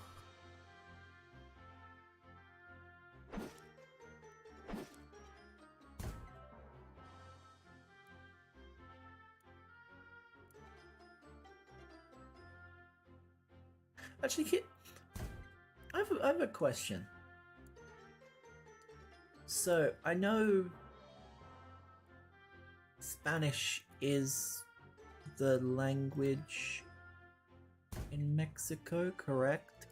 Actually, I have a question. So, I know Spanish is the language in Mexico, correct?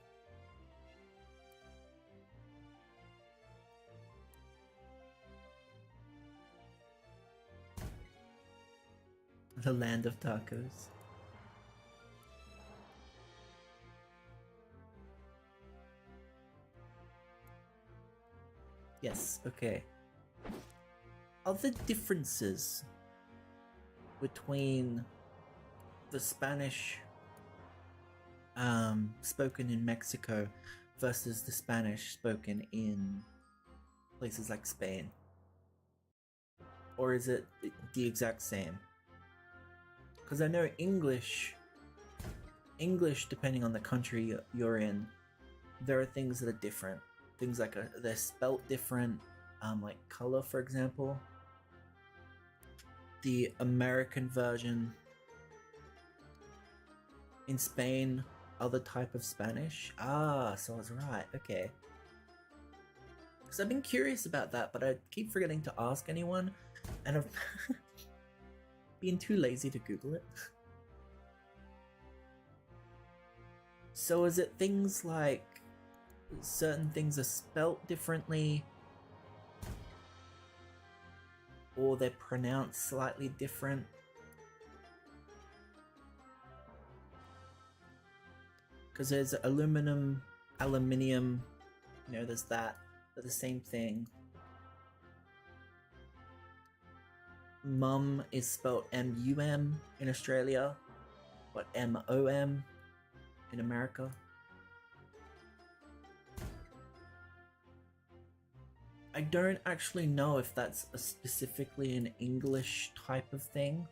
The land of tacos. Yes, okay. Are the differences between the Spanish spoken in Mexico versus the Spanish spoken in places like Spain? Or is it the exact same? Because I know English, depending on the country you're in, there are things that are different. Things like they're spelt different, like color, for example. The American version in Spain, other type of Spanish. Ah, so I was right. Okay. Because I've been curious about that, but I keep forgetting to ask anyone, and I've been too lazy to Google it. So is it things like certain things are spelt differently, or they're pronounced slightly different? Because there's aluminium, you know, there's that, they're the same thing. Mum is spelled M-U-M in Australia, but M-O-M in America. I don't actually know if that's specifically an English type of thing.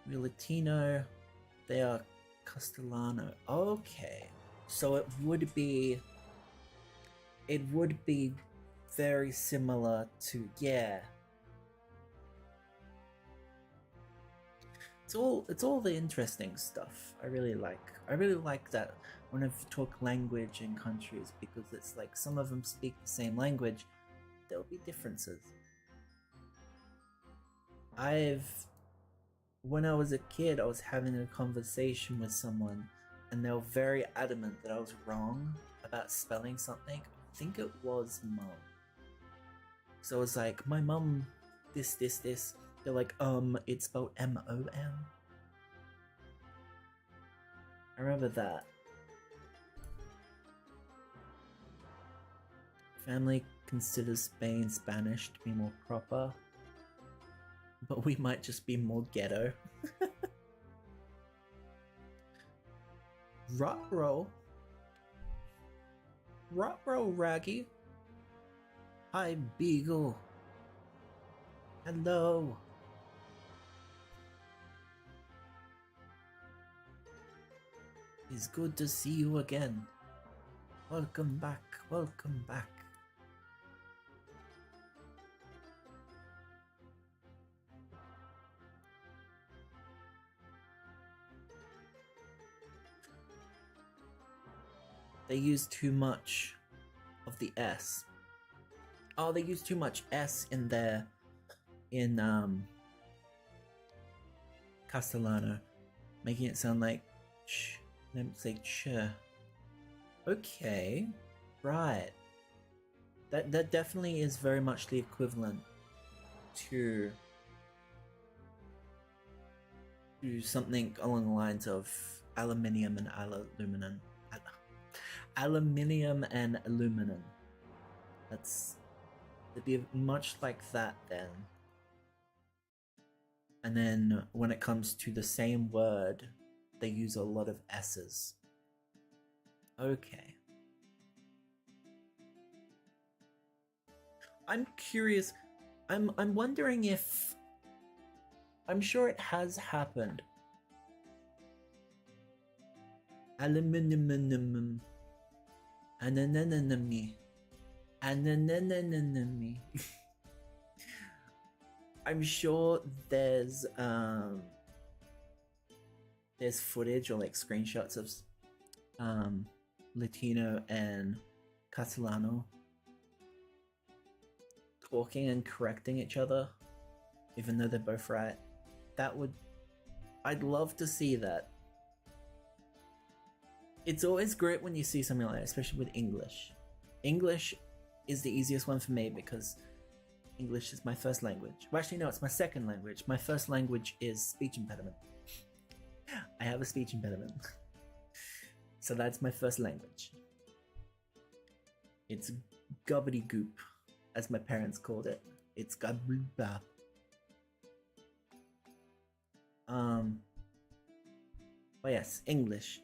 We're Latino, they are Castellano. Okay, so it would be very similar to, yeah. It's all the interesting stuff. I really like that when I talk language in countries, because it's like some of them speak the same language, there'll be differences. I've when I was a kid, I was having a conversation with someone, and they were very adamant that I was wrong about spelling something. I think it was mum. So I was like, my mum, this. They're like, it's spelled MOM. I remember that. Family considers Spain Spanish to be more proper, but we might just be more ghetto. Ruh-roh, Raggy. Hi, Beagle. Hello. It's good to see you again. Welcome back, welcome back. They use too much of the S. Oh, they use too much S in there in Castellano, making it sound like ch. Let me say ch. Okay, right. That definitely is very much the equivalent to something along the lines of aluminium and aluminum. Aluminium and aluminum. It'd be much like that then. And then when it comes to the same word, they use a lot of S's. Okay. I'm curious. I'm wondering if, I'm sure it has happened. Aluminium. Anananami. Anananami. I'm sure there's footage or like screenshots of Latino and Catalano talking and correcting each other, even though they're both right. I'd love to see that. It's always great when you see something like that, especially with English. English is the easiest one for me because English is my first language. Well, actually, no, it's my second language. My first language is speech impediment. I have a speech impediment. So that's my first language. It's gobbledygook, as my parents called it. It's gobbledygook. But yes, English.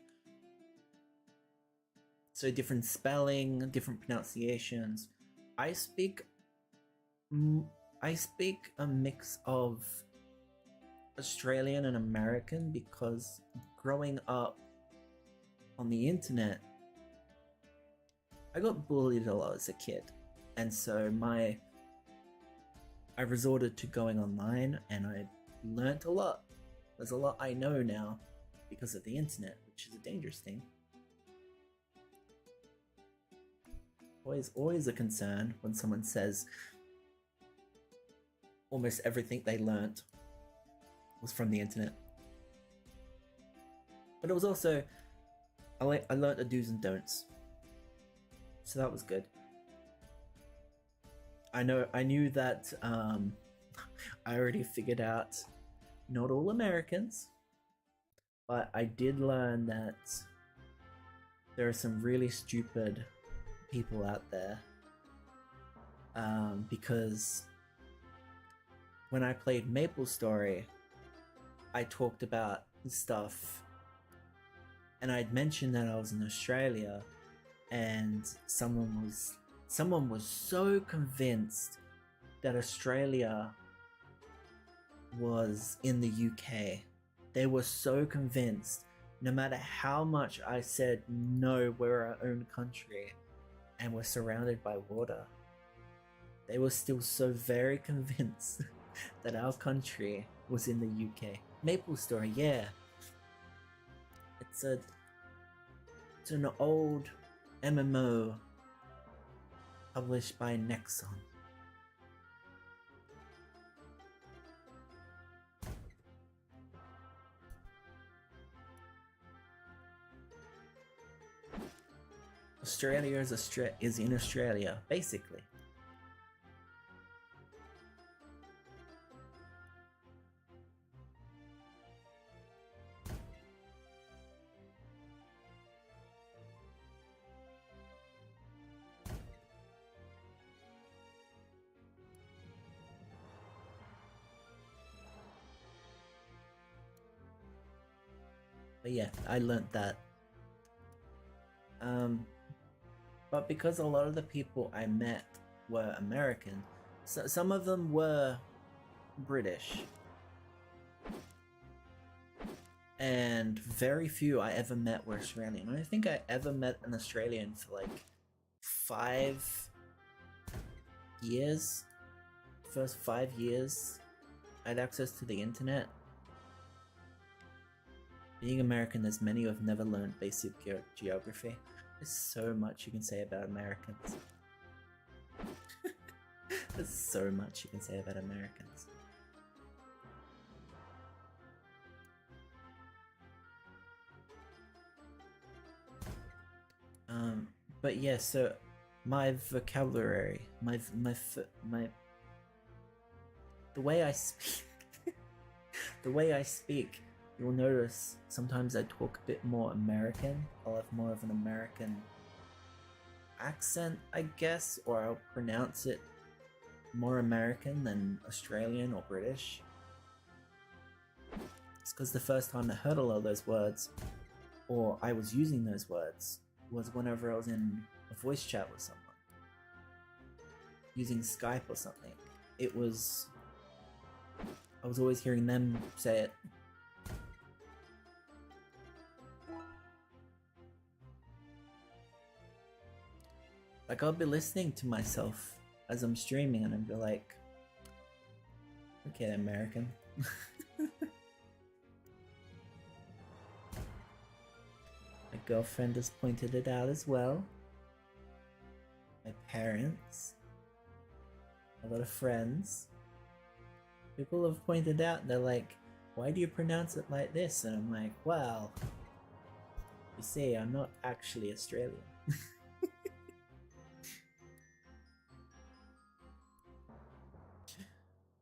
So different spelling, different pronunciations. I speak a mix of Australian and American because growing up on the internet, I got bullied a lot as a kid, and so I resorted to going online and I learnt a lot. There's a lot I know now because of the internet, which is a dangerous thing. Always a concern when someone says almost everything they learnt was from the internet. But it was also, I learnt the do's and don'ts. So that was good. I knew that I already figured out not all Americans, but I did learn that there are some really stupid people out there, because when I played MapleStory, I talked about stuff and I'd mentioned that I was in Australia, and someone was so convinced that Australia was in the UK. They were so convinced, no matter how much I said no, we're our own country and we're surrounded by water, they were still so very convinced that our country was in the UK. MapleStory, yeah. It's an old MMO published by Nexon. Australia is in Australia, basically. But yeah, I learned that. But because a lot of the people I met were American, so some of them were British, and very few I ever met were Australian. I don't think I ever met an Australian for like 5 years. First 5 years, I had access to the internet. Being American, there's many who have never learned basic geography. There's so much you can say about Americans. There's so much you can say about Americans. But yeah, so my vocabulary, the way I speak, the way I speak, you'll notice sometimes I talk a bit more American. I'll have more of an American accent, I guess, or I'll pronounce it more American than Australian or British. It's because the first time I heard a lot of those words, or I was using those words, was whenever I was in a voice chat with someone. Using Skype or something. I was always hearing them say it. Like, I'll be listening to myself as I'm streaming and I'll be like, okay, American. My girlfriend has pointed it out as well. My parents. A lot of friends. People have pointed out, they're like, why do you pronounce it like this? And I'm like, well, you see, I'm not actually Australian.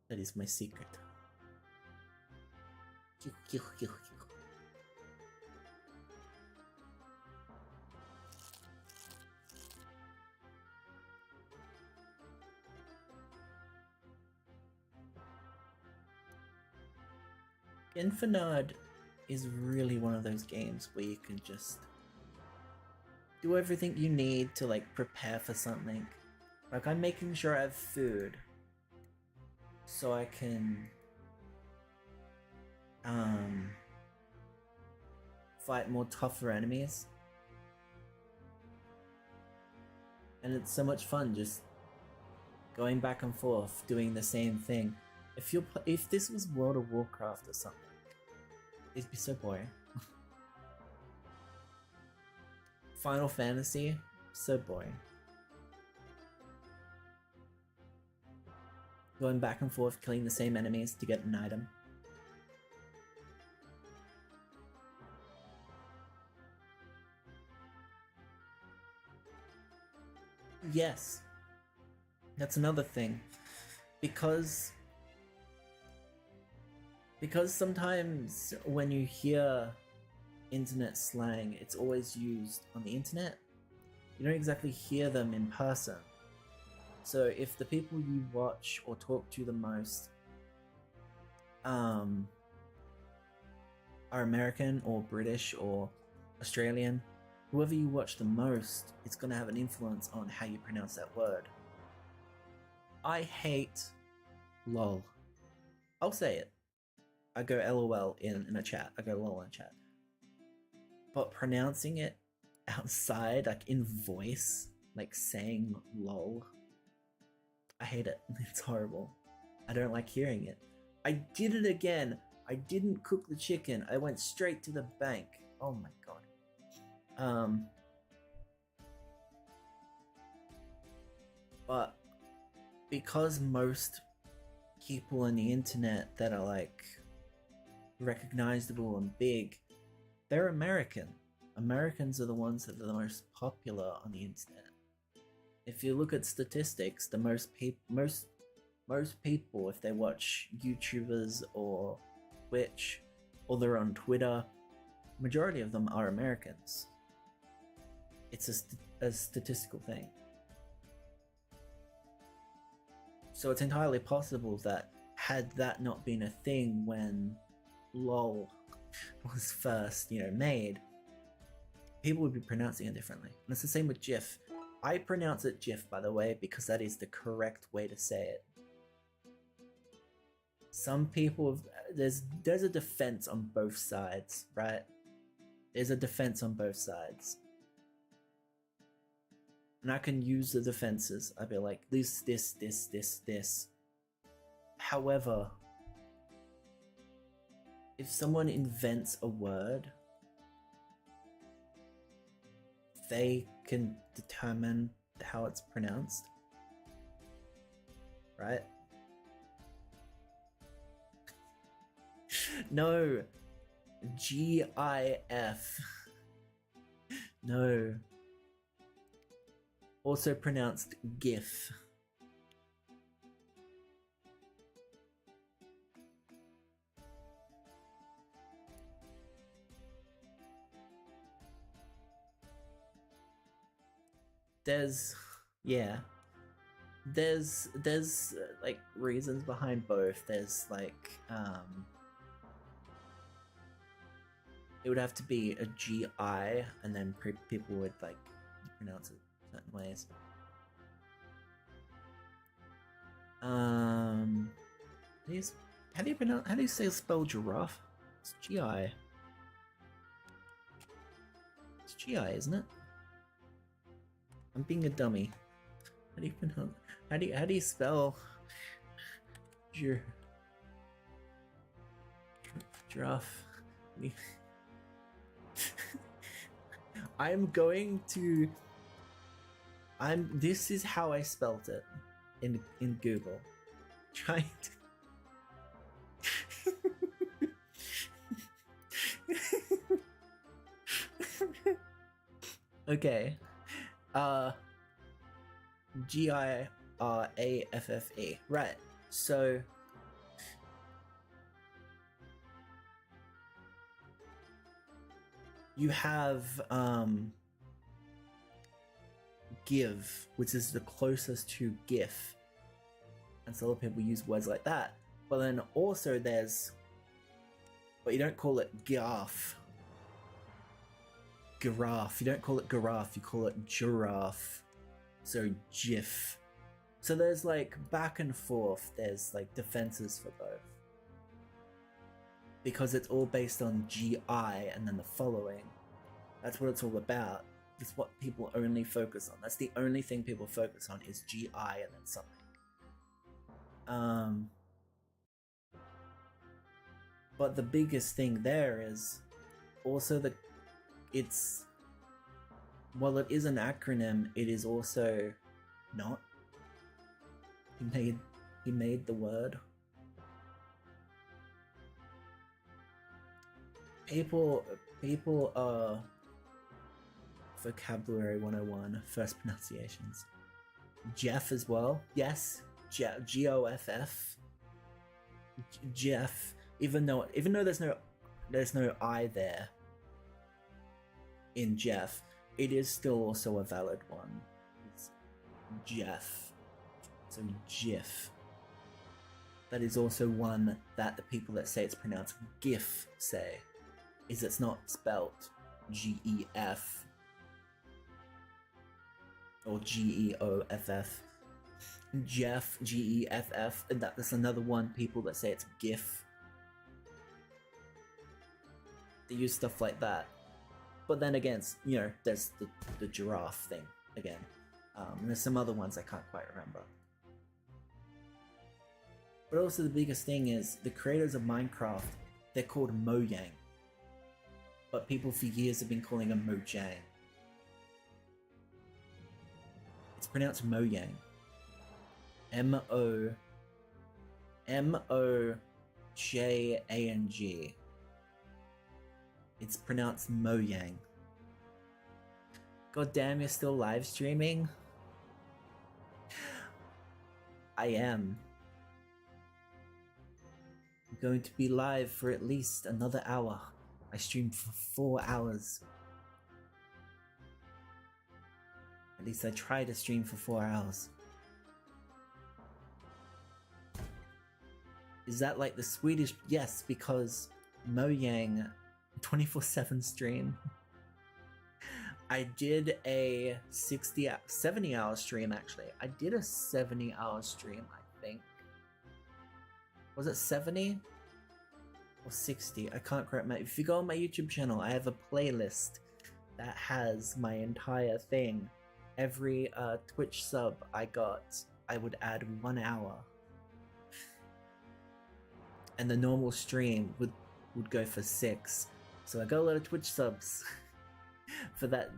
That is my secret. Infinite is really one of those games where you can just do everything you need to like prepare for something. Like, I'm making sure I have food so I can fight more tougher enemies. And it's so much fun just going back and forth doing the same thing. If this was World of Warcraft or something, it'd be so boring. Final Fantasy, so boring. Going back and forth, killing the same enemies to get an item. Yes. That's another thing. Because sometimes when you hear internet slang, it's always used on the internet. You don't exactly hear them in person. So if the people you watch or talk to the most are American or British or Australian, whoever you watch the most, it's going to have an influence on how you pronounce that word. I hate lol. I'll say it. I go LOL in a chat. I go lol in chat. But pronouncing it outside, like in voice, like saying lol, I hate it. It's horrible. I don't like hearing it. I did it again. I didn't cook the chicken. I went straight to the bank. Oh my god. But because most people on the internet that are like recognizable and big, they're American. Americans are the ones that are the most popular on the internet. If you look at statistics, the most people, if they watch YouTubers or Twitch, or they're on Twitter, majority of them are Americans. It's a statistical thing. So it's entirely possible that had that not been a thing when LOL was first, made, people would be pronouncing it differently. And it's the same with GIF. I pronounce it GIF, by the way, because that is the correct way to say it. Some people, there's a defense on both sides, right? There's a defense on both sides. And I can use the defenses. I'd be like, this. However, if someone invents a word, they can determine how it's pronounced, right? No, GIF. No. Also pronounced GIF. There's like reasons behind both. There's like it would have to be a GI, and then people would like pronounce it certain ways. How do you spell giraffe? It's GI. It's GI, isn't it? I'm being a dummy. How do you spell giraffe? This is how I spelt it in Google. Trying to okay. GIRAFFE. Right. So you have give, which is the closest to GIF, and so a lot of people use words like that. But then also there's, but you don't call it giraffe. Giraffe. You don't call it giraffe. You call it giraffe. So GIF. So there's like back and forth. There's like defenses for both, because it's all based on GI and then the following. That's what it's all about. It's what people only focus on. That's the only thing people focus on is GI and then something. But the biggest thing there is also while it is an acronym, it is also not. He made the word. People are vocabulary 101, first pronunciations. Jeff as well. Yes, GOFF. Jeff. Even though there's no I there in Jeff, it is still also a valid one. It's Jeff. So GIF. That is also one that the people that say it's pronounced GIF say, is it's not spelt GEF or GEOFF. Jeff, GEFF, and that's another one people that say it's GIF. They use stuff like that. But then again, there's the giraffe thing again. And there's some other ones I can't quite remember. But also the biggest thing is the creators of Minecraft, they're called Mojang. But people for years have been calling them Mojang. It's pronounced Mojang. Mojang. It's pronounced Mojang. God damn, you're still live streaming? I am. I'm going to be live for at least another hour. I streamed for 4 hours. At least I tried to stream for 4 hours. Is that like the Swedish? Yes, because Mojang 24/7 stream. I did a 70-hour stream actually. I did a 70-hour stream, I think. Was it 70 or 60? I can't quite remember. If you go on my YouTube channel, I have a playlist that has my entire thing. Every Twitch sub I got, I would add 1 hour. And the normal stream would go for 6. So I got a lot of Twitch subs for that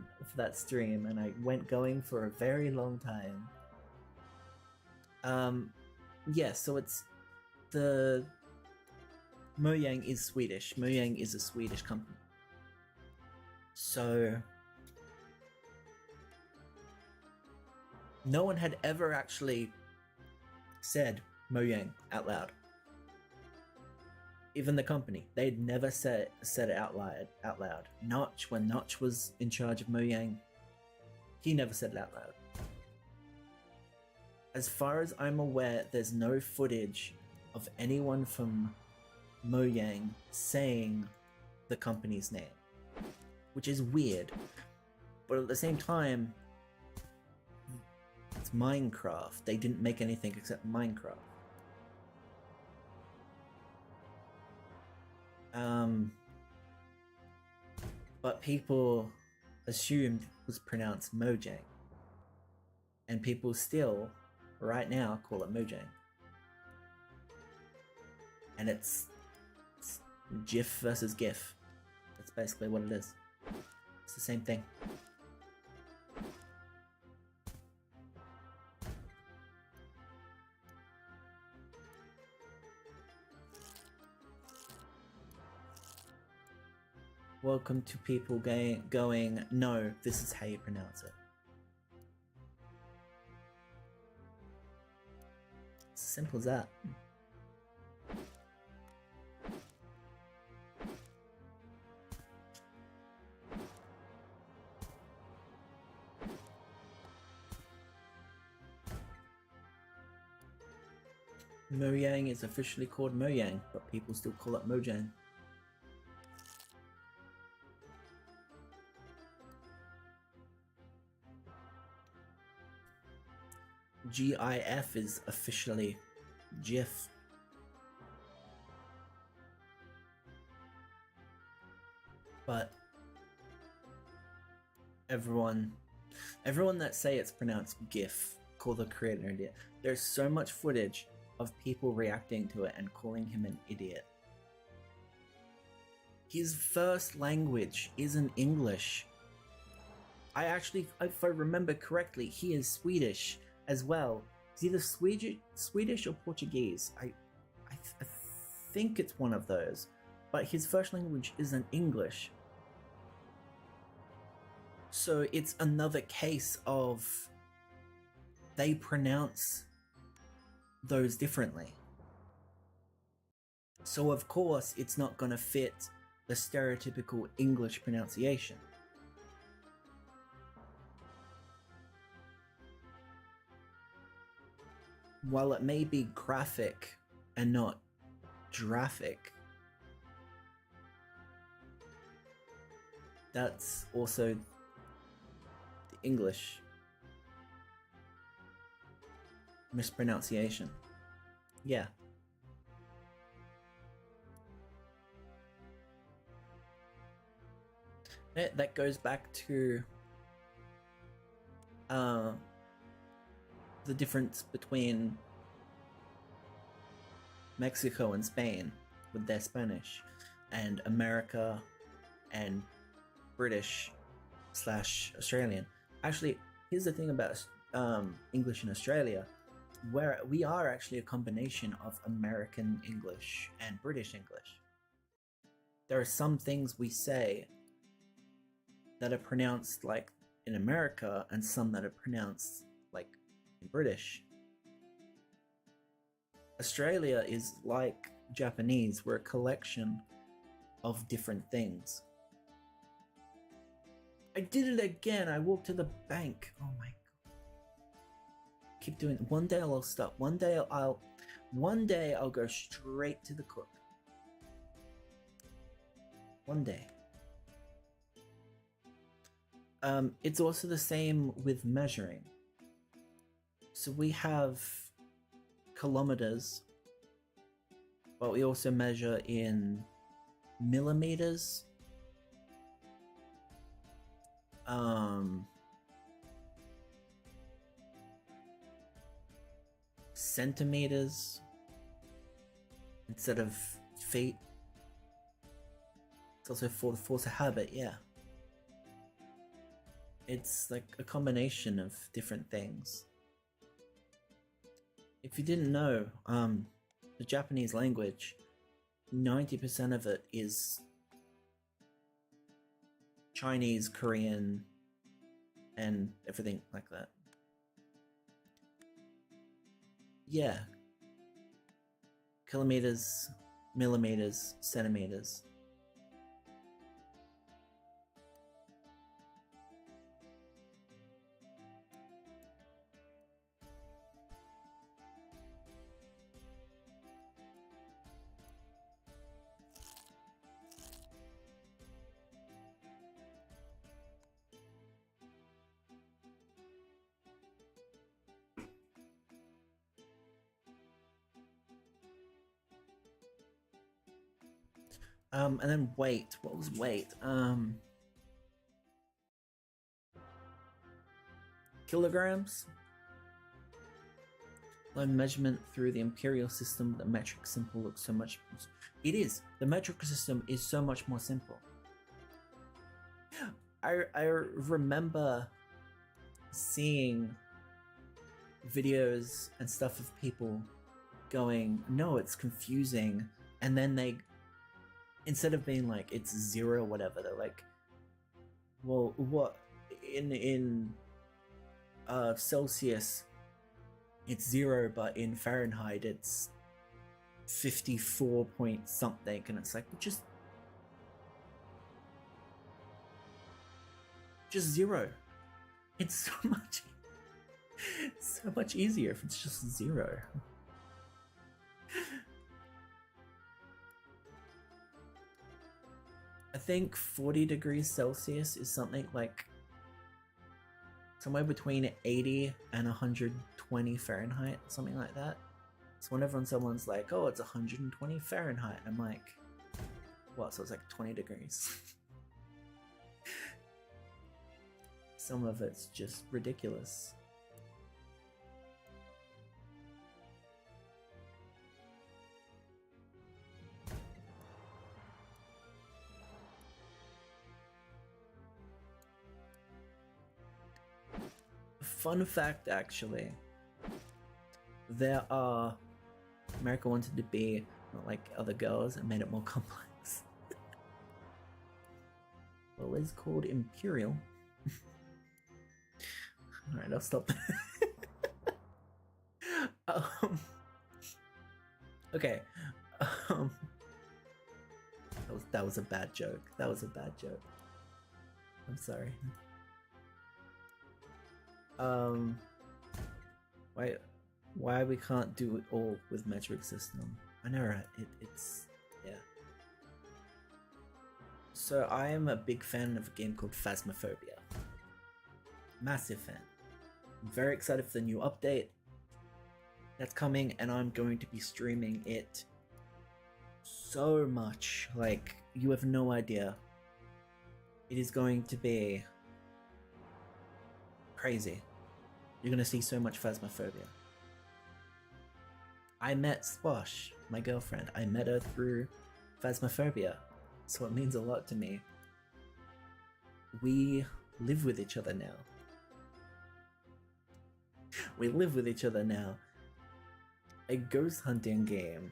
stream, and I went going for a very long time. Yeah, so it's the Mojang is Swedish. Mojang is a Swedish company. So no one had ever actually said Mojang out loud. Even the company, they'd never said it out loud. Notch, when Notch was in charge of Mojang, he never said it out loud. As far as I'm aware, there's no footage of anyone from Mojang saying the company's name, which is weird. But at the same time, it's Minecraft. They didn't make anything except Minecraft. But people assumed it was pronounced Mojang. And people still, right now, call it Mojang. And it's GIF versus GIF. That's basically what it is. It's the same thing. Welcome to people going, no, this is how you pronounce it. It's as simple as that. Mojang is officially called Mojang, but people still call it Mojang. GIF is officially GIF. But everyone that say it's pronounced GIF call the creator an idiot. There's so much footage of people reacting to it and calling him an idiot. His first language isn't English. I actually, if I remember correctly, he is Swedish as well. It's either Swedish or Portuguese. I think it's one of those. But his first language isn't English. So it's another case of they pronounce those differently. So of course it's not going to fit the stereotypical English pronunciation. While it may be graphic and not graphic, that's also the English mispronunciation. Yeah. That goes back to the difference between Mexico and Spain with their Spanish, and America and British / Australian. Actually, here's the thing about English in Australia, where we are actually a combination of American English and British English. There are some things we say that are pronounced like in America and some that are pronounced like in British. Australia is like Japanese, we're a collection of different things. I did it again. I walked to the bank. Oh my god. Keep doing it. One day I'll stop. One day I'll go straight to the cook. One day. It's also the same with measuring. So we have kilometers, but we also measure in millimeters. Centimeters instead of feet. It's also for the force of habit, yeah. It's like a combination of different things. If you didn't know, the Japanese language, 90% of it is Chinese, Korean, and everything like that. Yeah. Kilometers, millimeters, centimeters. And then weight. What was weight? Kilograms. Line measurement through the imperial system. The metric symbol looks so much. It is. The metric system is so much more simple. I remember seeing videos and stuff of people going, no, it's confusing, and then they, instead of being like it's 0 or whatever, they're like, well, what in Celsius it's 0, but in Fahrenheit it's 54 point something, and it's like, just 0. It's so much easier if it's just 0. I think 40 degrees Celsius is something like somewhere between 80 and 120 Fahrenheit, something like that. So whenever someone's like, oh, it's 120 Fahrenheit, I'm like, what? So it's like 20 degrees. Some of it's just ridiculous. Fun fact, actually, there are, America wanted to be not like other girls and made it more complex. Well, it's called Imperial. Alright, I'll stop. Okay. That was a bad joke. That was a bad joke. I'm sorry. Why we can't do it all with metric system? I know, right? It's yeah. So I am a big fan of a game called Phasmophobia. Massive fan. I'm very excited for the new update that's coming, and I'm going to be streaming it so much. Like, you have no idea. It is going to be crazy. You're gonna see so much Phasmophobia. I met Swash, my girlfriend. I met her through Phasmophobia, so it means a lot to me. We live with each other now. We live with each other now. A ghost hunting game.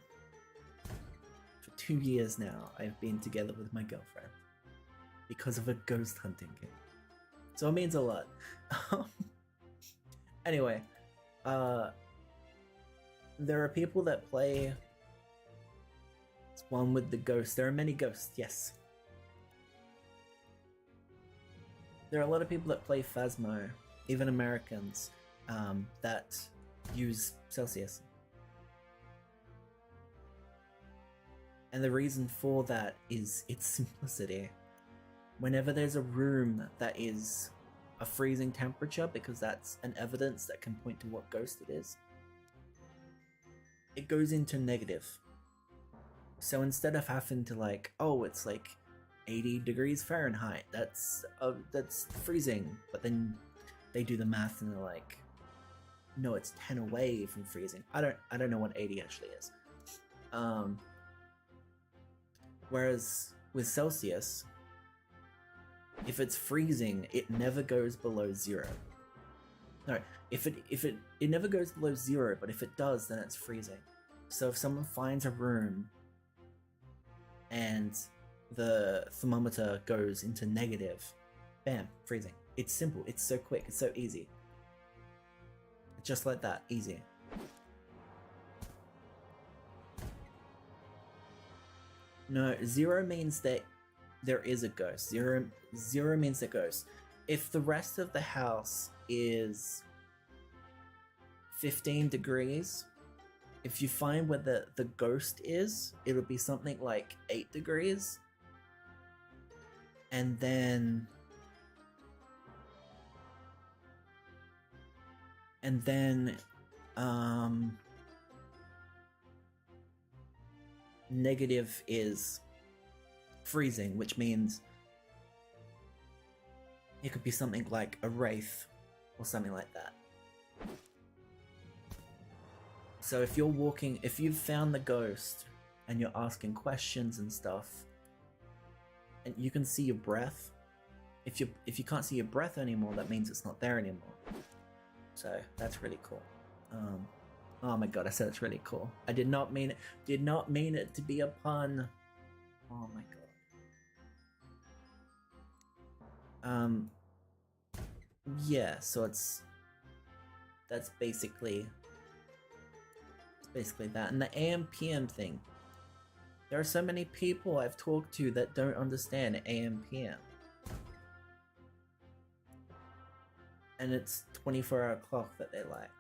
For 2 years now, I've been together with my girlfriend because of a ghost hunting game. So it means a lot. Anyway, there are people that play one with the ghost. There are many ghosts, yes. There are a lot of people that play Phasmo, even Americans, that use Celsius. And the reason for that is its simplicity. Whenever there's a room that is a freezing temperature, because that's an evidence that can point to what ghost it is, it goes into negative. So instead of having to like, oh, it's like 80 degrees Fahrenheit, that's freezing, but then they do the math and they're like, no, it's 10 away from freezing. I don't know what 80 actually is. Whereas with Celsius, if it's freezing, it never goes below 0. No, if it never goes below 0, but if it does, then it's freezing. So if someone finds a room and the thermometer goes into negative, bam, freezing. It's simple, it's so quick, it's so easy. Just like that, easy. No, 0 means that there is a ghost. Zero means a ghost. If the rest of the house is 15 degrees, if you find where the ghost is, it'll be something like 8 degrees. And then negative is freezing, which means it could be something like a wraith or something like that. So if you've found the ghost and you're asking questions and stuff, and you can see your breath, if you can't see your breath anymore, that means it's not there anymore. So that's really cool. Oh my god, I said it's really cool. I did not mean it to be a pun. Oh my god. Yeah, so that's basically that. And the AM PM thing. There are so many people I've talked to that don't understand AM PM. And it's 24-hour clock that they like.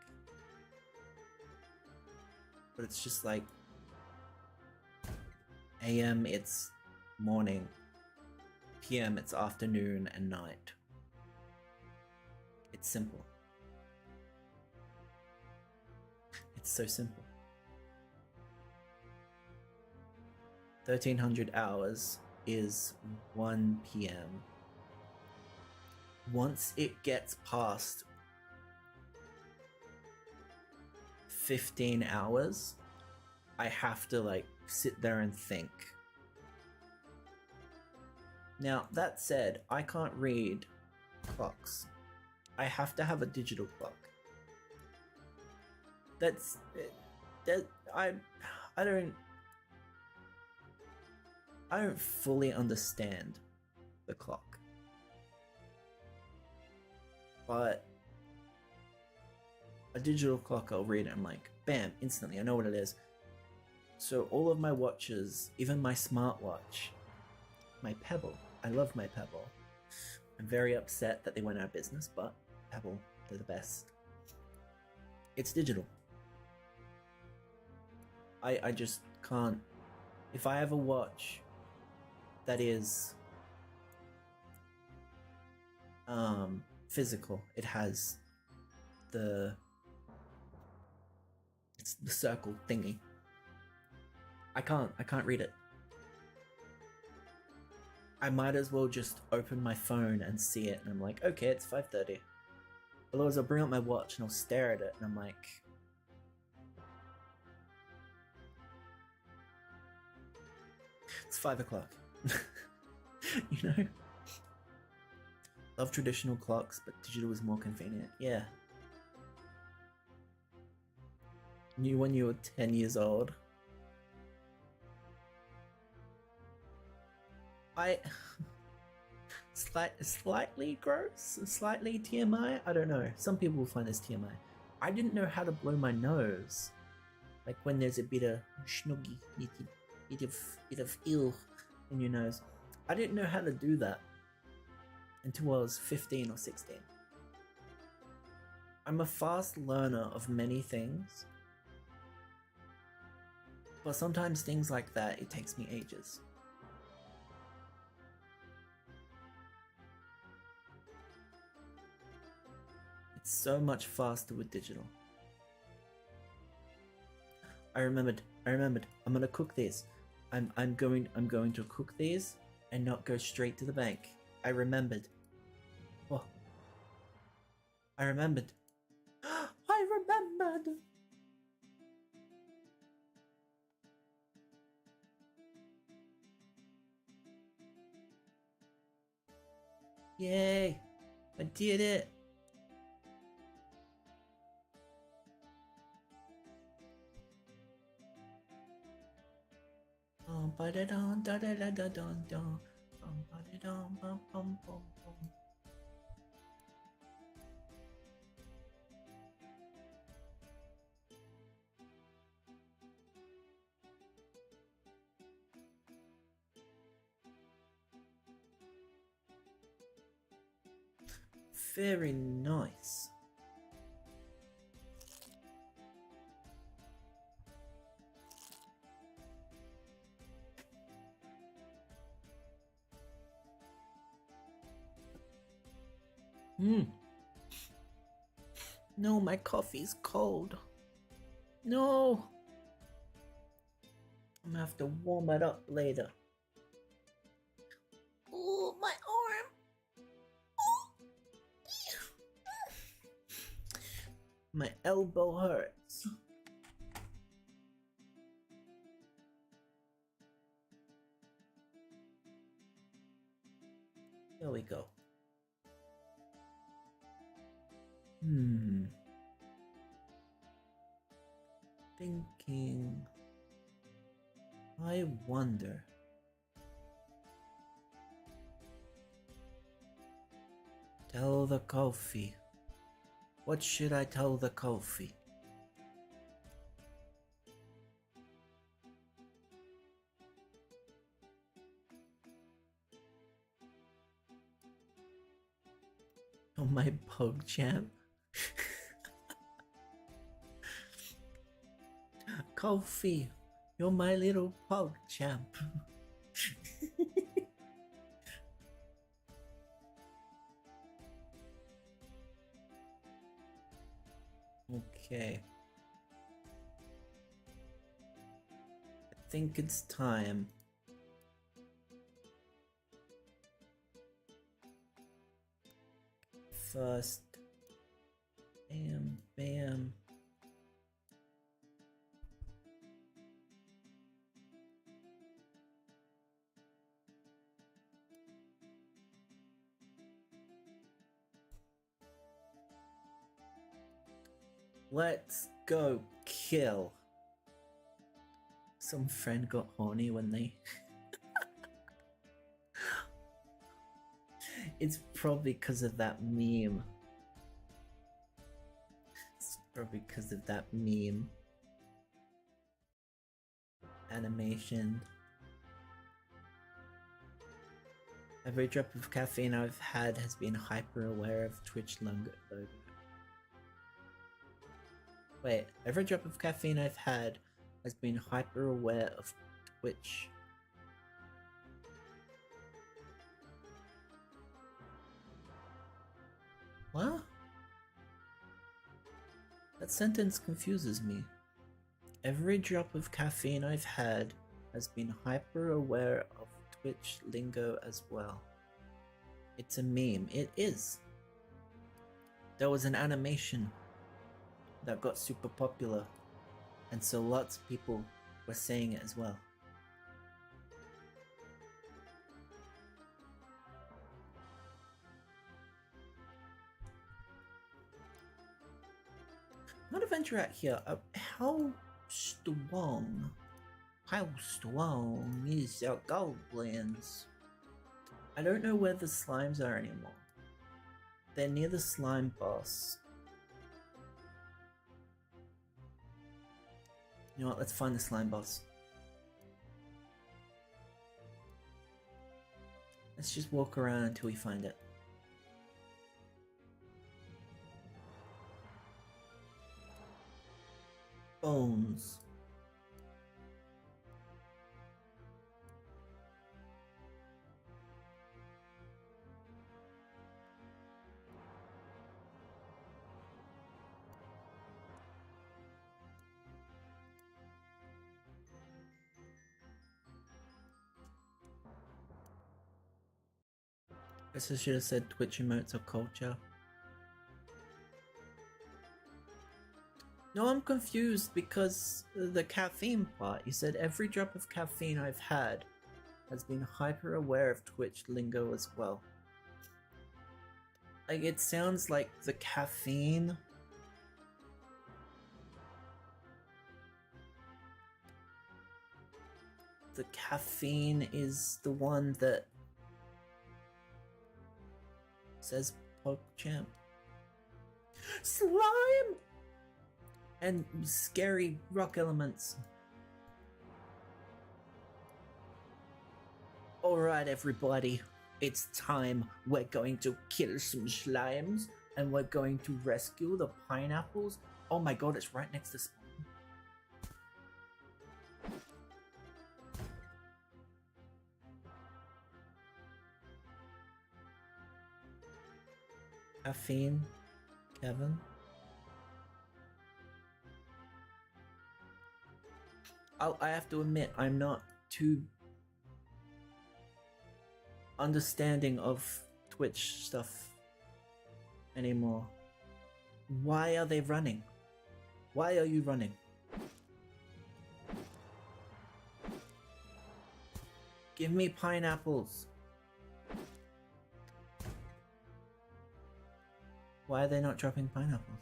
But it's just like AM it's morning, PM it's afternoon and night. It's simple. It's so simple. 1300 hours is 1 PM. Once it gets past 15 hours, I have to like sit there and think. Now, that said, I can't read clocks. I have to have a digital clock. I don't fully understand the clock. But a digital clock, I'll read it, I'm like, bam, instantly, I know what it is. So all of my watches, even my smartwatch, my Pebble, I love my Pebble. I'm very upset that they went out of business, but Pebble, they're the best. It's digital. I just can't. If I have a watch that is physical, it has it's the circle thingy. I can't read it. I might as well just open my phone and see it, and I'm like, okay, it's 5:30. Otherwise, I'll bring out my watch and I'll stare at it, and I'm like, it's 5 o'clock. You know? Love traditional clocks, but digital is more convenient. Yeah. Knew when you were 10 years old. slightly gross, slightly TMI. I don't know. Some people will find this TMI. I didn't know how to blow my nose, like when there's a bit of schnuggy, bit of ill in your nose. I didn't know how to do that until I was 15 or 16. I'm a fast learner of many things, but sometimes things like that, it takes me ages. It's so much faster with digital. I remembered. I'm gonna cook these. I'm going to cook these and not go straight to the bank. I remembered. Oh. I remembered. I remembered. Yay! I did it! Very nice. No, my coffee's cold. No. I'm gonna have to warm it up later. Oh, my arm. My elbow hurts. There we go. Thinking. I wonder. Tell the coffee. What should I tell the coffee? Oh, my pug champ. Coffee, you're my little pug champ. Okay. I think it's time. First, bam, bam. Let's go kill. Some friend got horny when they... It's probably because of that meme. It's probably because of that meme. Animation. Every drop of caffeine I've had has been hyper aware of Twitch logo. Wait, every drop of caffeine I've had has been hyper aware of Twitch. What? That sentence confuses me. Every drop of caffeine I've had has been hyper aware of Twitch lingo as well. It's a meme. It is. There was an animation that got super popular, and so lots of people were saying it as well. I'm gonna venture out here. How strong is our goblins? I don't know where the slimes are anymore. They're near the slime boss. You know what, let's find the slime boss. Let's just walk around until we find it. Bones. I guess I should have said Twitch emotes or culture. No, I'm confused because the caffeine part. You said every drop of caffeine I've had has been hyper aware of Twitch lingo as well. Like, it sounds like the caffeine is the one that says PogChamp. Slime! And scary rock elements. Alright, everybody. It's time. We're going to kill some slimes and we're going to rescue the pineapples. Oh my god, it's right next to spawn. Caffeine, Kevin. I have to admit, I'm not too understanding of Twitch stuff anymore. Why are they running? Why are you running? Give me pineapples. Why are they not dropping pineapples?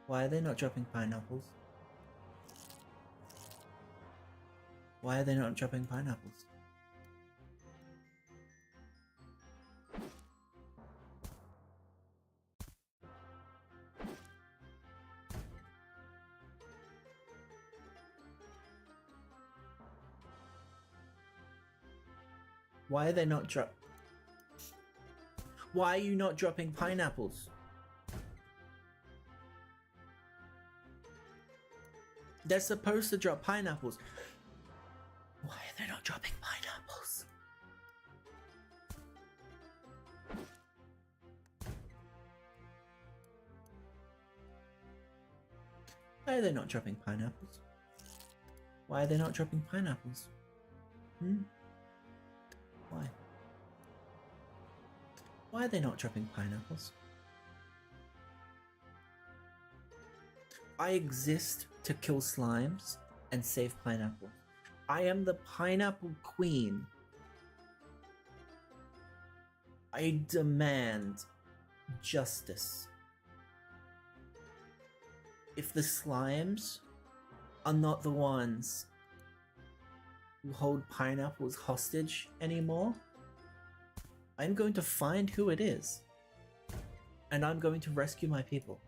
Why are they not dropping pineapples? Why are they not dropping pineapples? Why are they not Why are you not dropping pineapples? They're supposed to drop pineapples. Why are they not dropping pineapples? Why are they not dropping pineapples? Why are they not dropping pineapples? Why? Why are they not dropping pineapples? I exist to kill slimes and save pineapples. I am the pineapple queen. I demand justice. If the slimes are not the ones who hold pineapples hostage anymore, I'm going to find who it is, and I'm going to rescue my people.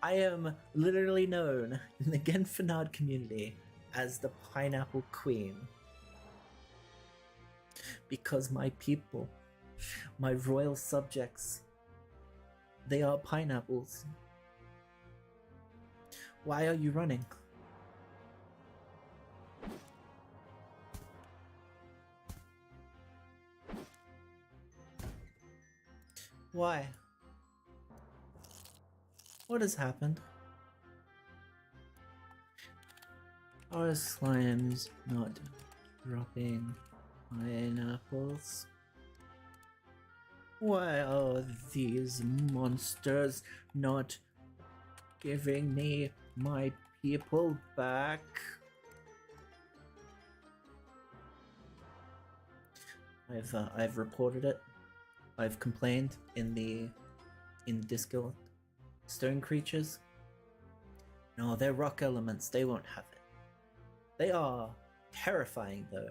I am literally known in the Genfinard community as the Pineapple Queen. Because my people, my royal subjects, they are pineapples. Why are you running? Why? What has happened? Are slimes not dropping pineapples? Why are these monsters not giving me my people back? I've reported it. I've complained in Discord. Stone creatures? No, they're rock elements. They won't have it. They are terrifying though.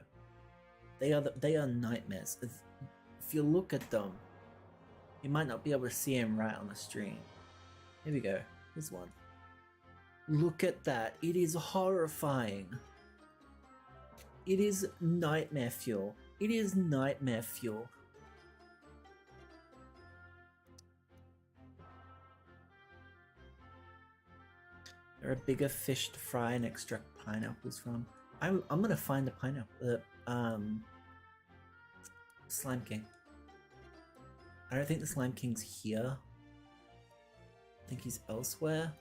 They are nightmares. If you look at them, you might not be able to see them right on the stream. Here we go. Here's one. Look at that. It is horrifying. It is nightmare fuel. It is nightmare fuel. There are bigger fish to fry and extract pineapples from. I'm gonna find the pineapple. Slime King. I don't think the Slime King's here. I think he's elsewhere.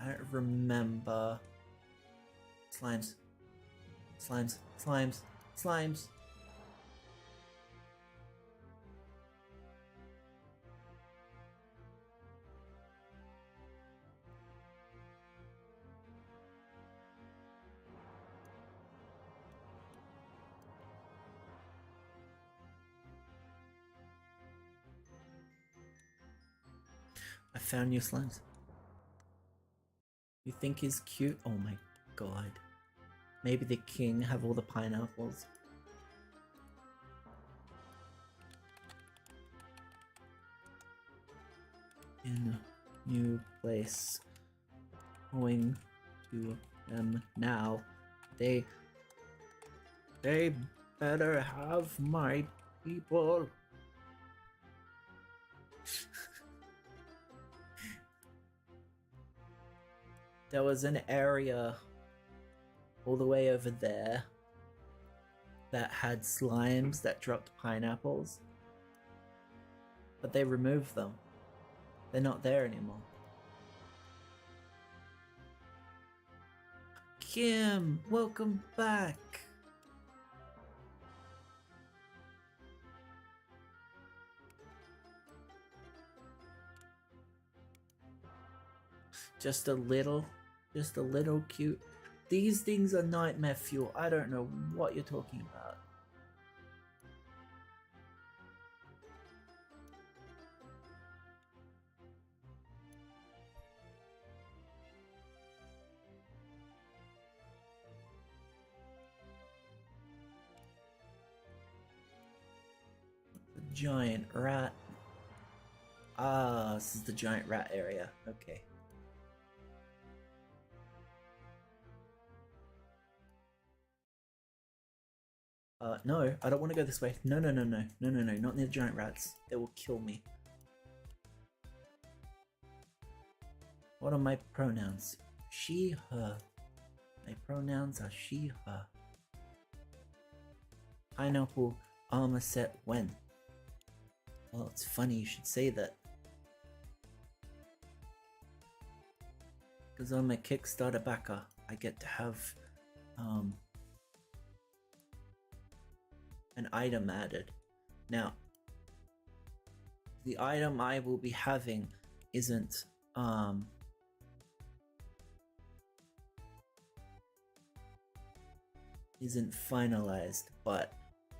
I don't remember. Slimes. Slimes. Slimes. Slimes. I found new slimes. You think he's cute? Oh my god. Maybe the king have all the pineapples. In a new place. Going to them now. They better have my people. There was an area all the way over there that had slimes that dropped pineapples, but they removed them. They're not there anymore. Kim, welcome back. Just a little cute. These things are nightmare fuel. I don't know what you're talking about. The giant rat. Ah, this is the giant rat area. Okay. No, I don't want to go this way. No, not near the giant rats. They will kill me. What are my pronouns? She, her. My pronouns are she, her. Pineapple armor set when? Well, it's funny you should say that. Because I'm a Kickstarter backer, I get to have an item added. Now, the item I will be having isn't finalized, but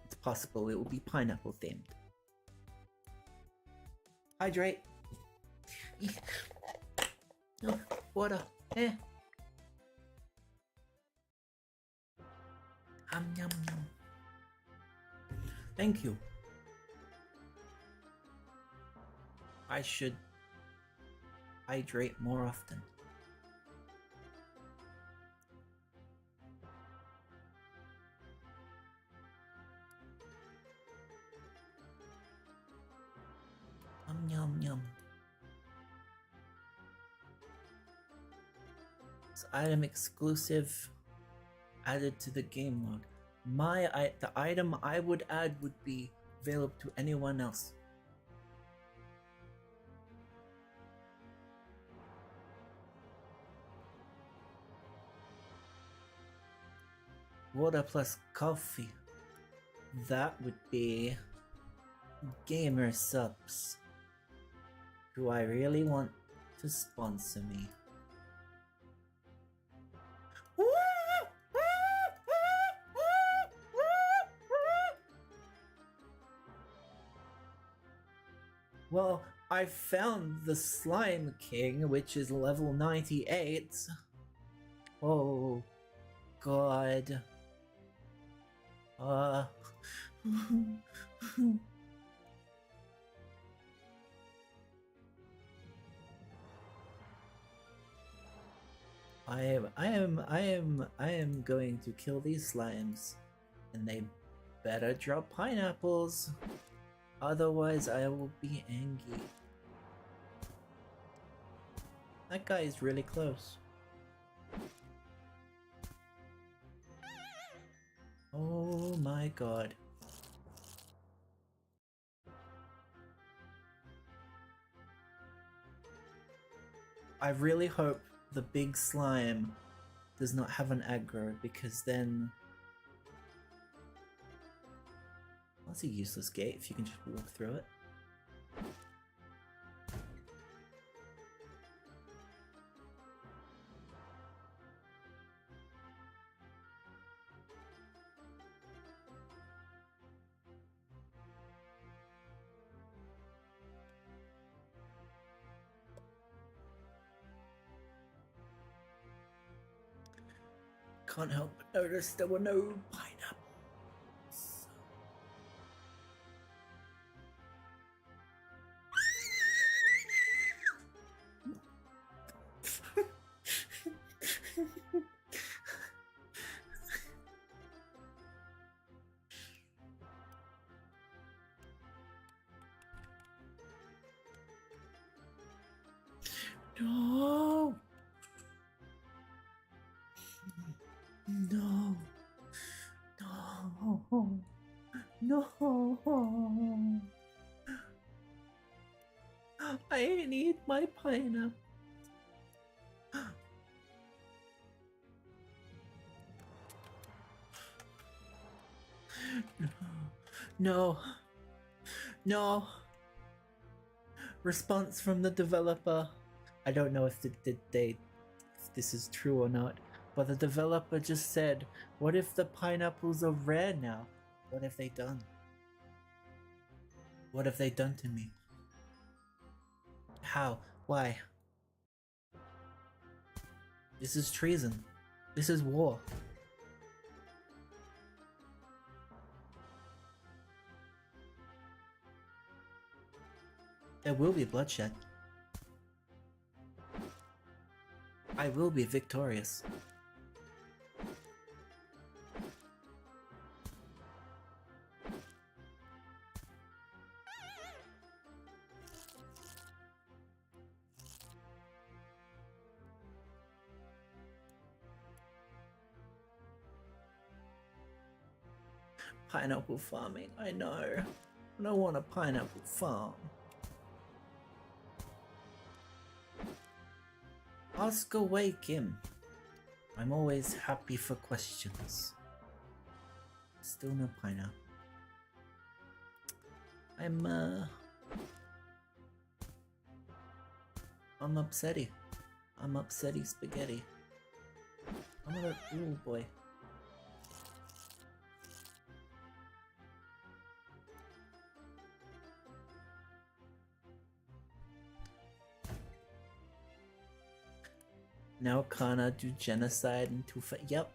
it's possible it will be pineapple themed. Hydrate. No, water. Yum yum yum. Thank you. I should hydrate more often. Yum yum. It's item exclusive added to the game mode. The item I would add would be available to anyone else. Water plus coffee. That would be gamer subs. Do I really want to sponsor me? Well, I found the Slime King, which is level 98. Oh, God. I am going to kill these slimes, and they better drop pineapples, otherwise I will be angry. That guy is really close. Oh my god. I really hope the big slime does not have an aggro, because then... That's a useless gate if you can just walk through it. Can't help but notice there were no pineapples. No! No! No! No! I need my pineapple. No. No. Response from the developer. I don't know if if this is true or not, but the developer just said, what if the pineapples are rare now? What have they done? What have they done to me? How? Why? This is treason. This is war. There will be bloodshed. I will be victorious. Pineapple farming, I know. I don't want a pineapple farm. Ask away, Kim. I'm always happy for questions. Still no pineapple. I'm upsetty. I'm upsetty spaghetti. I'm gonna... Ooh, boy. Now Kana do genocide and Tufa. Yep.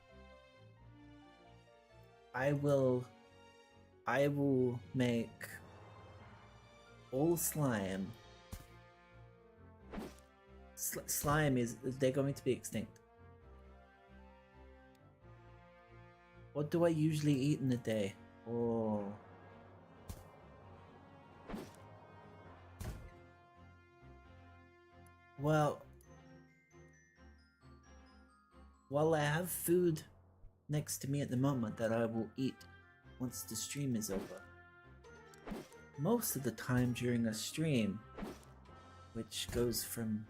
I will make all slime. Slime is, they're going to be extinct. What do I usually eat in a day? Oh. Well, while I have food next to me at the moment that I will eat once the stream is over, most of the time during a stream, which goes from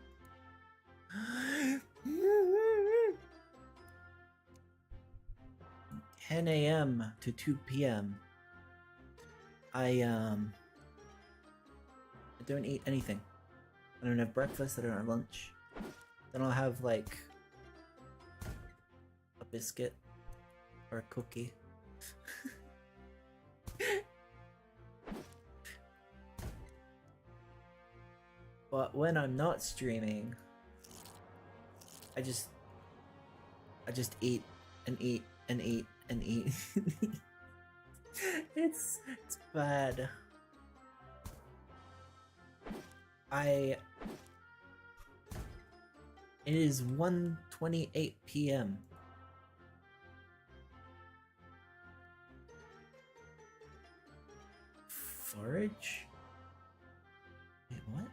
10 a.m. to 2 p.m. I don't eat anything. I don't have breakfast, I don't have lunch. Then I'll have like a biscuit or a cookie. But when I'm not streaming, I just eat and eat and eat and eat. It's bad. It is 1:28 p.m. Forage? Wait, what?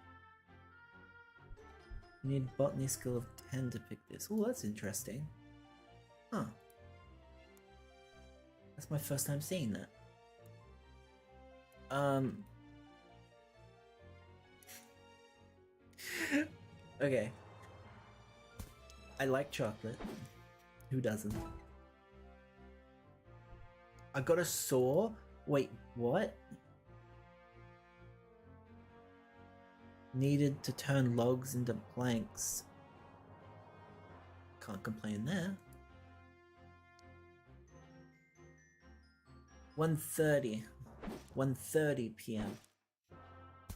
You need botany skill of 10 to pick this. Oh, that's interesting. Huh. That's my first time seeing that. Okay. I like chocolate. Who doesn't? I got a saw? Wait, what? Needed to turn logs into planks. Can't complain there. 1:30. 1:30 p.m.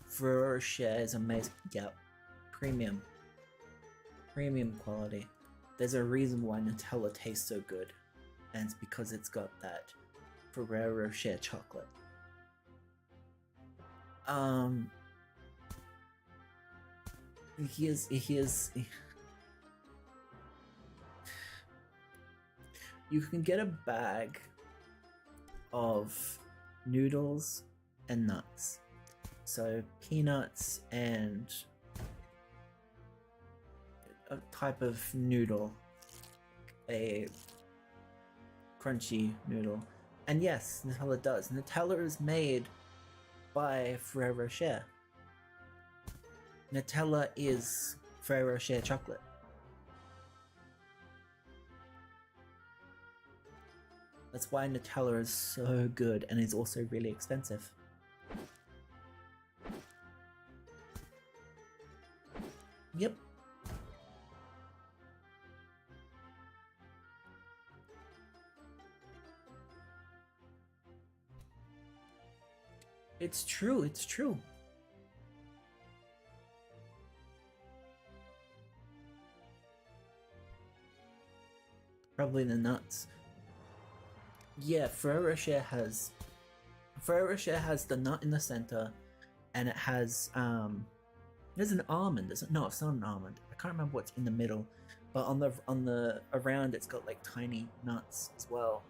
Ferrero Rocher is amazing. Yep. Premium. Premium quality. There's a reason why Nutella tastes so good. And it's because it's got that Ferrero Rocher chocolate. Here's you can get a bag of noodles and nuts. So peanuts and a type of noodle, a crunchy noodle. And yes, Nutella does. Nutella is made by Ferrero Rocher. Nutella is Ferrero Rocher chocolate. That's why Nutella is so good and is also really expensive. Yep. It's true, it's true. Probably the nuts. Yeah, Ferrero Rocher has the nut in the center, and it has there's an almond. No, it's not an almond. I can't remember what's in the middle, but on the around it's got like tiny nuts as well.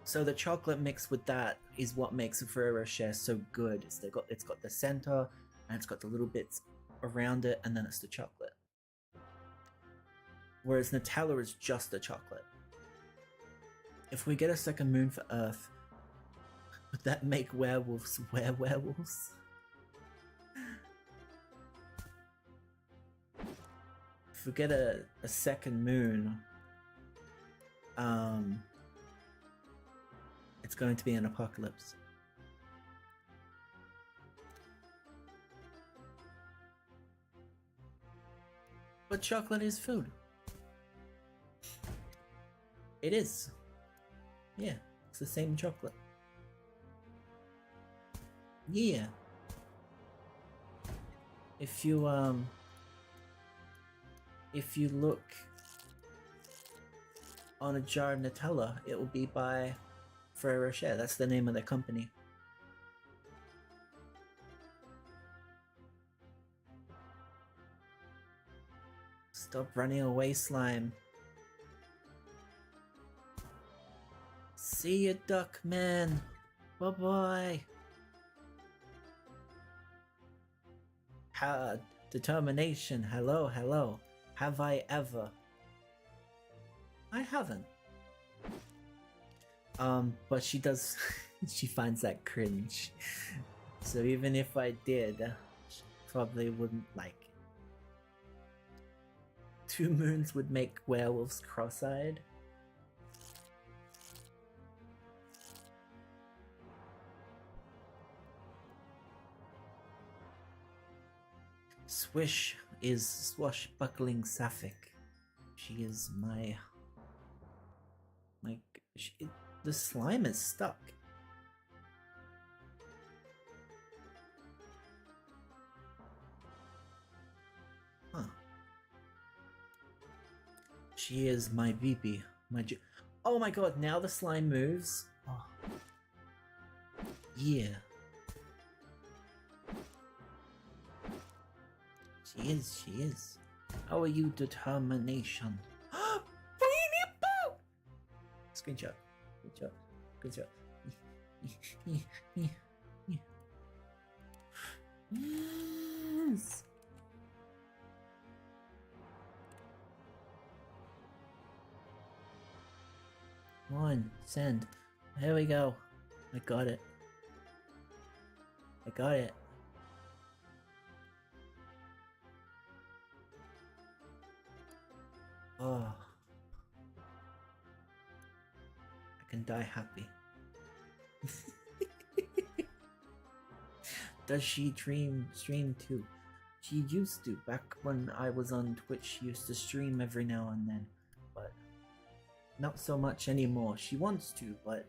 So the chocolate mixed with that is what makes a Ferrero Rocher so good. It's got the center and it's got the little bits around it, and then it's the chocolate. Whereas Nutella is just the chocolate. If we get a second moon for Earth, would that make werewolves werewolves? If we get a second moon, it's going to be an apocalypse. But chocolate is food. It is. Yeah, it's the same chocolate. Yeah. If you look on a jar of Nutella, it will be by Ferrero Rocher. That's the name of their company. Stop running away, slime. See you, duck man. Bye-bye. Determination. Hello, hello. Have I ever? I haven't. But she does. She finds that cringe. So even if I did, she probably wouldn't like it. 2 moons would make werewolves cross-eyed. Swish is swashbuckling Sapphic. She is the slime is stuck. She is my VP. Oh my god, now the slime moves? Oh. Yeah. She is. How are you, determination? Screenshot. Good job. Yes. One, send. Here we go. I got it. Oh. I can die happy. Does she stream too? She used to. Back when I was on Twitch, she used to stream every now and then. But not so much anymore. She wants to, but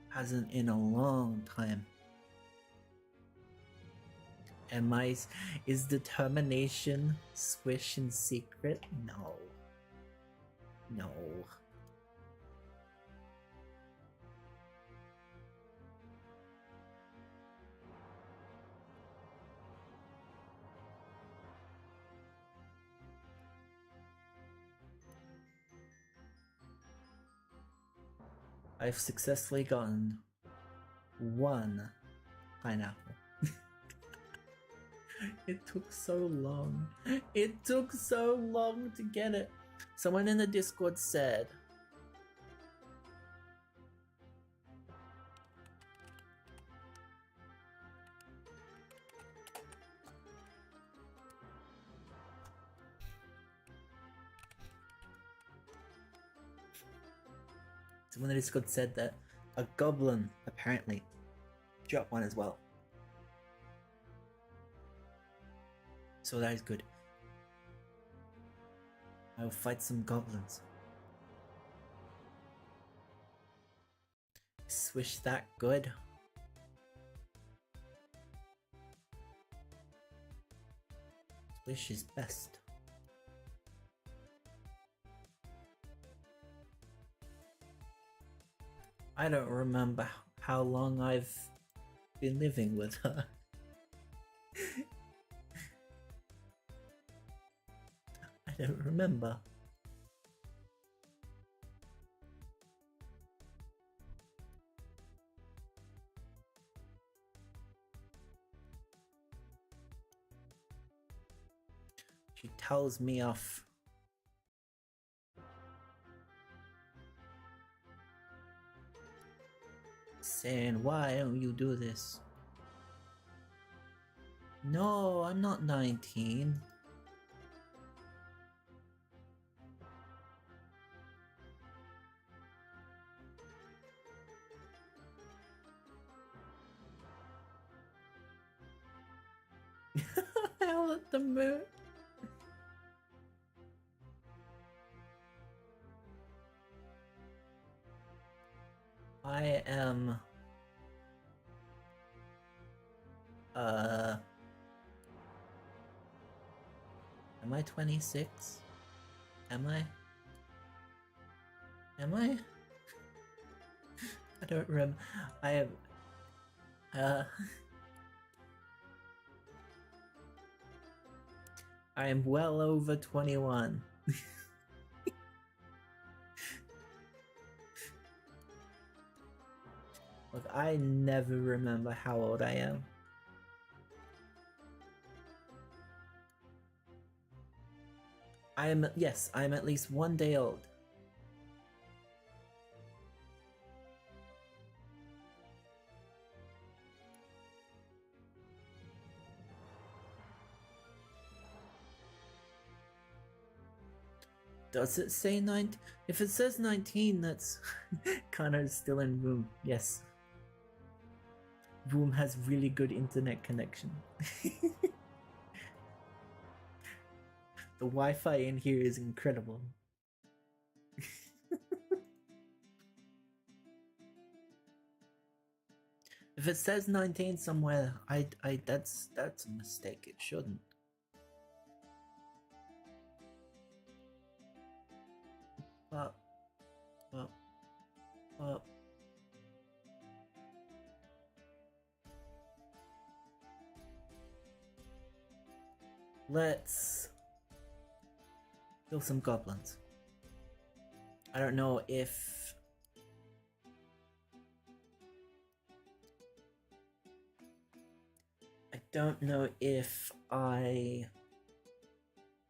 hasn't in a long time. Is determination Swish in secret? No. I've successfully gotten one pineapple. It took so long. It took so long to get it. Someone in the Discord said, that a goblin apparently dropped one as well. So that is good. I will fight some goblins. Swish that good. Swish is best. I don't remember how long I've been living with her. I don't remember. She tells me off. Saying, why don't you do this? No, I'm not 19. Hell at the moon. I am am I 26? Am I? I don't remember. I am I am well over 21. Look, I never remember how old I am. I am at least 1 day old. Does it say 19? If it says 19, that's Connor is still in room. Yes. Room has really good internet connection. The Wi-Fi in here is incredible. If it says 19 somewhere, that's a mistake. It shouldn't. Up. Up. Let's kill some goblins. I don't know if I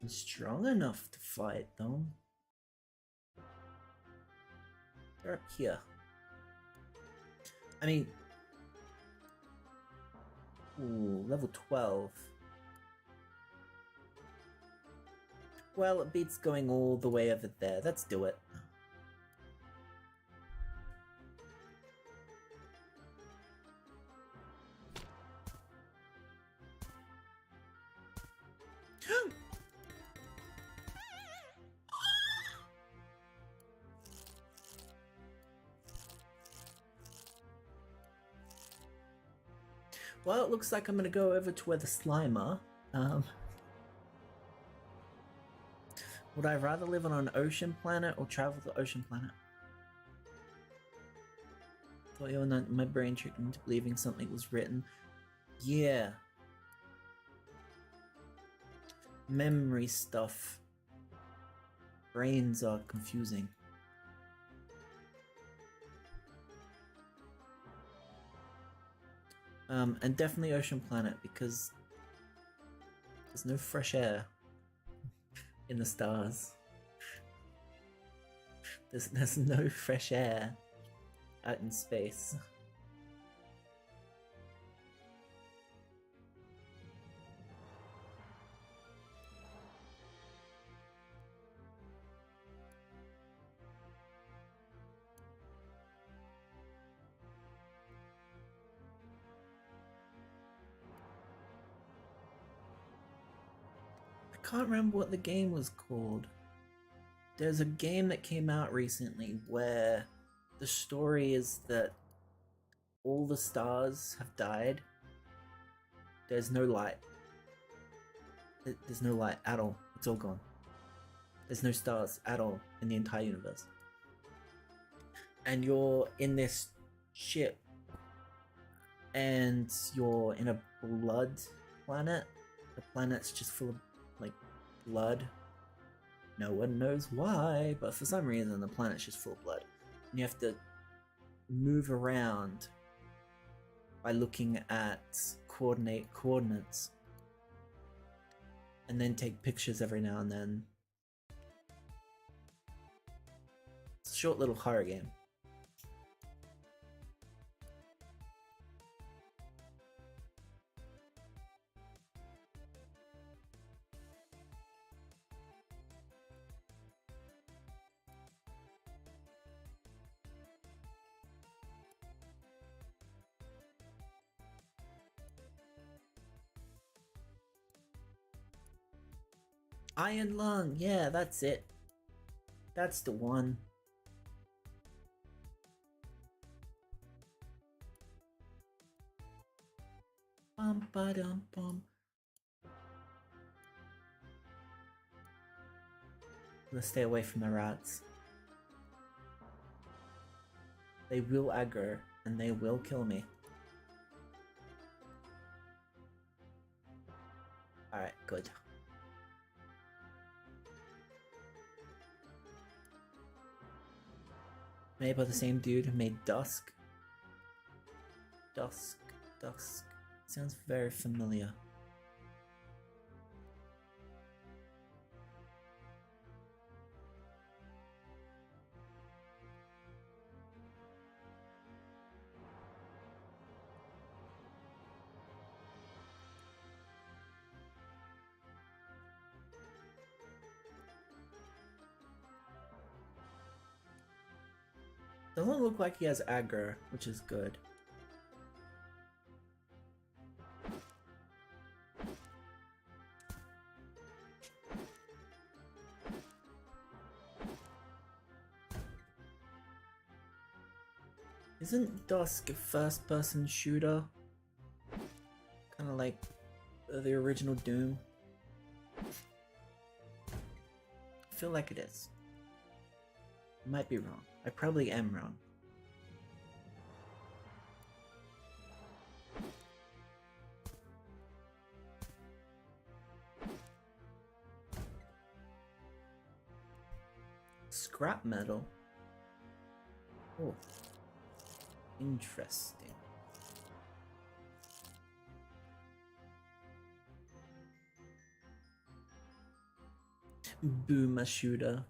am strong enough to fight them. They're up here. I mean, ooh, level 12. Well, it beats going all the way over there. Let's do it. Well, it looks like I'm gonna go over to where the slime are. Would I rather live on an ocean planet or travel the ocean planet? Thought you were my brain tricked me into believing something was written. Yeah. Memory stuff. Brains are confusing. And definitely ocean planet because there's no fresh air in the stars. There's no fresh air out in space. I can't remember what the game was called. There's a game that came out recently where the story is that all the stars have died. There's no light. There's no light at all. It's all gone. There's no stars at all in the entire universe. And you're in this ship and you're in a blood planet. The planet's just full of like blood. No one knows why, but for some reason the planet's just full of blood. And you have to move around by looking at coordinates and then take pictures every now and then. It's a short little horror game. Iron Lung, yeah, that's it. That's the one. Bum ba dum bum. Let's stay away from the rats. They will aggro and they will kill me. Alright, good. Made by the same dude who made Dusk. Dusk. Sounds very familiar. Doesn't look like he has aggro, which is good. Isn't Dusk a first-person shooter? Kind of like the original Doom. I feel like it is. Might be wrong. I probably am wrong. Scrap metal? Oh, interesting. Boomer shooter.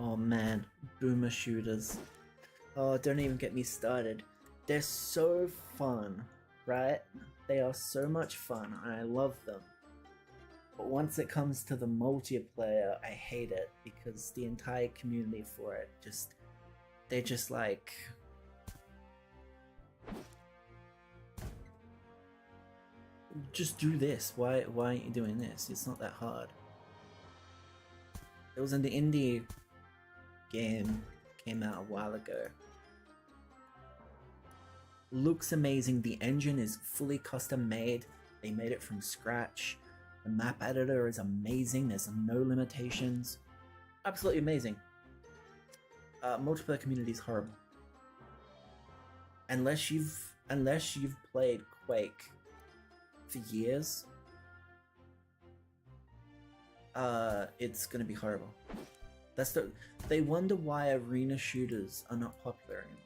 Oh man, boomer shooters. Oh, don't even get me started. They're so fun, right? They are so much fun, and I love them. But once it comes to the multiplayer, I hate it because the entire community for it they're just like, just do this. Why aren't you doing this? It's not that hard. It was an indie game, came out a while ago. Looks amazing. The engine is fully custom made. They made it from scratch. The map editor is amazing. There's no limitations. Absolutely amazing. Multiplayer community is horrible. Unless you've played Quake for years, it's gonna be horrible. They wonder why arena shooters are not popular anymore.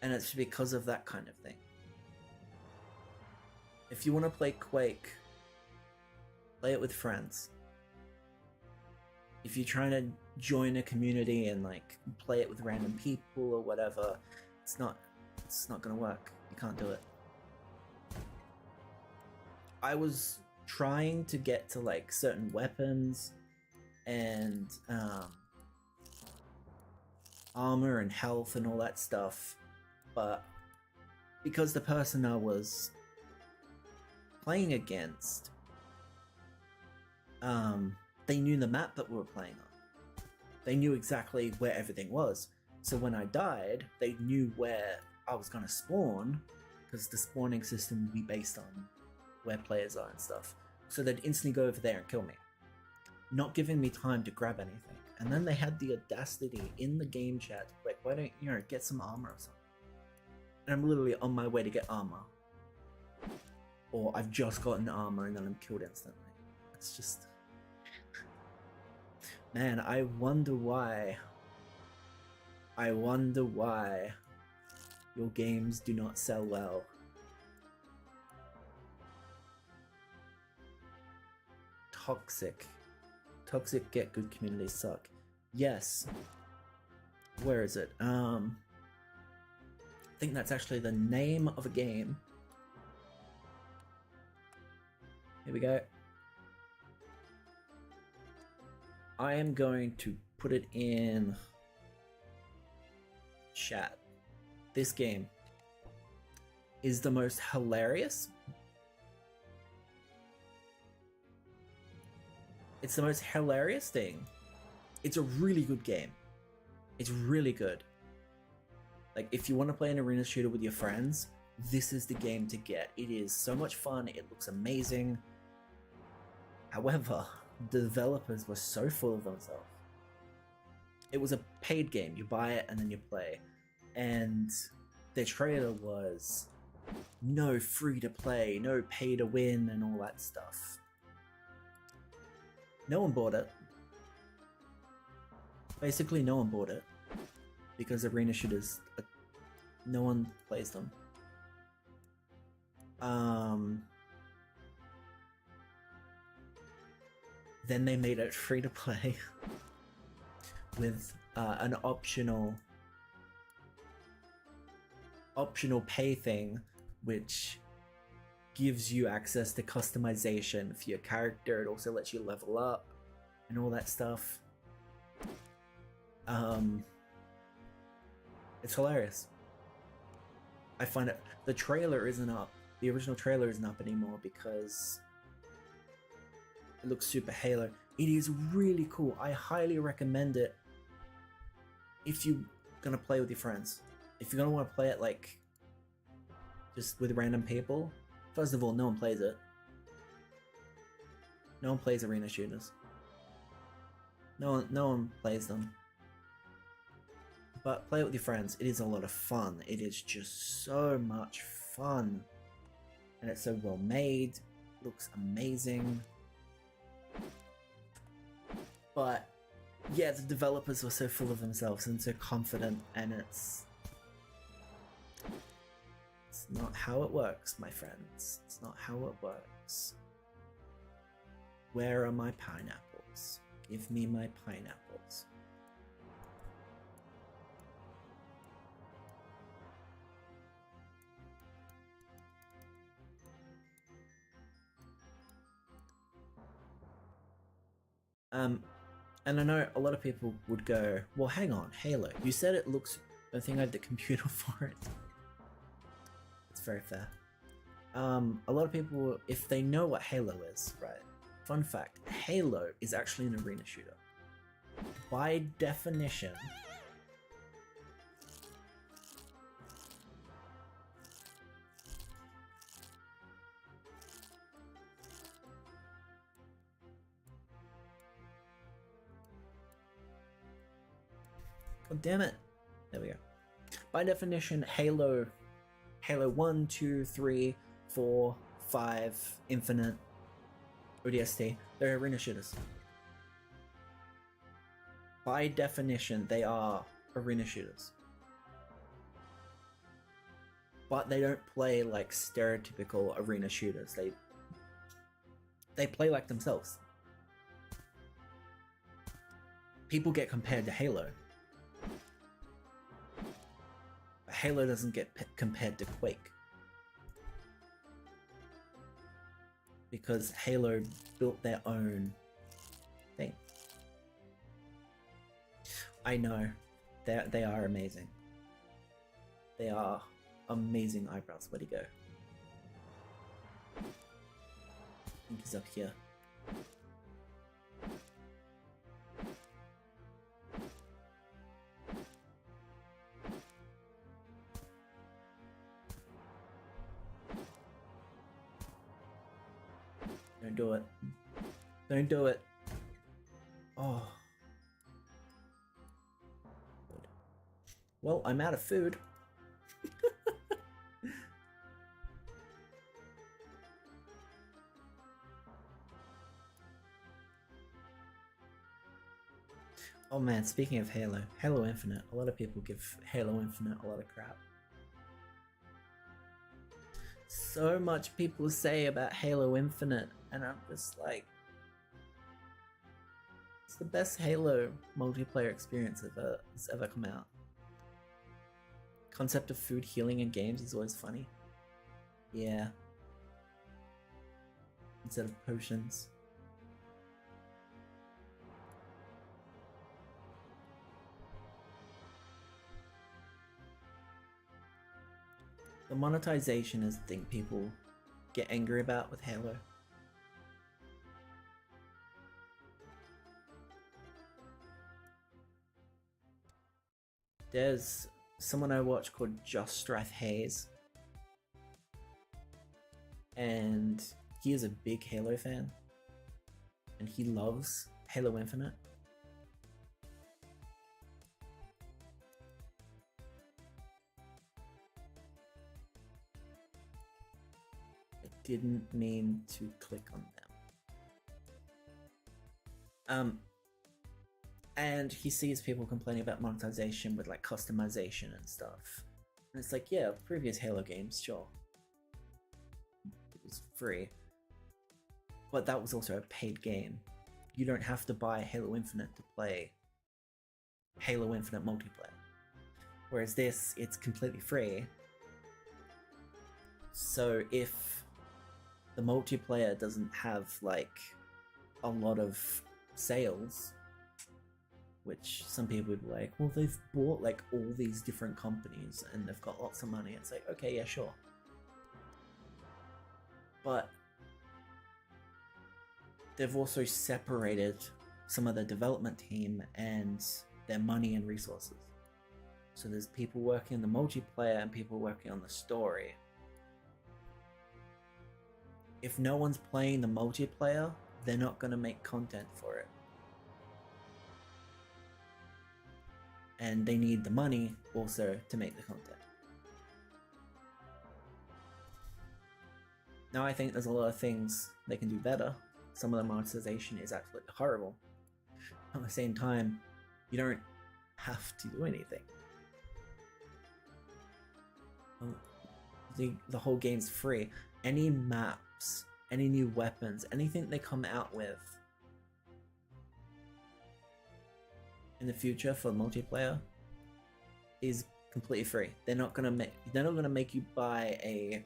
And it's because of that kind of thing. If you want to play Quake, play it with friends. If you're trying to join a community and like play it with random people or whatever, it's not gonna work. You can't do it. I was trying to get to like certain weapons and armor and health and all that stuff, but because the person I was playing against, they knew the map that we were playing on. They knew exactly where everything was. So when I died, they knew where I was gonna spawn, because the spawning system would be based on where players are and stuff. So they'd instantly go over there and kill me, not giving me time to grab anything. And then they had the audacity in the game chat, like, why don't you get some armor or something? And I'm literally on my way to get armor. Or I've just gotten armor and then I'm killed instantly. It's just... Man, I wonder why your games do not sell well. Toxic get good communities suck. Yes. Where is it? I think that's actually the name of a game. Here we go. I am going to put it in chat. This game is the most hilarious. It's the most hilarious thing. It's a really good game. It's really good. Like, if you want to play an arena shooter with your friends, this is the game to get. It is so much fun. It looks amazing. However, the developers were so full of themselves. It was a paid game. You buy it and then you play. And their trailer was no free to play, no pay to win, and all that stuff. No one bought it. Basically, no one bought it. Because arena shooters, no one plays them. Then they made it free to play with an optional pay thing, which gives you access to customization for your character. It also lets you level up and all that stuff. It's hilarious. I find it. The trailer isn't up. The original trailer isn't up anymore because it looks super Halo. It is really cool. I highly recommend it if you're gonna play with your friends. If you're gonna want to play it like just with random people, first of all, no one plays it. No one plays arena shooters. No one plays them. But play it with your friends. It is a lot of fun. It is just so much fun. And it's so well made. Looks amazing. But yeah, the developers were so full of themselves and so confident, and it's not how it works, my friends. It's not how it works. Where are my pineapples? Give me my pineapples. And I know a lot of people would go, well, hang on, Halo. You said it looks... I think I had the computer for it. It's very fair. A lot of people, if they know what Halo is, right? Fun fact, Halo is actually an arena shooter. By definition... God damn it. There we go. By definition, Halo 1, 2, 3, 4, 5, Infinite, ODST, they're arena shooters. By definition, they are arena shooters. But they don't play like stereotypical arena shooters. They play like themselves. People get compared to Halo. But Halo doesn't get compared to Quake. Because Halo built their own thing. I know. They are amazing. They are amazing eyebrows. Where'd he go? I think he's up here. Don't do it. Don't do it. Oh. Good. Well, I'm out of food. Oh man, speaking of Halo Infinite, a lot of people give Halo Infinite a lot of crap. So much people say about Halo Infinite, and I'm just like, it's the best Halo multiplayer experience that's ever come out. Concept of food healing in games is always funny. Yeah. Instead of potions. The monetization is the thing people get angry about with Halo. There's someone I watch called Just Strath Hayes, and he is a big Halo fan, and he loves Halo Infinite. I didn't mean to click on them. And he sees people complaining about monetization with like customization and stuff. And it's like, yeah, previous Halo games, sure. It was free. But that was also a paid game. You don't have to buy Halo Infinite to play Halo Infinite multiplayer. Whereas this, it's completely free. So if the multiplayer doesn't have like a lot of sales, which some people would be like, well, they've bought like all these different companies and they've got lots of money. It's like, okay, yeah, sure. But they've also separated some of the development team and their money and resources. So there's people working on the multiplayer and people working on the story. If no one's playing the multiplayer, they're not going to make content for it. And they need the money also to make the content. Now I think there's a lot of things they can do better. Some of the monetization is absolutely horrible. At the same time, you don't have to do anything. The whole game's free. Any maps, any new weapons, anything they come out with in the future for multiplayer is completely free. They're not gonna make you buy a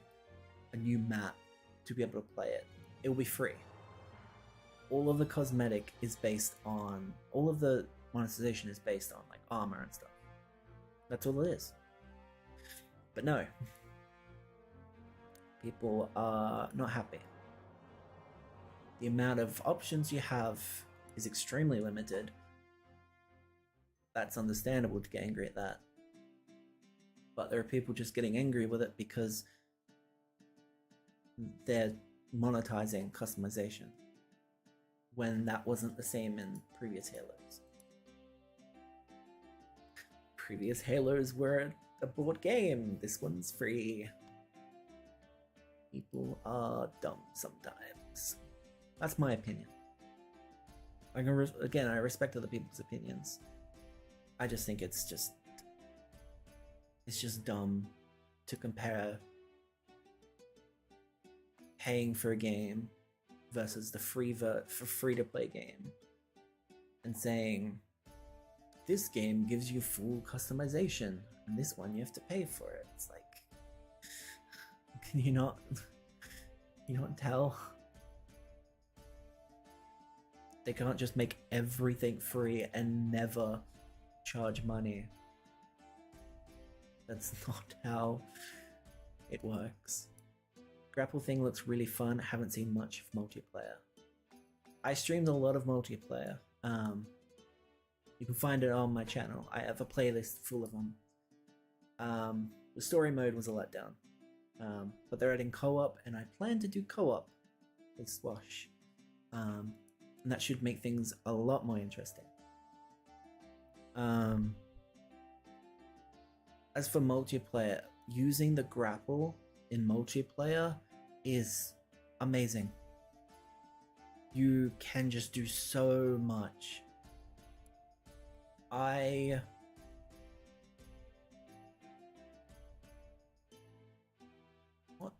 new map to be able to play it. It will be free. All of the cosmetic is based on, all of the monetization is based on like armor and stuff. That's all it is. But no, people are not happy. The amount of options you have is extremely limited. That's understandable to get angry at that. But there are people just getting angry with it because they're monetizing customization when that wasn't the same in previous Halos. Previous Halos were a board game. This one's free. People are dumb sometimes. That's my opinion. Again, I respect other people's opinions. I just think it's just dumb to compare paying for a game versus the free to play game and saying this game gives you full customization and this one you have to pay for it. It's like, can you not tell? They can't just make everything free and never charge money. That's not how it works. Grapple thing looks really fun. I haven't seen much of multiplayer. I streamed a lot of multiplayer. You can find it on my channel. I have a playlist full of them. The story mode was a letdown. But they're adding co-op, and I plan to do co-op with Swash. And that should make things a lot more interesting. As for multiplayer, using the grapple in multiplayer is amazing. You can just do so much. What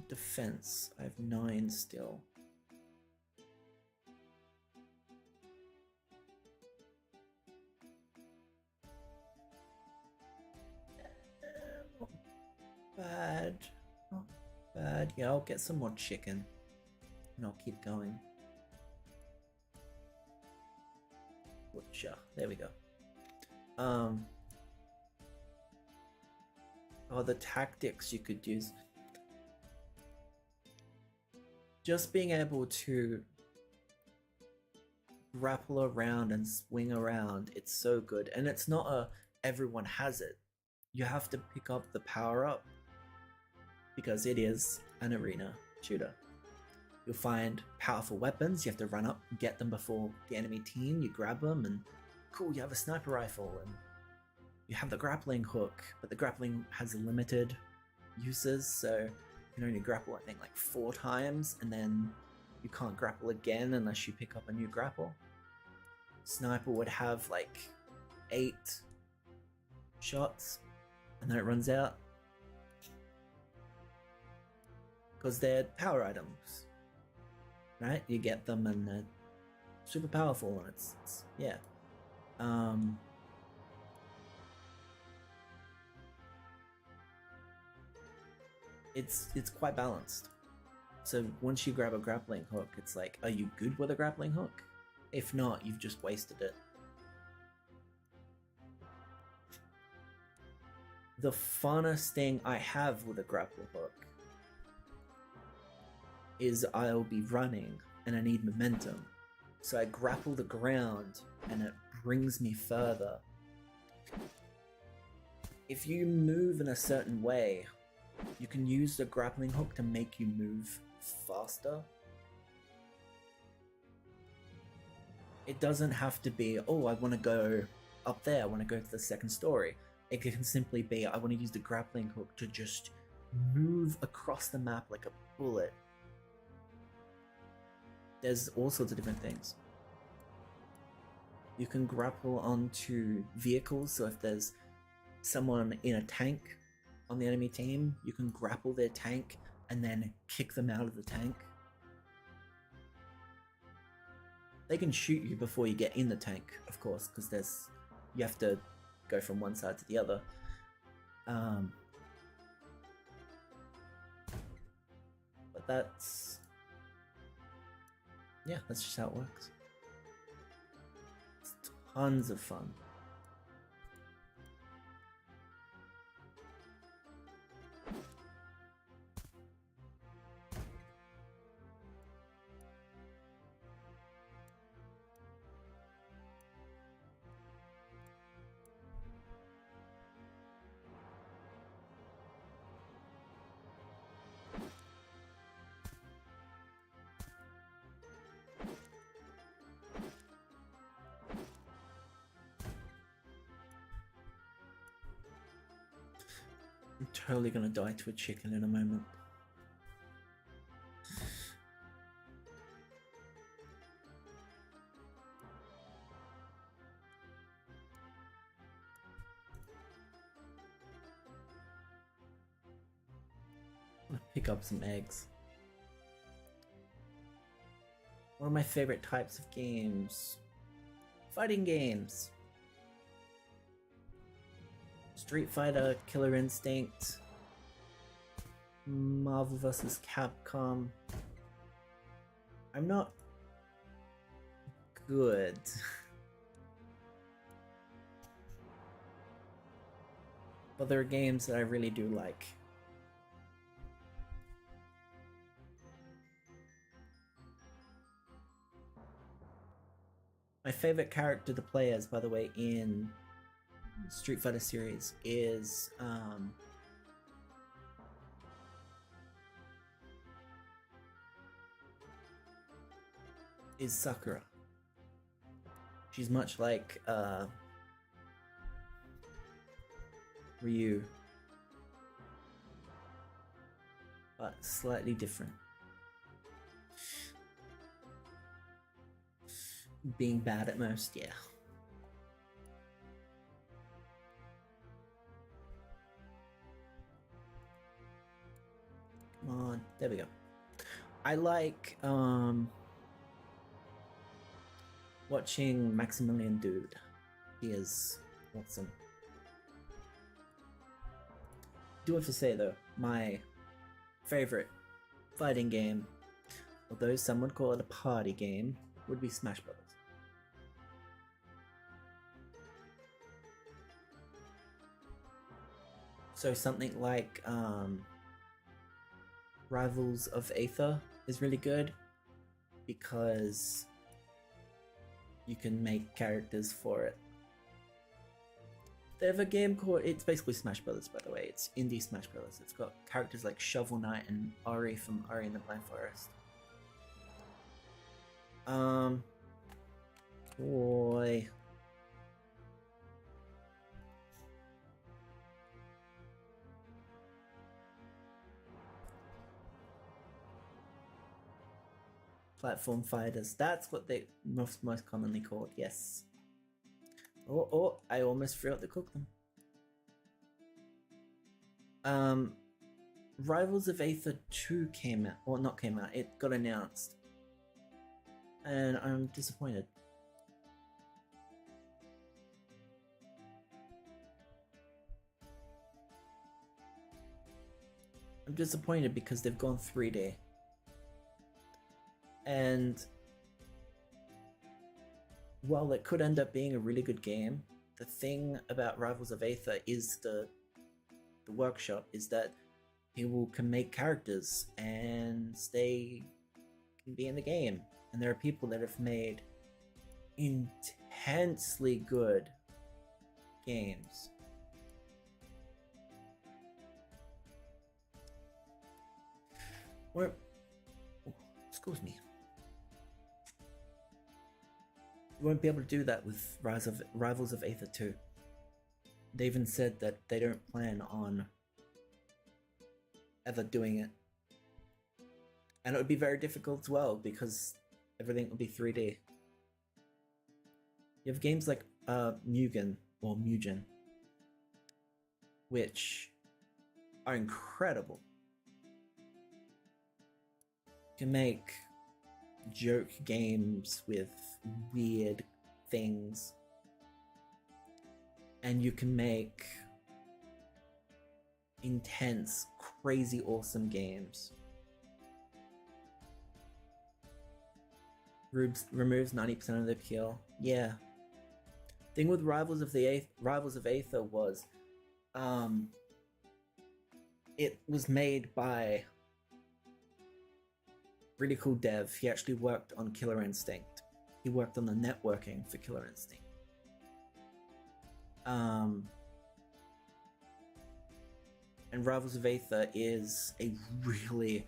defense? I have 9 still. Bad. Not bad. Yeah, I'll get some more chicken. And I'll keep going. Butcher. There we go. Oh, the tactics you could use. Just being able to grapple around and swing around, it's so good. And it's not everyone has it. You have to pick up the power up because it is an arena shooter. You'll find powerful weapons, you have to run up and get them before the enemy team, you grab them and cool, you have a sniper rifle and you have the grappling hook, but the grappling has limited uses, so you can only grapple I think like 4 times and then you can't grapple again unless you pick up a new grapple. Sniper would have like 8 shots and then it runs out because they're power items, right? You get them and they're super powerful and it's yeah. It's quite balanced. So once you grab a grappling hook, it's like, are you good with a grappling hook? If not, you've just wasted it. The funnest thing I have with a grapple hook is I'll be running and I need momentum. So I grapple the ground and it brings me further. If you move in a certain way, you can use the grappling hook to make you move faster. It doesn't have to be, oh, I want to go up there, I want to go to the second story. It can simply be, I want to use the grappling hook to just move across the map like a bullet. There's all sorts of different things. You can grapple onto vehicles, so if there's someone in a tank on the enemy team, you can grapple their tank and then kick them out of the tank. They can shoot you before you get in the tank, of course, because you have to go from one side to the other. But that's just how it works. It's tons of fun. I'm totally gonna die to a chicken in a moment. I'm gonna pick up some eggs. One of my favorite types of games. Fighting games. Street Fighter, Killer Instinct, Marvel vs. Capcom. I'm not good. But there are games that I really do like. My favorite character to play as, by the way, in Street Fighter series is Sakura. She's much like Ryu, but slightly different. Being bad at most, yeah. Come on, there we go. I like watching Maximilian Dude. He is awesome. Do have to say though, my favorite fighting game, although some would call it a party game, would be Smash Brothers. So something like Rivals of Aether is really good because you can make characters for it. They have a game called, it's basically Smash Brothers, by the way. It's indie Smash Brothers. It's got characters like Shovel Knight and Ori from Ori and the Blind Forest. Boy. Platform fighters. That's what they most commonly called, yes. Oh, I almost forgot to cook them. Rivals of Aether 2 came out, or not came out, it got announced. And I'm disappointed. I'm disappointed because they've gone 3D. And while it could end up being a really good game, the thing about Rivals of Aether is the workshop is that people can make characters and they can be in the game. And there are people that have made intensely good games. Excuse me. You won't be able to do that with Rivals of Aether 2. They even said that they don't plan on ever doing it. And it would be very difficult as well because everything would be 3D. You have games like Mugen, which are incredible. You can make joke games with weird things, and you can make intense, crazy, awesome games. Removes 90% of the appeal. Yeah. Thing with Rivals of Aether was, it was made by really cool dev. He actually worked on Killer Instinct. He worked on the networking for Killer Instinct. And Rivals of Aether is a really,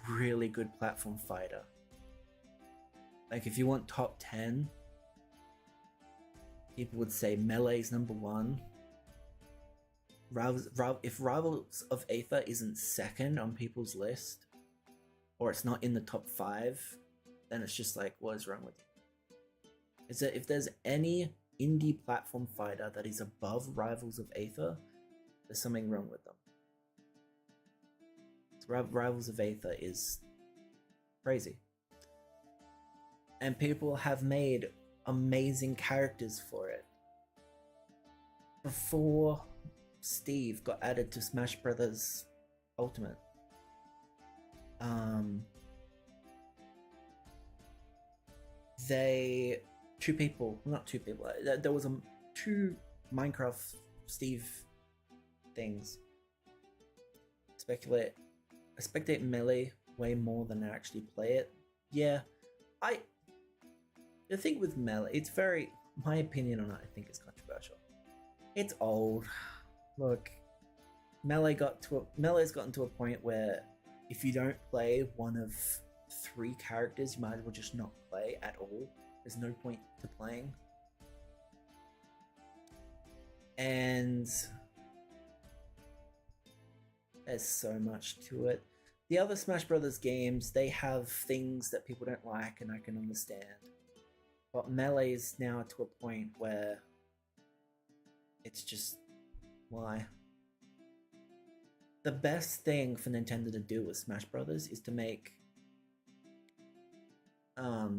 really good platform fighter. Like, if you want top 10, people would say Melee's number 1. If Rivals of Aether isn't second on people's list, or it's not in the top 5, then it's just like, what is wrong with you? Is that if there's any indie platform fighter that is above Rivals of Aether, there's something wrong with them. So Rivals of Aether is crazy. And people have made amazing characters for it. Before Steve got added to Smash Brothers Ultimate, there was two Minecraft Steve things. I spectate Melee way more than I actually play it. Yeah, the thing with Melee, it's very, my opinion on it, I think is controversial. It's old. Look, Melee's gotten to a point where if you don't play one of 3 characters, you might as well just not play at all. There's no point to playing. And there's so much to it. The other Smash Brothers games, they have things that people don't like, and I can understand. But Melee is now to a point where it's just, why? The best thing for Nintendo to do with Smash Brothers is to make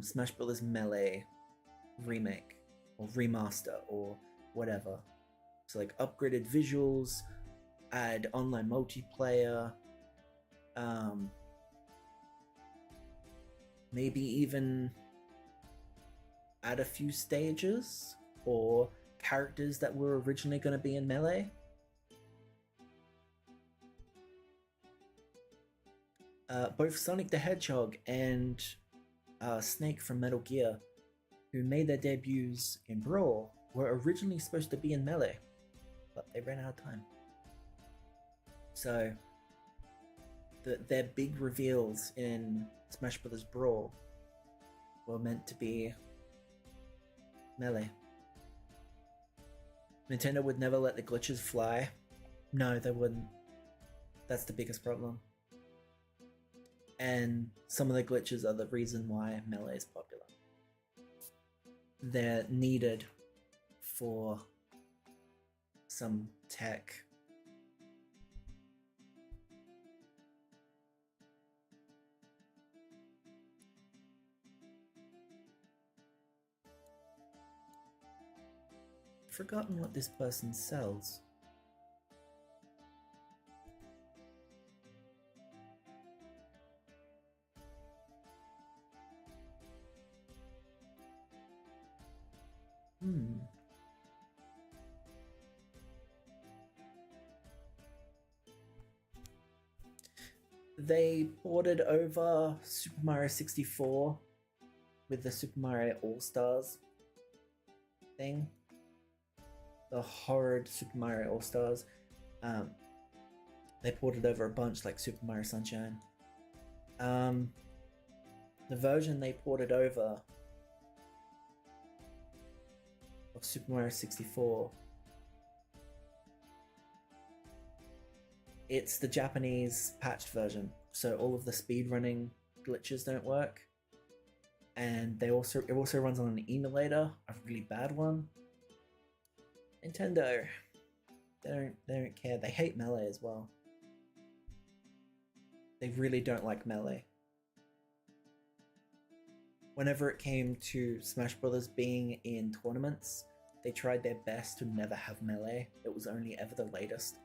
Smash Brothers Melee remake or remaster or whatever. So like upgraded visuals, add online multiplayer, maybe even add a few stages or characters that were originally going to be in Melee. Both Sonic the Hedgehog and Snake from Metal Gear, who made their debuts in Brawl, were originally supposed to be in Melee, but they ran out of time. So their big reveals in Smash Bros. Brawl were meant to be Melee. Nintendo would never let the glitches fly. No, they wouldn't. That's the biggest problem. And some of the glitches are the reason why Melee is popular. They're needed for some tech. I've forgotten what this person sells. They ported over Super Mario 64 with the Super Mario All-Stars thing, the horrid Super Mario All-Stars. They ported over a bunch, like Super Mario Sunshine. The version they ported over of Super Mario 64, it's the Japanese patched version, so all of the speedrunning glitches don't work, and it also runs on an emulator, a really bad one. Nintendo, they don't care. They hate Melee as well. They really don't like Melee. Whenever it came to Smash Brothers being in tournaments, they tried their best to never have Melee. It was only ever the latest.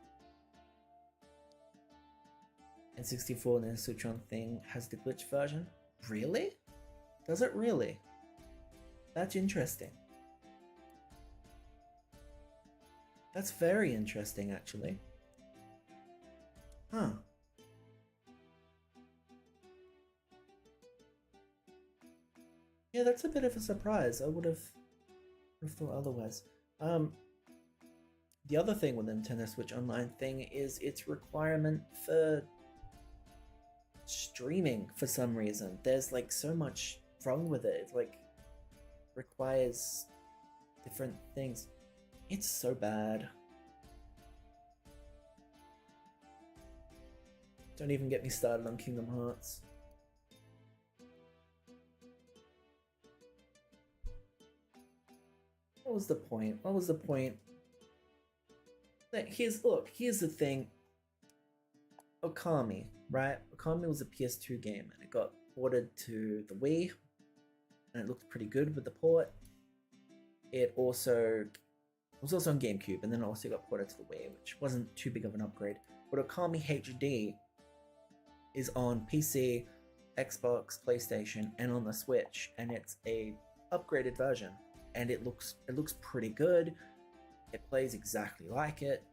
And 64 and the Switch-on thing has the glitch version. Really? Does it really? That's interesting. That's very interesting, actually. Huh. Yeah, that's a bit of a surprise. I would have thought otherwise. The other thing with the Nintendo Switch Online thing is its requirement for streaming for some reason. There's like so much wrong with it. It like requires different things. It's so bad. Don't even get me started on Kingdom Hearts. What was the point? What was the point? Here's the thing. Okami, right? Okami was a PS2 game and it got ported to the Wii and it looked pretty good with the port. It was also on GameCube and then it also got ported to the Wii, which wasn't too big of an upgrade. But Okami HD is on PC, Xbox, PlayStation, and on the Switch, and it's a upgraded version. And it looks pretty good. It plays exactly like it.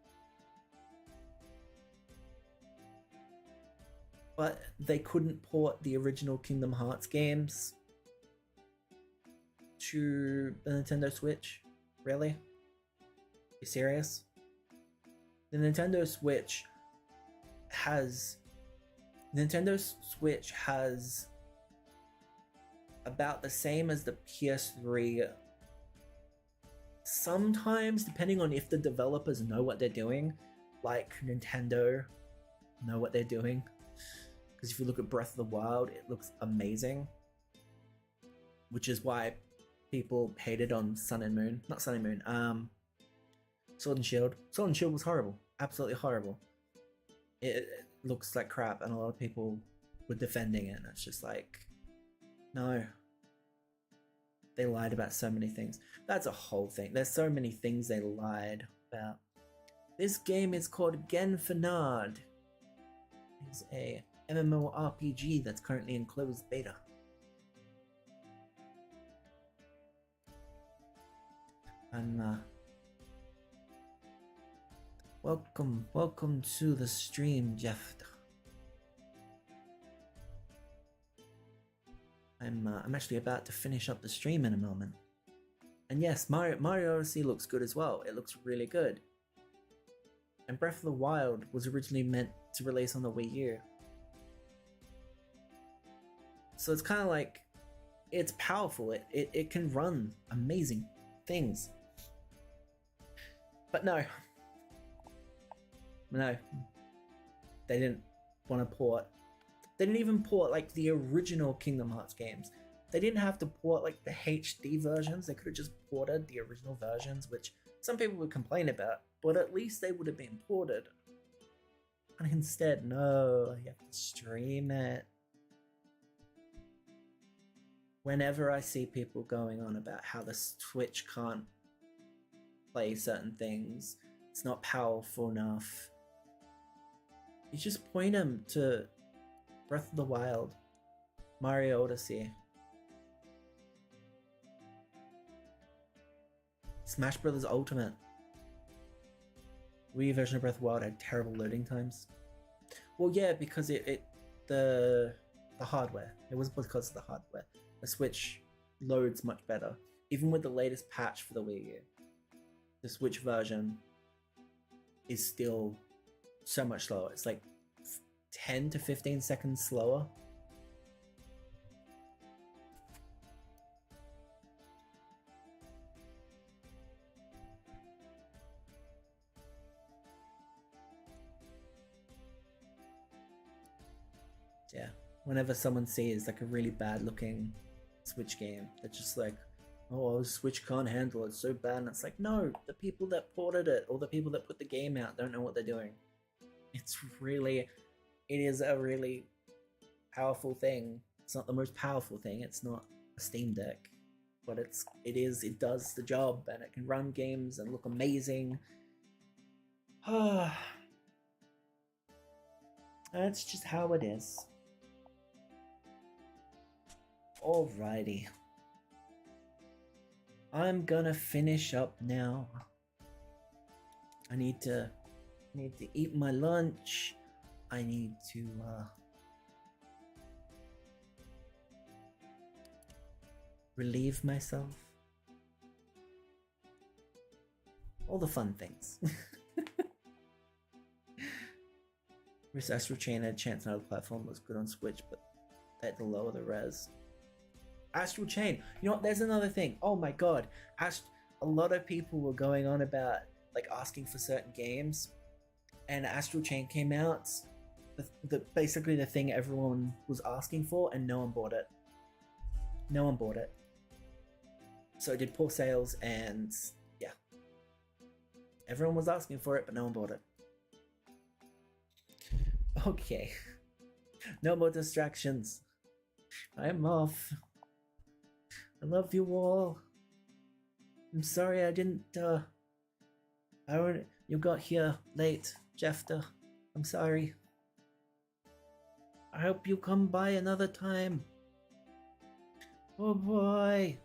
But they couldn't port the original Kingdom Hearts games to the Nintendo Switch? Really? You serious? The Nintendo Switch has about the same as the PS3. Sometimes, depending on if the developers know what they're doing, like Nintendo know what they're doing. Because if you look at Breath of the Wild, it looks amazing. Which is why people hated on Sun and Moon. Not Sun and Moon, Sword and Shield. Sword and Shield was horrible. Absolutely horrible. It looks like crap, and a lot of people were defending it, and it's just like, no. They lied about so many things. That's a whole thing. There's so many things they lied about. This game is called Genfinard. It's a MMORPG that's currently in closed beta. And welcome to the stream, Jeff. I'm actually about to finish up the stream in a moment. And yes, Mario Odyssey looks good as well. It looks really good. And Breath of the Wild was originally meant to release on the Wii U. So it's kind of like, it's powerful. It can run amazing things. But no, they didn't want to port. They didn't even port like the original Kingdom Hearts games. They didn't have to port like the HD versions. They could have just ported the original versions, which some people would complain about, but at least they would have been ported. And instead, no, you have to stream it. Whenever I see people going on about how the Switch can't play certain things, it's not powerful enough, you just point them to Breath of the Wild, Mario Odyssey, Smash Brothers Ultimate. Wii version of Breath of the Wild had terrible loading times. Well, yeah, because the hardware. It was because of the hardware. The Switch loads much better. Even with the latest patch for the Wii U, the Switch version is still so much slower. It's like 10 to 15 seconds slower. Yeah, whenever someone sees like a really bad looking Switch game, they're just like, oh, Switch can't handle it, it's so bad. And it's like, no, the people that ported it or the people that put the game out don't know what they're doing. It's really, it is a really powerful thing. It's not the most powerful thing, it's not a Steam Deck, but it does the job, and it can run games and look amazing. That's just how it is. Alrighty. I'm gonna finish up now. I need to eat my lunch. I need to relieve myself. All the fun things. Astral Chain had a chance on other platform, looks good on Switch, but they had to lower the res. Astral Chain, you know what, there's another thing. Oh my god, a lot of people were going on about like asking for certain games, and Astral Chain came out, basically the thing everyone was asking for, and no one bought it. No one bought it. So it did poor sales, and yeah. Everyone was asking for it, but no one bought it. Okay. No more distractions. I'm off. I love you all. I'm sorry I didn't, you got here late, Jeffter. I'm sorry. I hope you come by another time. Oh boy.